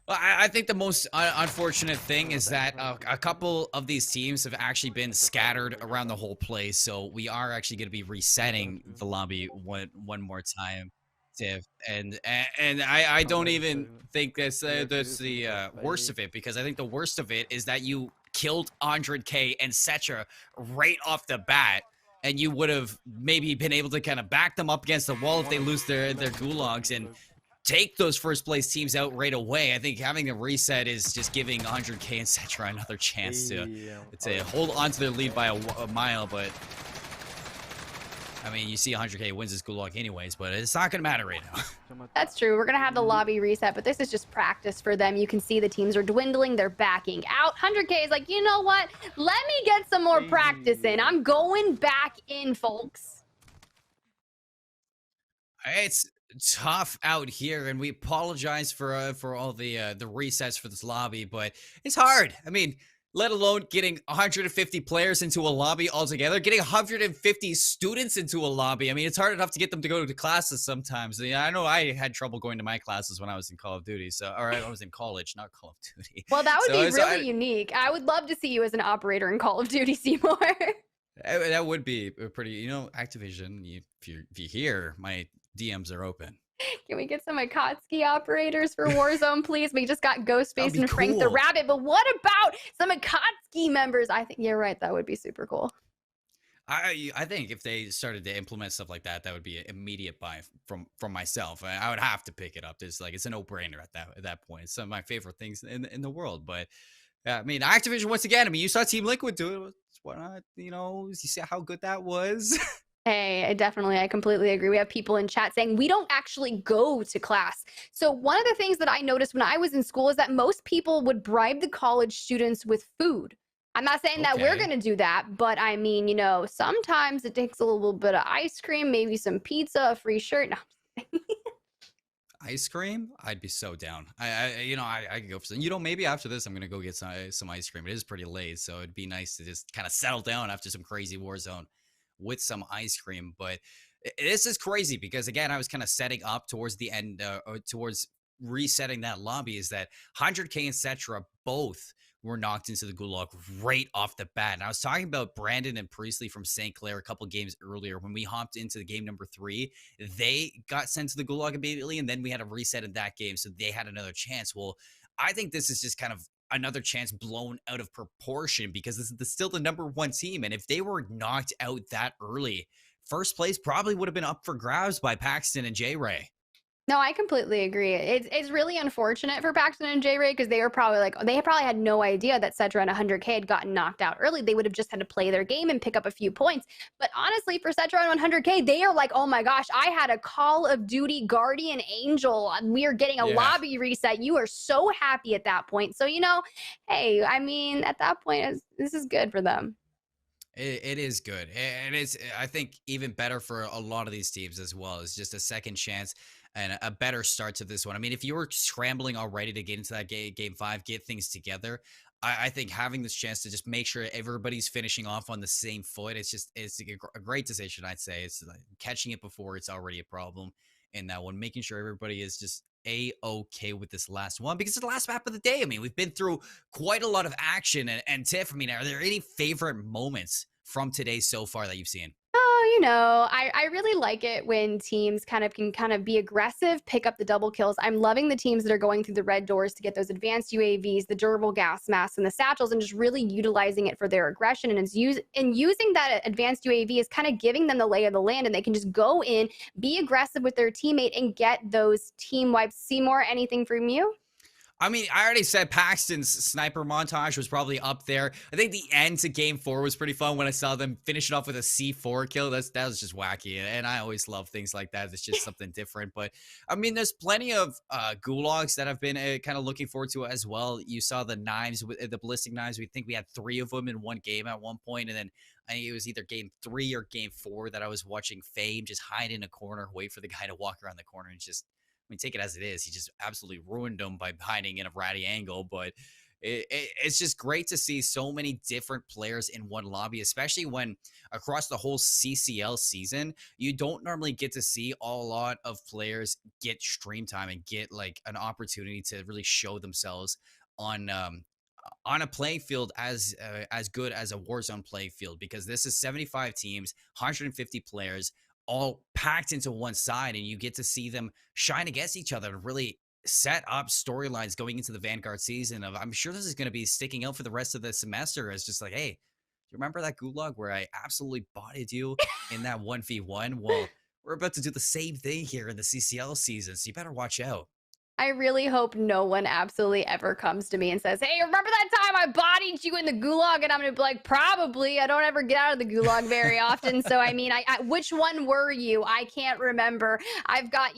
Well, I think the most unfortunate thing is that a couple of these teams have actually been scattered around the whole place, so we are actually going to be resetting the lobby one more time, Tiff. And I don't even think that's the worst of it, because I think the worst of it is that you killed 100K and Cetra right off the bat, and you would have maybe been able to kind of back them up against the wall if they lose their gulags and take those first place teams out right away. I think having a reset is just giving 100K and Cetra another chance to hold on to their lead by a mile. But I mean, you see 100K wins this gulag anyways, but it's not going to matter right now. That's true. We're going to have the lobby reset, but this is just practice for them. You can see the teams are dwindling. They're backing out. 100K is like, you know what? Let me get some more practice in. I'm going back in, folks. It's tough out here, and we apologize for all the resets for this lobby, but it's hard. I mean, let alone getting 150 players into a lobby altogether, getting 150 students into a lobby. I mean, it's hard enough to get them to go to classes sometimes. I know I had trouble going to my classes when I was in Call of Duty, or I was in college, not Call of Duty. Well, that would be really unique. I would love to see you as an operator in Call of Duty, Seymour. That would be pretty, you know, Activision, if you hear, my DMs are open. Can we get some Akatsuki operators for Warzone, please? We just got Ghostface and Frank the cool. Rabbit, but what about some Akatsuki members? I think you're right. That would be super cool. I think if they started to implement stuff like that, that would be an immediate buy from myself. I would have to pick it up. It's a no-brainer at that point. It's some of my favorite things in the world. But I mean, Activision once again. I mean, you saw Team Liquid do it. Why not? You know, you see how good that was. Hey, I completely agree. We have people in chat saying we don't actually go to class. So one of the things that I noticed when I was in school is that most people would bribe the college students with food. I'm not saying that we're Okay. going to do that, but I mean, sometimes it takes a little bit of ice cream, maybe some pizza, a free shirt. No. Ice cream? I'd be so down. I could go for some. Maybe after this, I'm gonna go get some ice cream. It is pretty late, so it'd be nice to just kind of settle down after some crazy Warzone with some ice cream. But this is crazy because again, I was kind of setting up towards the end, or towards resetting that lobby. Is that 100K and Cetra both were knocked into the gulag right off the bat. And I was talking about Brandon and Priestley from St. Clair a couple games earlier when we hopped into the game number 3. They got sent to the gulag immediately, and then we had a reset in that game, so they had another chance. Well, I think this is just kind of another chance blown out of proportion because this is still the number 1 team, and if they were knocked out that early, first place probably would have been up for grabs by Paxton and J-Ray. No, I completely agree. It's really unfortunate for Paxton and J-Ray because they were probably like, they probably had no idea that Cetra and 100K had gotten knocked out early. They would have just had to play their game and pick up a few points. But honestly, for Cetra and 100K, they are like, oh my gosh, I had a Call of Duty Guardian Angel. We are getting a lobby reset. You are so happy at that point. So, hey, I mean, at that point, this is good for them. It is good. And it's, I think, even better for a lot of these teams as well. It's just a second chance and a better start to this one. I mean, if you were scrambling already to get into that game 5, get things together, I think having this chance to just make sure everybody's finishing off on the same foot, it's a great decision, I'd say. It's like catching it before it's already a problem in that one, making sure everybody is just A-okay with this last one because it's the last map of the day. I mean, we've been through quite a lot of action. And Tiff, I mean, are there any favorite moments from today so far that you've seen? I really like it when teams can be aggressive, pick up the double kills. I'm loving the teams that are going through the red doors to get those advanced UAVs, the durable gas masks, and the satchels, and just really utilizing it for their aggression. And using that advanced UAV is kind of giving them the lay of the land, and they can just go in, be aggressive with their teammate, and get those team wipes. Seymour, anything from you? I mean, I already said Paxton's sniper montage was probably up there. I think the end to game 4 was pretty fun when I saw them finish it off with a C4 kill. That was just wacky, and I always love things like that. It's just something different. But I mean, there's plenty of gulags that I've been kind of looking forward to as well. You saw the knives, the ballistic knives. We think we had 3 of them in one game at one point, and then I think it was either game 3 or game 4 that I was watching Fame just hide in a corner, wait for the guy to walk around the corner, and just, I mean, take it as it is. He just absolutely ruined them by hiding in a ratty angle. But it's just great to see so many different players in one lobby, especially when across the whole CCL season, you don't normally get to see a lot of players get stream time and get like an opportunity to really show themselves on a playing field as good as a Warzone playing field, because this is 75 teams, 150 players, all packed into one side, and you get to see them shine against each other and really set up storylines going into the Vanguard season. I'm sure this is going to be sticking out for the rest of the semester as just like, hey, do you remember that gulag where I absolutely bodied you in that 1v1? Well, we're about to do the same thing here in the CCL season, so you better watch out. I really hope no one absolutely ever comes to me and says, hey, remember that time I bodied you in the gulag? And I'm going to be like, probably. I don't ever get out of the gulag very often. So, I mean, which one were you? I can't remember. I've got,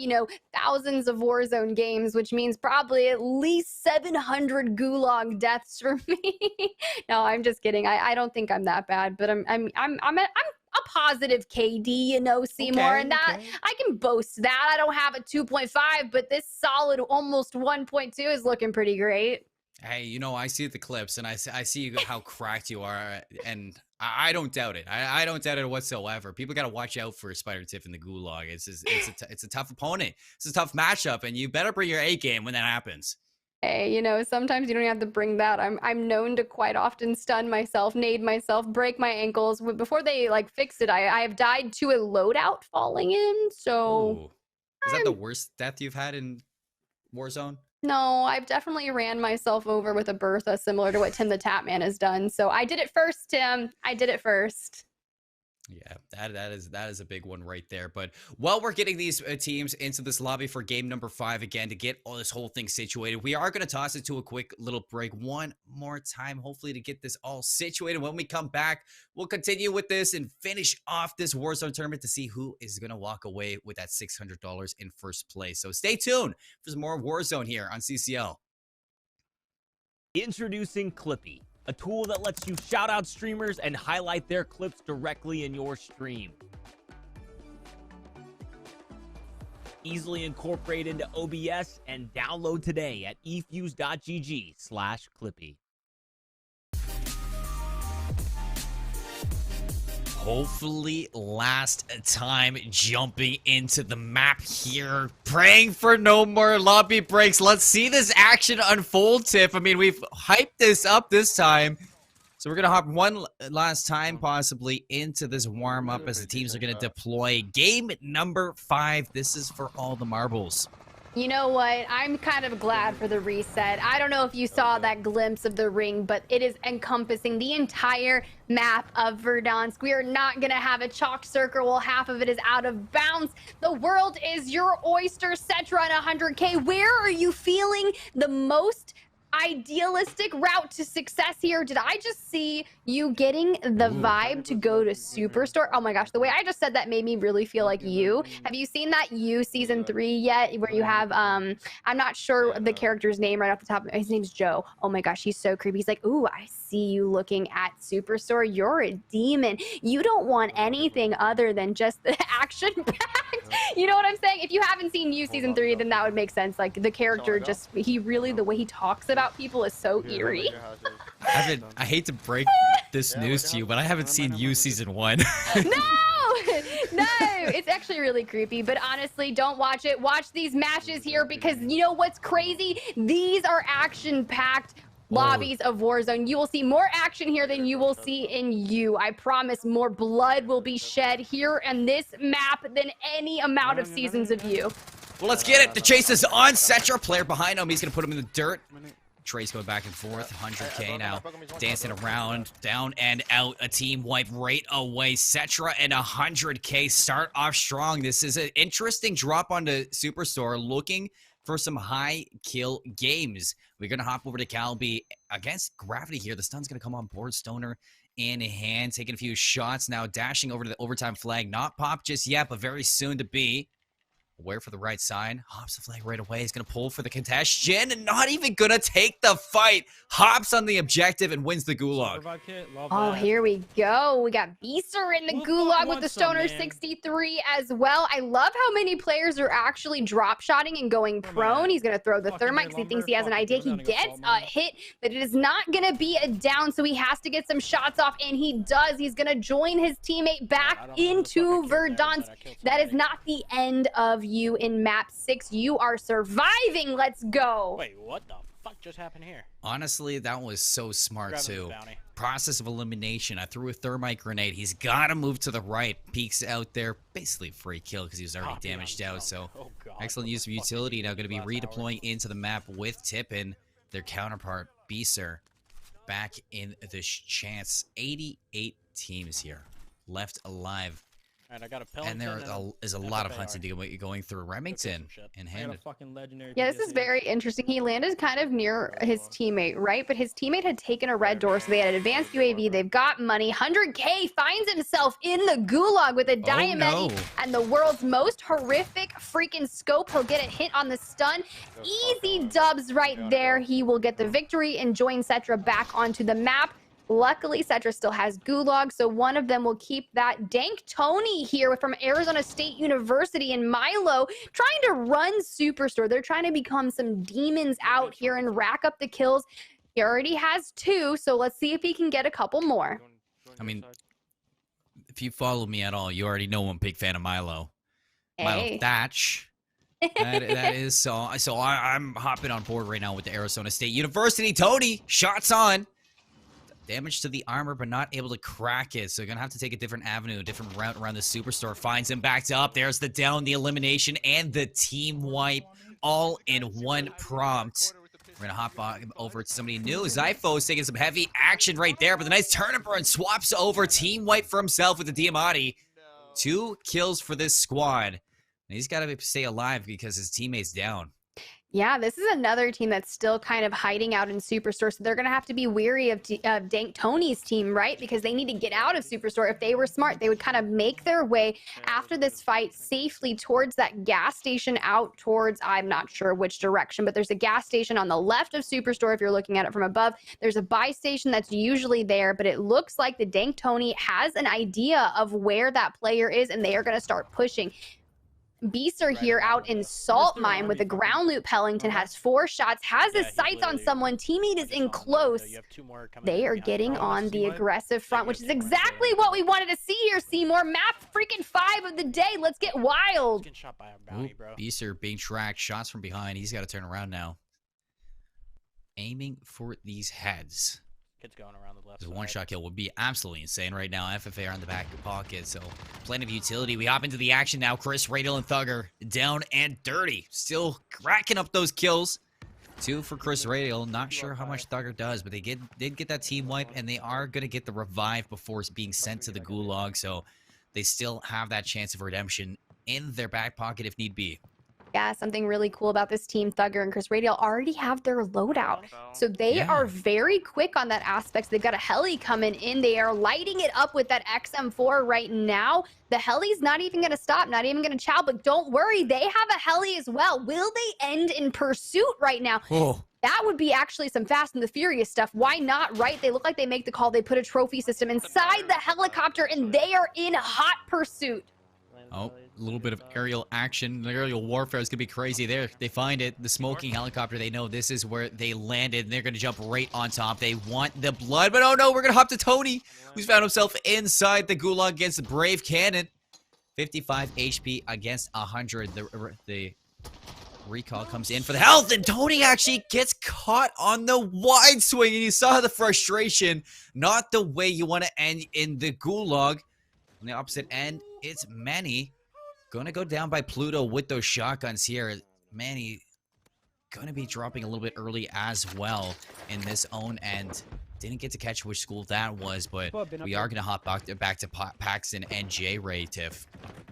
thousands of Warzone games, which means probably at least 700 gulag deaths for me. No, I'm just kidding. I don't think I'm that bad, but I'm a positive KD, Seymour, and that I can boast that. I don't have a 2.5, but this solid almost 1.2 is looking pretty great. Hey, I see the clips and I see how cracked you are, and I don't doubt it. I don't doubt it whatsoever. People got to watch out for Spider Tiff in the gulag. It's a tough opponent. It's a tough matchup, and you better bring your A game when that happens. Hey, sometimes you don't have to bring that. I'm known to quite often stun myself, nade myself, break my ankles. Before they fix it, I have died to a loadout falling in. So, ooh. Is that the worst death you've had in Warzone? No, I've definitely ran myself over with a Bertha, similar to what Tim the Tapman has done. So I did it first, Tim. I did it first. Yeah, that is a big one right there. But while we're getting these teams into this lobby for game number 5 again to get all this whole thing situated, we are going to toss it to a quick little break one more time, hopefully to get this all situated. When we come back, we'll continue with this and finish off this Warzone tournament to see who is going to walk away with that $600 in first place. So stay tuned for some more Warzone here on CCL. Introducing Clippy, a tool that lets you shout out streamers and highlight their clips directly in your stream. Easily incorporate into OBS and download today at efuse.gg/Clippy. Hopefully last time jumping into the map here. Praying for no more lobby breaks. Let's see this action unfold, Tiff. I mean, we've hyped this up this time. So we're going to hop one last time possibly into this warm-up as the teams are going to deploy. Game number 5. This is for all the marbles. You know what? I'm kind of glad for the reset. I don't know if you saw that glimpse of the ring, but it is encompassing the entire map of Verdansk. We are not going to have a chalk circle while half of it is out of bounds. The world is your oyster. Cetra and 100K. Where are you feeling the most idealistic route to success here? Did I just see you getting the vibe to go to Superstore? Oh my gosh, the way I just said that made me really feel like you. Have you seen that You season 3 yet, where you have I'm not sure the character's name right off the top. His name's Joe. Oh my gosh, he's so creepy. He's like, ooh, I see you looking at Superstore. You're a demon. You don't want anything other than just the action packed. You know what I'm saying? If you haven't seen You season 3, then that would make sense. Like the character just, he really, the way he talks about people is so eerie. I hate to break this news to you, but I haven't seen You season 1. No, it's actually really creepy, but honestly, don't watch it. Watch these matches here, because you know what's crazy? These are action-packed lobbies of Warzone. You will see more action here than you will see in You. I promise more blood will be shed here in this map than any amount of seasons of You. Well, let's get it. The chase is on. Cetra, player behind him. He's going to put him in the dirt. Trace going back and forth. 100K now dancing around, down and out. A team wipe right away. Cetra and 100K start off strong. This is an interesting drop onto Superstore, looking for some high kill games. We're going to hop over to Calby against Gravity here. The stun's going to come on board. Stoner in hand, taking a few shots now, dashing over to the overtime flag. Not popped just yet, but very soon to be. Aware for the right side. Hops the flag right away. He's going to pull for the congestion and not even going to take the fight. Hops on the objective and wins the gulag. Oh, here we go. We got Beaster in the gulag with the Stoner 63 as well. I love how many players are actually drop-shotting and going prone. He's going to throw the thermite because he thinks he has an idea. He gets a hit, but it is not going to be a down, so he has to get some shots off, and he does. He's going to join his teammate back into Verdansk. That is not the end of You in map 6. You are surviving. Let's go. Wait, what the fuck just happened here? Honestly, that was so smart too. Process of elimination. I threw a thermite grenade. He's got to move to the right. Peeks out there. Basically free kill because he was already damaged out. So excellent use of utility. Now going to be redeploying into the map with Tippin, their counterpart, Beaser, back in this chance. 88 teams here left alive. Alright, I got a and there is a lot of hunting to be going through. Remington in hand. Yeah, this is very interesting. He landed kind of near his teammate, right? But his teammate had taken a red door, so they had an advanced UAV. They've got money. 100K finds himself in the gulag with a Diamante and the world's most horrific freaking scope. He'll get a hit on the stun. Easy dubs right there. He will get the victory and join Cetra back onto the map. Luckily, Cetra still has gulag, so one of them will keep that. Dank Tony here from Arizona State University and Milo trying to run Superstore. They're trying to become some demons out here and rack up the kills. He already has 2, so let's see if he can get a couple more. I mean, if you follow me at all, you already know I'm a big fan of Milo. Milo Thatch. That is so I'm hopping on board right now with the Arizona State University. Tony, shots on. Damage to the armor, but not able to crack it. So you're going to have to take a different avenue, a different route around the Superstore. Finds him backed up. There's the down, the elimination, and the team wipe all in one prompt. We're going to hop on over to somebody new. Zypho's taking some heavy action right there, but the nice turn and burn swaps over. Team wipe for himself with the Diamante. 2 kills for this squad. And he's got to stay alive because his teammate's down. Yeah, this is another team that's still kind of hiding out in Superstore, so they're going to have to be weary of Dank Tony's team, right? Because they need to get out of Superstore. If they were smart, they would kind of make their way after this fight safely towards that gas station out towards, I'm not sure which direction, but there's a gas station on the left of Superstore if you're looking at it from above. There's a buy station that's usually there, but it looks like the Dank Tony has an idea of where that player is, and they are going to start pushing. Beasts are here out in Salt Mine with a ground loop. Pellington has 4 shots, has his sights on someone. Teammate is in close. They are getting on the aggressive front, which is exactly what we wanted to see here, Seymour. Map freaking 5 of the day. Let's get wild. Beasts are being tracked. Shots from behind. He's got to turn around now. Aiming for these heads. Kids going around the left. The one-shot kill would be absolutely insane right now. FFA are on the back pocket, so plenty of utility. We hop into the action now. Chris, Radial, and Thugger down and dirty. Still racking up those kills. 2 for Chris Radial. Not sure how much Thugger does, but they did get that team wipe, and they are going to get the revive before being sent to the gulag, so they still have that chance of redemption in their back pocket if need be. Yeah, something really cool about this team, Thugger and Chris Radial already have their loadout. So they are very quick on that aspect. They've got a heli coming in. They are lighting it up with that XM4 right now. The heli's not even going to stop, not even going to chow, but don't worry, they have a heli as well. Will they end in pursuit right now? Oh. That would be actually some Fast and the Furious stuff. Why not, right? They look like they make the call. They put a trophy system inside the helicopter, and they are in hot pursuit. Oh, a little bit of aerial action. The aerial warfare is going to be crazy there. They find it. The smoking helicopter, they know this is where they landed, and they're going to jump right on top. They want the blood, but oh no, we're going to hop to Tony, who's found himself inside the gulag against the Brave Cannon. 55 HP against 100. The recall comes in for the health, and Tony actually gets caught on the wide swing, and you saw the frustration. Not the way you want to end in the gulag. On the opposite end, it's Manny. Gonna go down by Pluto with those shotguns here. Manny gonna be dropping a little bit early as well in this own end. Didn't get to catch which school that was, but we are gonna hop back to Paxton and J-Ray, Tiff.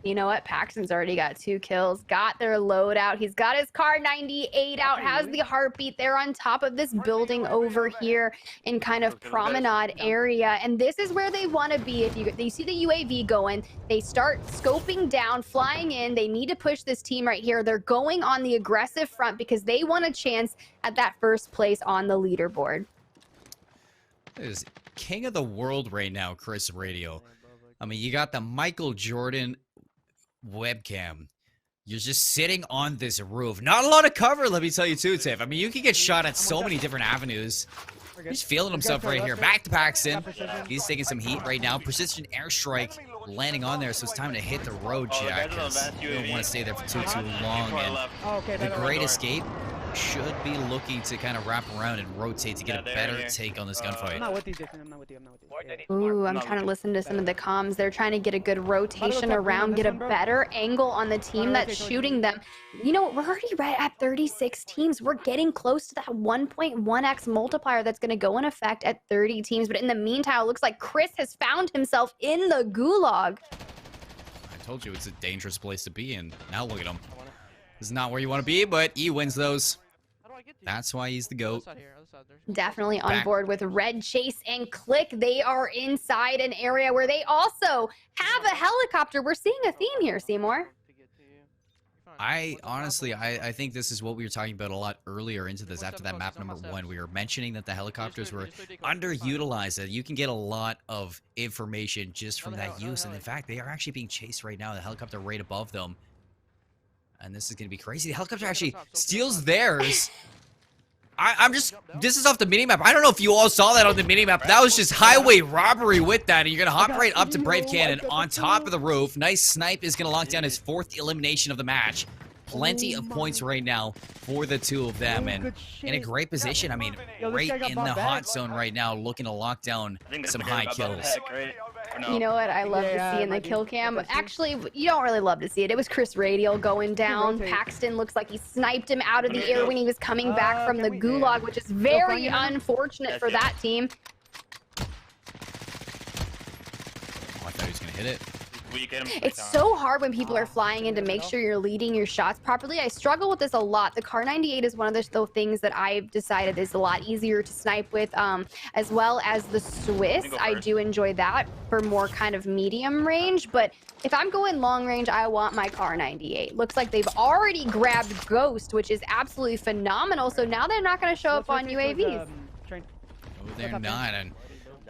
You know what? Paxton's already got 2 kills, got their loadout. He's got his car 98 out, has the heartbeat. They're on top of this building over here in kind of promenade area. And this is where they want to be. If you see the UAV going, they start scoping down, flying in. They need to push this team right here. They're going on the aggressive front because they want a chance at that first place on the leaderboard. Is king of the world right now, Chris Radio. I mean, you got the Michael Jordan webcam. You're just sitting on this roof. Not a lot of cover, let me tell you too, Tiff. I mean, you can get shot at so many different avenues. He's feeling himself right here. Back to Paxton. He's taking some heat right now. Precision airstrike landing on there, so it's time to hit the road, Jack, because you don't want to stay there for too long. And the Great Escape should be looking to kind of wrap around and rotate to get a better take on this gunfight. I'm not with you, Jason. I'm not with you. Ooh, I'm trying to listen to some of the comms. They're trying to get a good rotation around, get a better angle on the team that's shooting them. You know, we're already right at 36 teams. We're getting close to that 1.1x multiplier that's going to go in effect at 30 teams. But in the meantime, it looks like Chris has found himself in the gulag. I told you it's a dangerous place to be in. Now look at him. This is not where you want to be, but he wins those. That's why he's the GOAT. Definitely on board with Red, Chase, and Click. They are inside an area where they also have a helicopter. We're seeing a theme here, Seymour. I think this is what we were talking about a lot earlier into this. After that map number 1, we were mentioning that the helicopters were underutilized. That you can get a lot of information just from that use. And in fact, they are actually being chased right now. The helicopter right above them. And this is going to be crazy. The helicopter actually steals theirs. This is off the minimap. I don't know if you all saw that on the minimap. That was just highway robbery with that. And you're going to hop right up to Brave Cannon on top of the roof. Nice snipe is going to lock down his 4th elimination of the match. Plenty of points right now for the 2 of them. And in a great position. I mean, right in the hot zone right now, looking to lock down some high kills. You know what I love to see in the kill cam? Actually, you don't really love to see it. It was Chris Radial going down. Paxton looks like he sniped him out of the air when he was coming back from the gulag, which is very unfortunate for that team. Oh, I thought he was going to hit it. It's so hard when people are flying in to make sure you're leading your shots properly. I struggle with this a lot. The Kar 98 is one of those things that I've decided is a lot easier to snipe with, as well as the Swiss. I do enjoy that for more kind of medium range, but if I'm going long range, I want my Kar 98. Looks like they've already grabbed Ghost, which is absolutely phenomenal. So now they're not going to show up on UAVs. No, they're not. And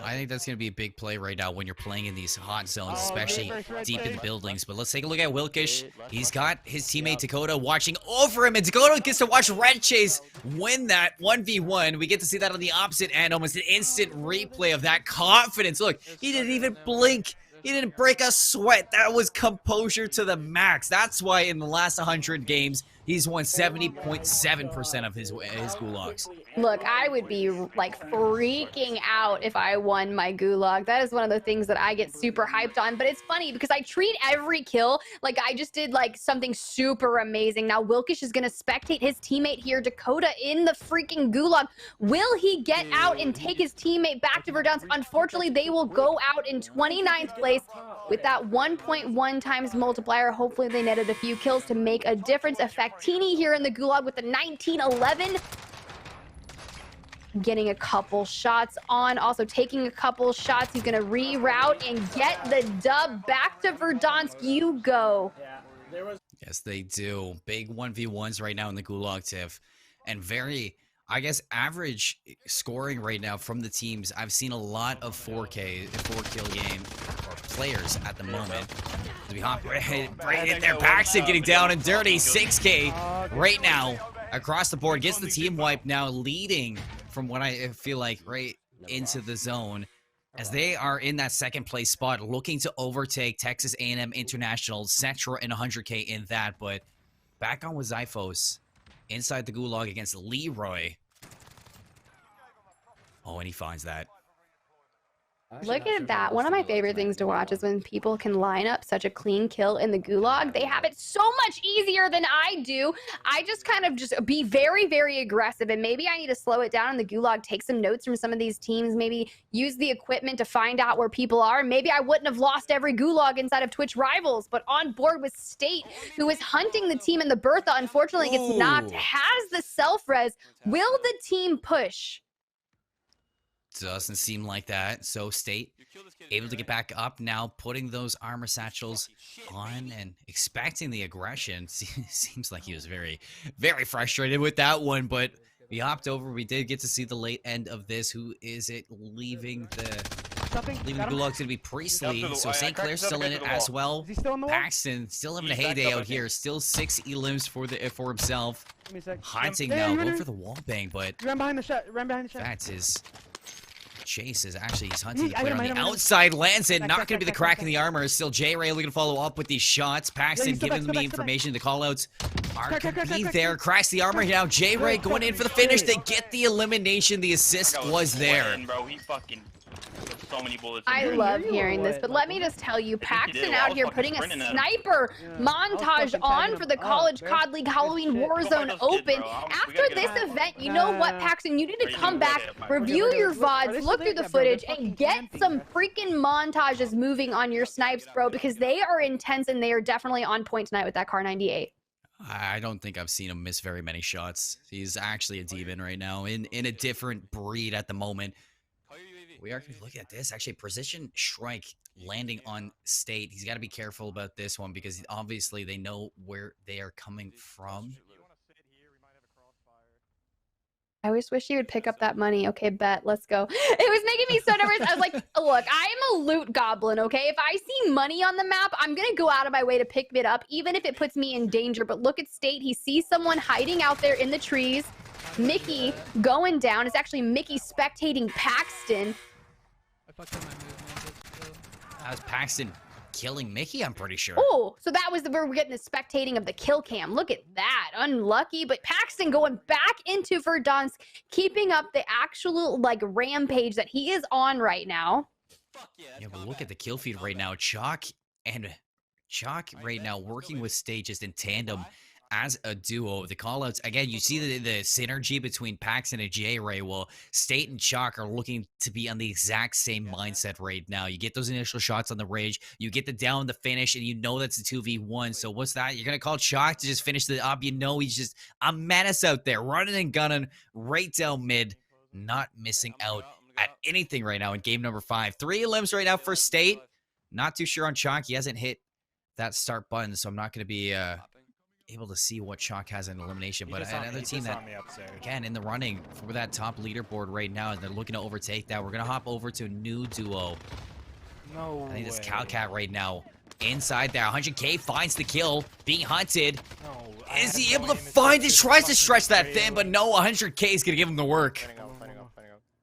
I think that's going to be a big play right now when you're playing in these hot zones, especially deep in the buildings. But let's take a look at Wilkish. He's got his teammate Dakota watching over him, and Dakota gets to watch Red Chase win that 1v1. We get to see that on the opposite end, almost an instant replay of that confidence. Look, he didn't even blink. He didn't break a sweat. That was composure to the max. That's why in the last 100 games, he's won 70.7% of his gulags. Look, I would be like freaking out if I won my gulag. That is one of the things that I get super hyped on. But it's funny because I treat every kill like I just did like something super amazing. Now Wilkish is going to spectate his teammate here, Dakota, in the freaking gulag. Will he get out and take his teammate back to Verdansk? Unfortunately, they will go out in 29th place with that 1.1 times multiplier. Hopefully they netted a few kills to make a difference. Effectini here in the gulag with the 1911. Getting a couple shots on, also taking a couple shots. He's going to reroute and get the dub back to Verdansk. You go. Yes, they do. Big 1v1s right now in the gulag, Tiff. And very, I guess, average scoring right now from the teams. I've seen a lot of 4K, 4-kill game or players at the moment. We hop right in there. Paxton getting down and dirty. 6K right now across the board. Gets the team wipe now, leading from what I feel like right into the zone, as they are in that second place spot, looking to overtake Texas A&M International, Cetra, and 100K in that. But back on with Zyphos inside the gulag against Leroy. Oh, and he finds that. Look at that. One of my favorite things to watch is when people can line up such a clean kill in the gulag. They have it so much easier than I do. I just kind of just be very, very aggressive, and maybe I need to slow it down in the gulag, take some notes from some of these teams, maybe use the equipment to find out where people are. Maybe I wouldn't have lost every gulag inside of Twitch Rivals, but on board with State, who is hunting the team in the Bertha, unfortunately gets knocked, has the self-res. Will the team push? Doesn't seem like that. So State able to get back up now, putting those armor satchels on and expecting the aggression. Seems like he was very, very frustrated with that one, but we hopped over. We did get to see the late end of this. Who is it leaving the gulag? Going to be Priestley. So St. Clair's still in it as well. Paxton still having a heyday out here. Still 6 elims for himself. Hunting now, going for the wall bang, but Ran behind the shot. that's his chase is actually he's hunting the player on the outside, lands it, not going to be the crack in the armor. Still J-Ray looking to follow up with these shots. Paxton giving them the information. The callouts are complete there. Cracks the armor now. J-Ray going in for the finish. They get the elimination. The assist was there. So many bullets. I love hearing this, but let me just tell you, Paxton out here putting a sniper montage on for the College COD League Halloween Warzone Open. After this event, you know what, Paxton? You need to come back, review your VODs, look through the footage, and get some freaking montages moving on your snipes, bro, because they are intense and they are definitely on point tonight with that Kar 98. I don't think I've seen him miss very many shots. He's actually a demon right now, in a different breed at the moment. We are going to look at this. Actually, Precision Shrike landing on State. He's got to be careful about this one because obviously they know where they are coming from. I always wish you would pick up that money. Okay, bet. Let's go. It was making me so nervous. I was like, look, I am a loot goblin, okay? If I see money on the map, I'm going to go out of my way to pick it up, even if it puts me in danger. But look at State. He sees someone hiding out there in the trees. Mickey going down. It's actually Mickey spectating Paxton. That was Paxton killing Mickey, I'm pretty sure. Oh, so that was where we're getting the spectating of the kill cam. Look at that. Unlucky, but Paxton going back into Verdansk, keeping up the actual, like, rampage that he is on right now. Yeah, but look at the kill feed right now. Chalk right now working with State just in tandem as a duo. The callouts, again, you see the synergy between Paxton and J-Ray. Well, State and Chalk are looking to be on the exact same mindset right now. You get those initial shots on the ridge, you get the down, the finish, and you know that's a 2v1. So what's that? You're going to call Chalk to just finish the up. You know he's just a menace out there, running and gunning right down mid, not missing out at anything right now in game number 5. 3 elims right now for State. Not too sure on Chalk. He hasn't hit that start button, so I'm not going to be able to see what Chalk has in elimination. But another team that, again, in the running for that top leaderboard right now, and they're looking to overtake that. We're going to hop over to a new duo. No I think it's Calcat right now. Inside there, 100K finds the kill, being hunted. Is he able to find it? Tries to stretch that thin, but no, 100K is going to give him the work.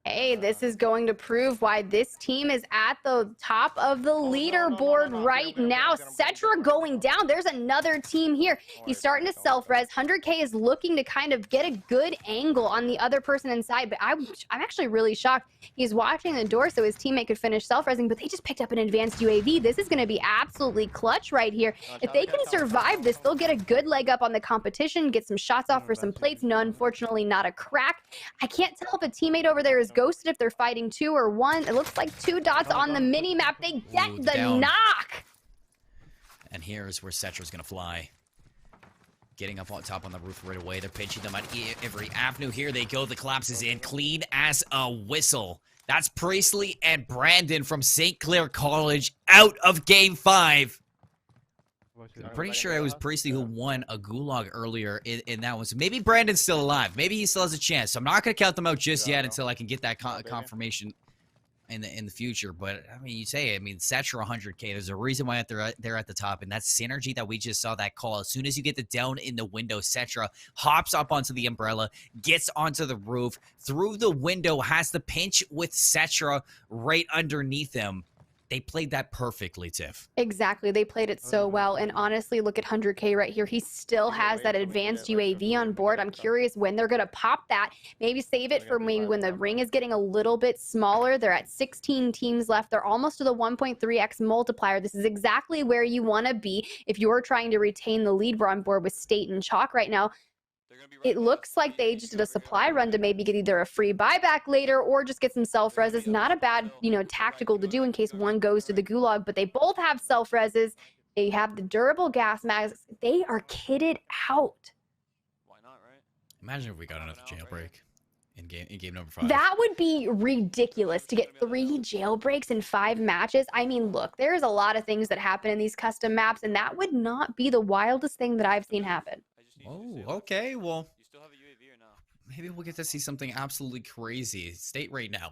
Hey, this is going to prove why this team is at the top of the leaderboard right now. Cetra going down. There's another team here. He's starting to self-res. 100K is looking to kind of get a good angle on the other person inside, but I'm actually really shocked. He's watching the door so his teammate could finish self-resing, but they just picked up an advanced UAV. This is going to be absolutely clutch right here. If they can survive this, they'll get a good leg up on the competition, get some shots off for some plates. No, unfortunately, not a crack. I can't tell if a teammate over there is ghosted, if they're fighting 2 or 1. It looks like 2 dots on the mini map. They get the knock. And here's where Cetra's gonna fly. Getting up on top on the roof right away. They're pinching them at every avenue. Here they go. The collapse is in. Clean as a whistle. That's Priestley and Brandon from St. Clair College out of game 5. I'm pretty sure it was Priestley who won a gulag earlier in that one. So maybe Brandon's still alive. Maybe he still has a chance. So I'm not going to count them out just yet until I can get that confirmation in the future. But, I mean, you say it. I mean, Cetra 100K. There's a reason why they're at the top. And that synergy that we just saw, that call. As soon as you get the down in the window, Cetra hops up onto the umbrella, gets onto the roof, through the window, has the pinch with Cetra right underneath him. They played that perfectly, Tiff. Exactly. They played it so well. And honestly, look at 100K right here. He still has that advanced UAV on board. I'm curious when they're going to pop that. Maybe save it for maybe when the ring is getting a little bit smaller. They're at 16 teams left. They're almost to the 1.3x multiplier. This is exactly where you want to be if you're trying to retain the lead. We're on board with State and Chalk right now. It looks like they just did a supply run to maybe get either a free buyback later or just get some self-res. It's not a bad, tactical to do in case one goes to the gulag, but they both have self-reses. They have the durable gas masks. They are kitted out. Why not, right? Imagine if we got another jailbreak in game number 5. That would be ridiculous to get 3 jailbreaks in 5 matches. I mean, look, there's a lot of things that happen in these custom maps, and that would not be the wildest thing that I've seen happen. Oh, okay. Well, maybe we'll get to see something absolutely crazy. State right now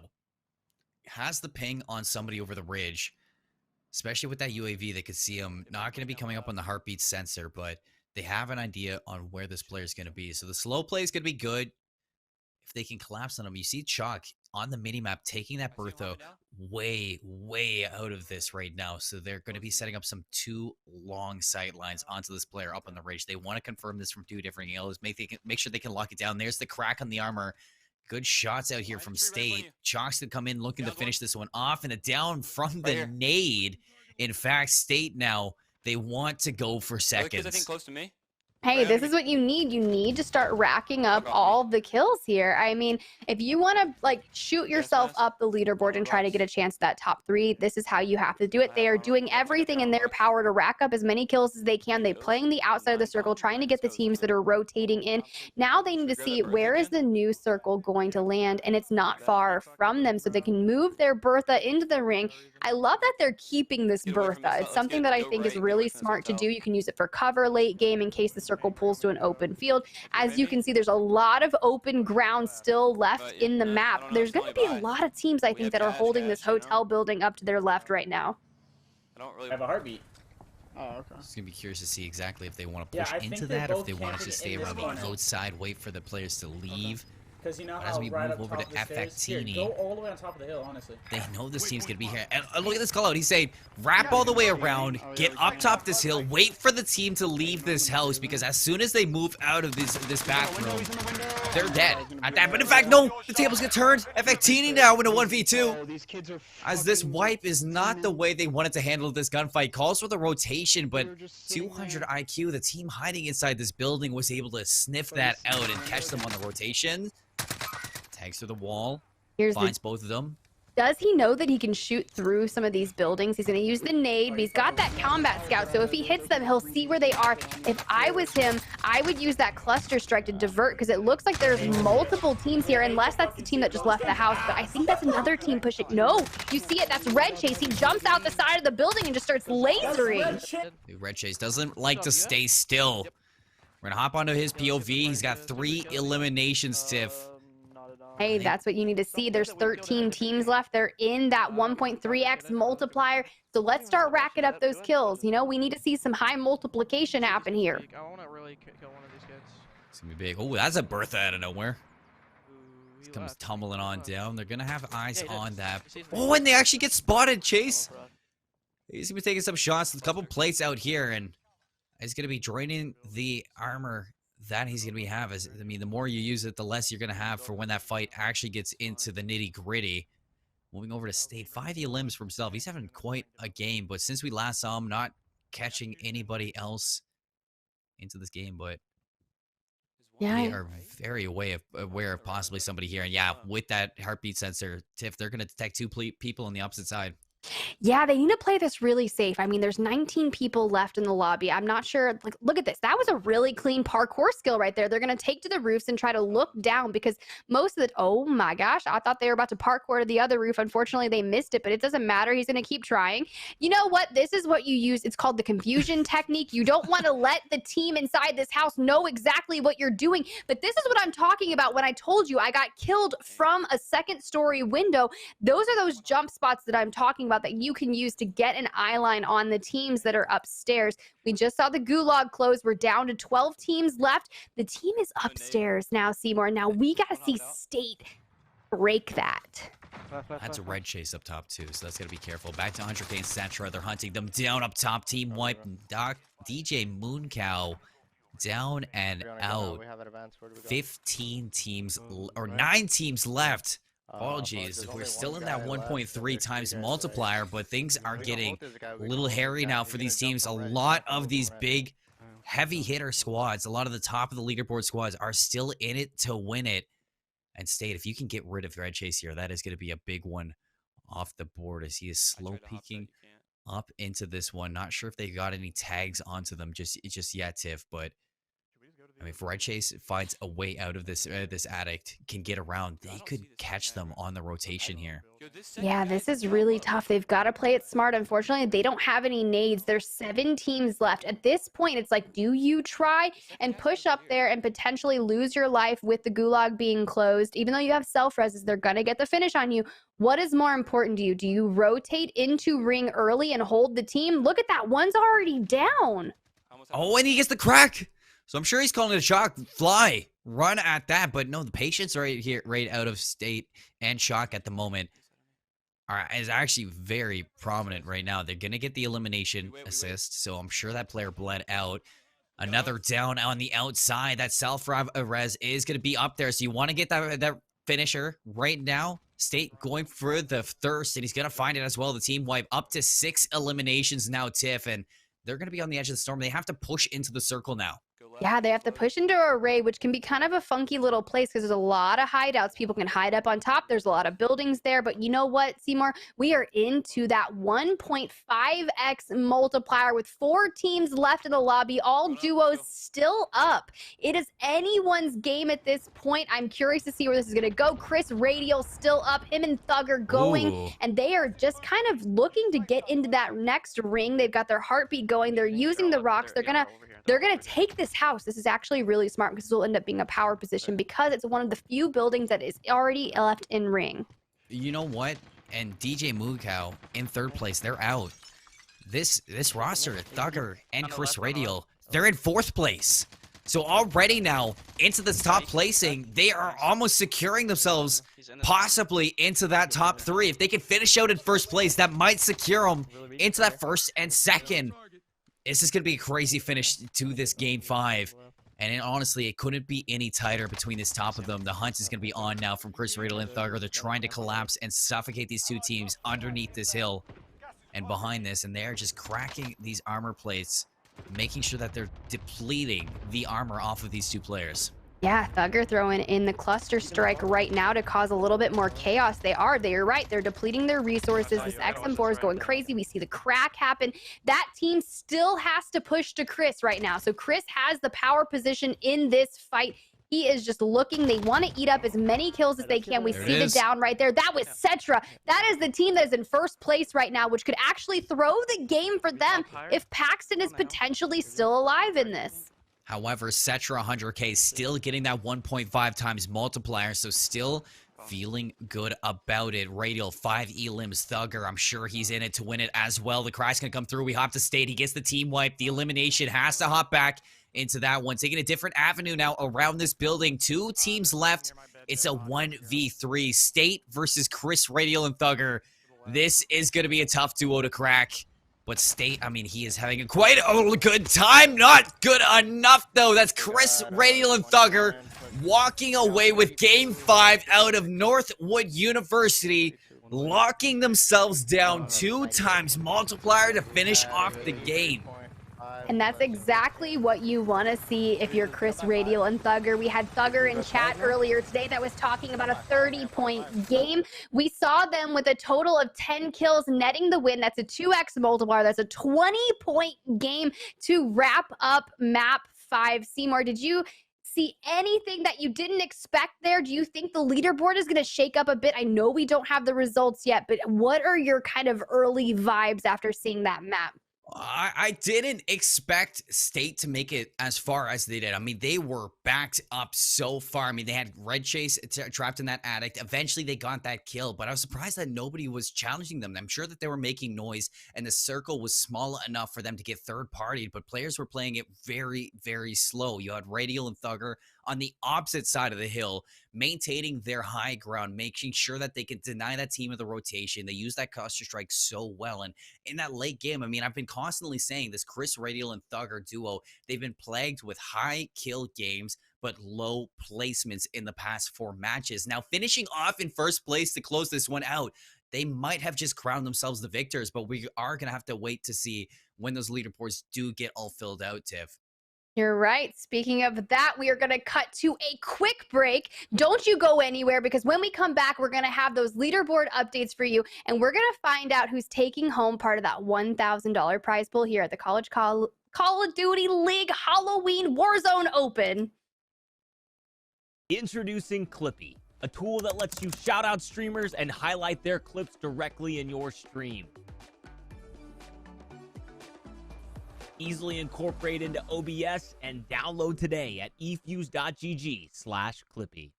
has the ping on somebody over the ridge, especially with that UAV. They could see him. Not going to be coming up on the heartbeat sensor, but they have an idea on where this player is going to be. So the slow play is going to be good if they can collapse on him. You see Chalk on the minimap taking that Bertho way, way out of this right now. So they're going to be setting up some 2 long sight lines onto this player up on the ridge. They want to confirm this from 2 different angles. Make sure they can lock it down. There's the crack on the armor. Good shots out here from State. Chalk's to come in looking to finish this one off, and a down from the nade. In fact, State now, they want to go for seconds. I think close to me. Hey, this is what you need. You need to start racking up all the kills here. I mean, if you want to shoot yourself up the leaderboard and try to get a chance at that top 3, this is how you have to do it. They are doing everything in their power to rack up as many kills as they can. They're playing the outside of the circle, trying to get the teams that are rotating in. Now they need to see where is the new circle going to land, and it's not far from them, so they can move their Bertha into the ring. I love that they're keeping this Bertha. It's something that I think is really smart to do. You can use it for cover late game in case the circle pulls to an open field. As you can see, there's a lot of open ground still left in the map. There's going to be a lot of teams, I think, that are holding this hotel building up to their left right now. I have a heartbeat. Oh, okay. Just gonna be curious to see exactly if they want to push into that, or if they want to just stay around the outside, wait for the players to leave. Because you know But as we move over to Affectini, go all the way on top of the hill, honestly. they know this team's gonna be here. And look at this call out. He's saying, wrap all the way around, get up top this hill, wait for the team to leave this house, because as soon as they move out of this back room, they're dead at that. But in fact, no, the tables get turned. Effectini now in a 1v2. As this wipe is not the way they wanted to handle this gunfight. Calls for the rotation, but 200 IQ, the team hiding inside this building, was able to sniff that out and catch them on the rotation. Tags through the wall. Finds both of them. Does he know that he can shoot through some of these buildings? He's going to use the nade, but he's got that combat scout, so if he hits them, he'll see where they are. If I was him, I would use that cluster strike to divert, because it looks like there's multiple teams here, unless that's the team that just left the house, but I think that's another team pushing. No, you see it, that's Red Chase. He jumps out the side of the building and just starts lasering. Red Chase doesn't like to stay still. We're going to hop onto his POV. He's got 3 eliminations, Tiff. Hey, that's what you need to see. There's 13 teams left. They're in that 1.3x multiplier. So let's start racking up those kills. You know, we need to see some high multiplication happen here. I want to really kill one of these kids. It's going to be big. Oh, that's a Bertha out of nowhere. This comes tumbling on down. They're going to have eyes on that. Oh, and they actually get spotted, Chase. He's going to be taking some shots. A couple plates out here, and he's going to be draining the armor that he's going to have. I mean, the more you use it, the less you're going to have for when that fight actually gets into the nitty-gritty. Moving over to State, 5 limbs for himself. He's having quite a game, but since we last saw him, not catching anybody else into this game, but yeah, they are very aware of possibly somebody here. And yeah, with that heartbeat sensor, Tiff, they're going to detect 2 people on the opposite side. Yeah, they need to play this really safe. I mean, there's 19 people left in the lobby. I'm not sure. Like, look at this. That was a really clean parkour skill right there. They're going to take to the roofs and try to look down, because most of the, oh my gosh, I thought they were about to parkour to the other roof. Unfortunately, they missed it, but it doesn't matter. He's going to keep trying. You know what? This is what you use. It's called the confusion technique. You don't want to let the team inside this house know exactly what you're doing. But this is what I'm talking about when I told you I got killed from a 2nd-story window. Those are those jump spots that I'm talking about that you can use to get an eye line on the teams that are upstairs. We just saw the gulag close. We're down to 12 teams left. The team is upstairs now, Seymour. Now we got to see State break that. That's a Red Chase up top too, so that's got to be careful. Back to 100K and Satra. They're hunting them down up top. Team wipe. DJ Mooncow down and out. 15 teams, or 9 teams left. Apologies, we're still in that 1.3 times multiplier, but things are getting a little hairy now for these teams. A lot of these big, heavy hitter squads, a lot of the top of the leaderboard squads are still in it to win it. And State, if you can get rid of Red Chase here, that is going to be a big one off the board, as he is slow peeking up into this one. Not sure if they got any tags onto them just yet, Tiff, but I mean, if Red Chase finds a way out of this addict, can get around, they could catch them on the rotation here. Yeah, this is really tough. They've got to play it smart. Unfortunately, they don't have any nades. There's 7 teams left. At this point, it's like, do you try and push up there and potentially lose your life with the gulag being closed? Even though you have self-reses, they're going to get the finish on you. What is more important to you? Do you rotate into ring early and hold the team? Look at that. One's already down. Oh, and he gets the crack. So I'm sure he's calling it a shock. Fly. Run at that. But no, the patience right here, right out of State and shock at the moment is actually very prominent right now. They're going to get the elimination assist. So I'm sure that player bled out. Another down on the outside. That self-res is going to be up there. So you want to get that finisher right now. State going for the thirst, and he's going to find it as well. The team wipe up to 6 eliminations now, Tiff, and they're going to be on the edge of the storm. They have to push into the circle now. Yeah, they have to push into an array, which can be kind of a funky little place because there's a lot of hideouts. People can hide up on top. There's a lot of buildings there. But you know what, Seymour? We are into that 1.5x multiplier with 4 teams left in the lobby. All duos still up. It is anyone's game at this point. I'm curious to see where this is going to go. Chris Radial still up. Him and Thug are going. Ooh. And they are just kind of looking to get into that next ring. They've got their heartbeat going. They're using the rocks. They're going to take this house. This is actually really smart because it will end up being a power position because it's one of the few buildings that is already left in ring. You know what? And DJ Mooncow in 3rd place. They're out. This roster, Thugger and Chris Radial, they're in 4th place. So already now, into this top placing, they are almost securing themselves possibly into that top 3. If they can finish out in 1st place, that might secure them into that 1st and 2nd. This is going to be a crazy finish to this Game 5. And honestly, it couldn't be any tighter between this top of them. The hunt is going to be on now from Chris Riddle and Thugger. They're trying to collapse and suffocate these two teams underneath this hill and behind this. And they're just cracking these armor plates, making sure that they're depleting the armor off of these two players. Yeah, Thugger throwing in the cluster strike right now to cause a little bit more chaos. You're right. They're depleting their resources. This XM4 is going crazy. We see the crack happen. That team still has to push to Chris right now. So Chris has the power position in this fight. He is just looking. They want to eat up as many kills as they can. We see the down right there. That was Cetra. That is the team that is in first place right now, which could actually throw the game for them if Paxton is potentially still alive in this. However, Cetra 100K still getting that 1.5 times multiplier, so still feeling good about it. Radial, 5 elims, Thugger, I'm sure he's in it to win it as well. The crack's gonna come through. We hop to state. He gets the team wipe. The elimination has to hop back into that one. Taking a different avenue now around this building. 2 teams left. It's a 1v3. State versus Chris, Radial, and Thugger. This is gonna be a tough duo to crack. But State, I mean, he is having quite a good time. Not good enough, though. That's Chris, Radial, and Thugger walking away with Game 5 out of Northwood University, locking themselves down 2 times multiplier to finish off the game. And that's exactly what you want to see if you're Chris, Radial, and Thugger. We had Thugger in chat earlier today that was talking about a 30-point game. We saw them with a total of 10 kills netting the win. That's a 2x multiplier. That's a 20-point game to wrap up map 5. Seymour, did you see anything that you didn't expect there? Do you think the leaderboard is going to shake up a bit? I know we don't have the results yet, but what are your kind of early vibes after seeing that map? I didn't expect State to make it as far as they did. I mean, they were backed up so far. I mean, they had Red Chase trapped in that attic. Eventually, they got that kill, but I was surprised that nobody was challenging them. I'm sure that they were making noise, and the circle was small enough for them to get third-partied, but players were playing it very, very slow. You had Radial and Thugger on the opposite side of the hill, maintaining their high ground, making sure that they could deny that team of the rotation. They use that cluster strike so well. And in that late game, I mean, I've been constantly saying this Chris, Radial, and Thugger duo, they've been plagued with high kill games, but low placements in the past 4 matches. Now, finishing off in first place to close this one out, they might have just crowned themselves the victors, but we are going to have to wait to see when those leaderboards do get all filled out, Tiff. You're right. Speaking of that, we are going to cut to a quick break. Don't you go anywhere, because when we come back, we're going to have those leaderboard updates for you, and we're going to find out who's taking home part of that $1,000 prize pool here at the College Call of Duty League Halloween Warzone Open. Introducing Clippy, a tool that lets you shout out streamers and highlight their clips directly in your stream. Easily incorporate into OBS and download today at efuse.gg/Clippy.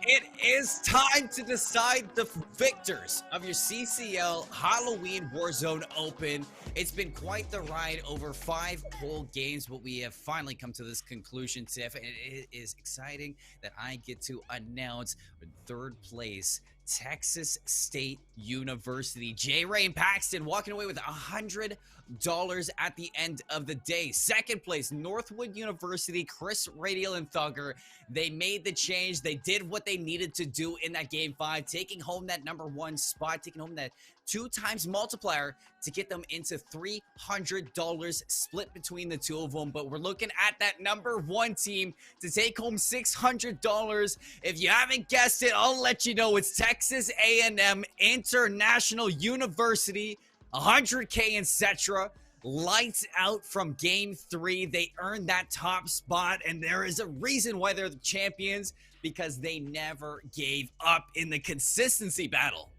It is time to decide the victors of your CCL Halloween Warzone Open. It's been quite the ride over 5 whole games, but we have finally come to this conclusion, Tiff, and it is exciting that I get to announce third place, Texas State University. J-Ray and Paxton walking away with $100 at the end of the day. Second place, Northwood University, Chris, Radial, and Thugger. They made the change. They did what they needed to do in that game 5, taking home that #1 spot, taking home that 2 times multiplier to get them into $300 split between the two of them. But we're looking at that #1 team to take home $600. If you haven't guessed it, I'll let you know. It's Texas A&M International University, 100K in Cetra. Lights out from game 3. They earned that top spot, and there is a reason why they're the champions, because they never gave up in the consistency battle.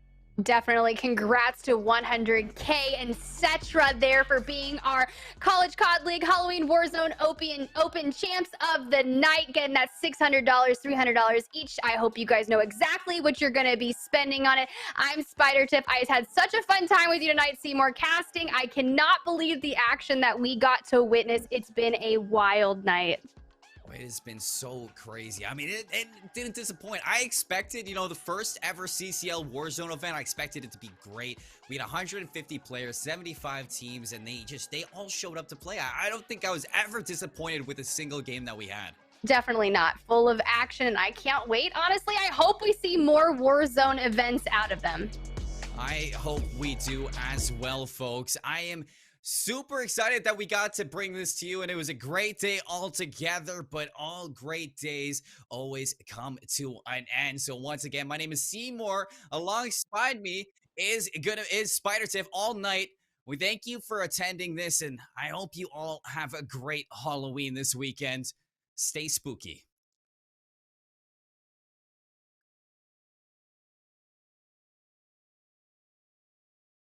Definitely. Congrats to 100K and Cetra there for being our College COD League Halloween Warzone Open champs of the night, getting that $600, $300 each. I hope you guys know exactly what you're going to be spending on it. I'm Spider Tiff. I had such a fun time with you tonight, Seymour Casting. I cannot believe the action that we got to witness. It's been a wild night. It has been so crazy. I mean, it didn't disappoint. I expected, you know, the first ever CCL Warzone event, I expected it to be great. We had 150 players, 75 teams, and they all showed up to play. I don't think I was ever disappointed with a single game that we had. Definitely not. Full of action, and I can't wait. Honestly, I hope we see more Warzone events out of them. I hope we do as well, folks. I am super excited that we got to bring this to you, and it was a great day altogether, but all great days always come to an end. So once again, my name is Seymour. Alongside me is Spider Tiff all night. We thank you for attending this, and I hope you all have a great Halloween this weekend. Stay spooky.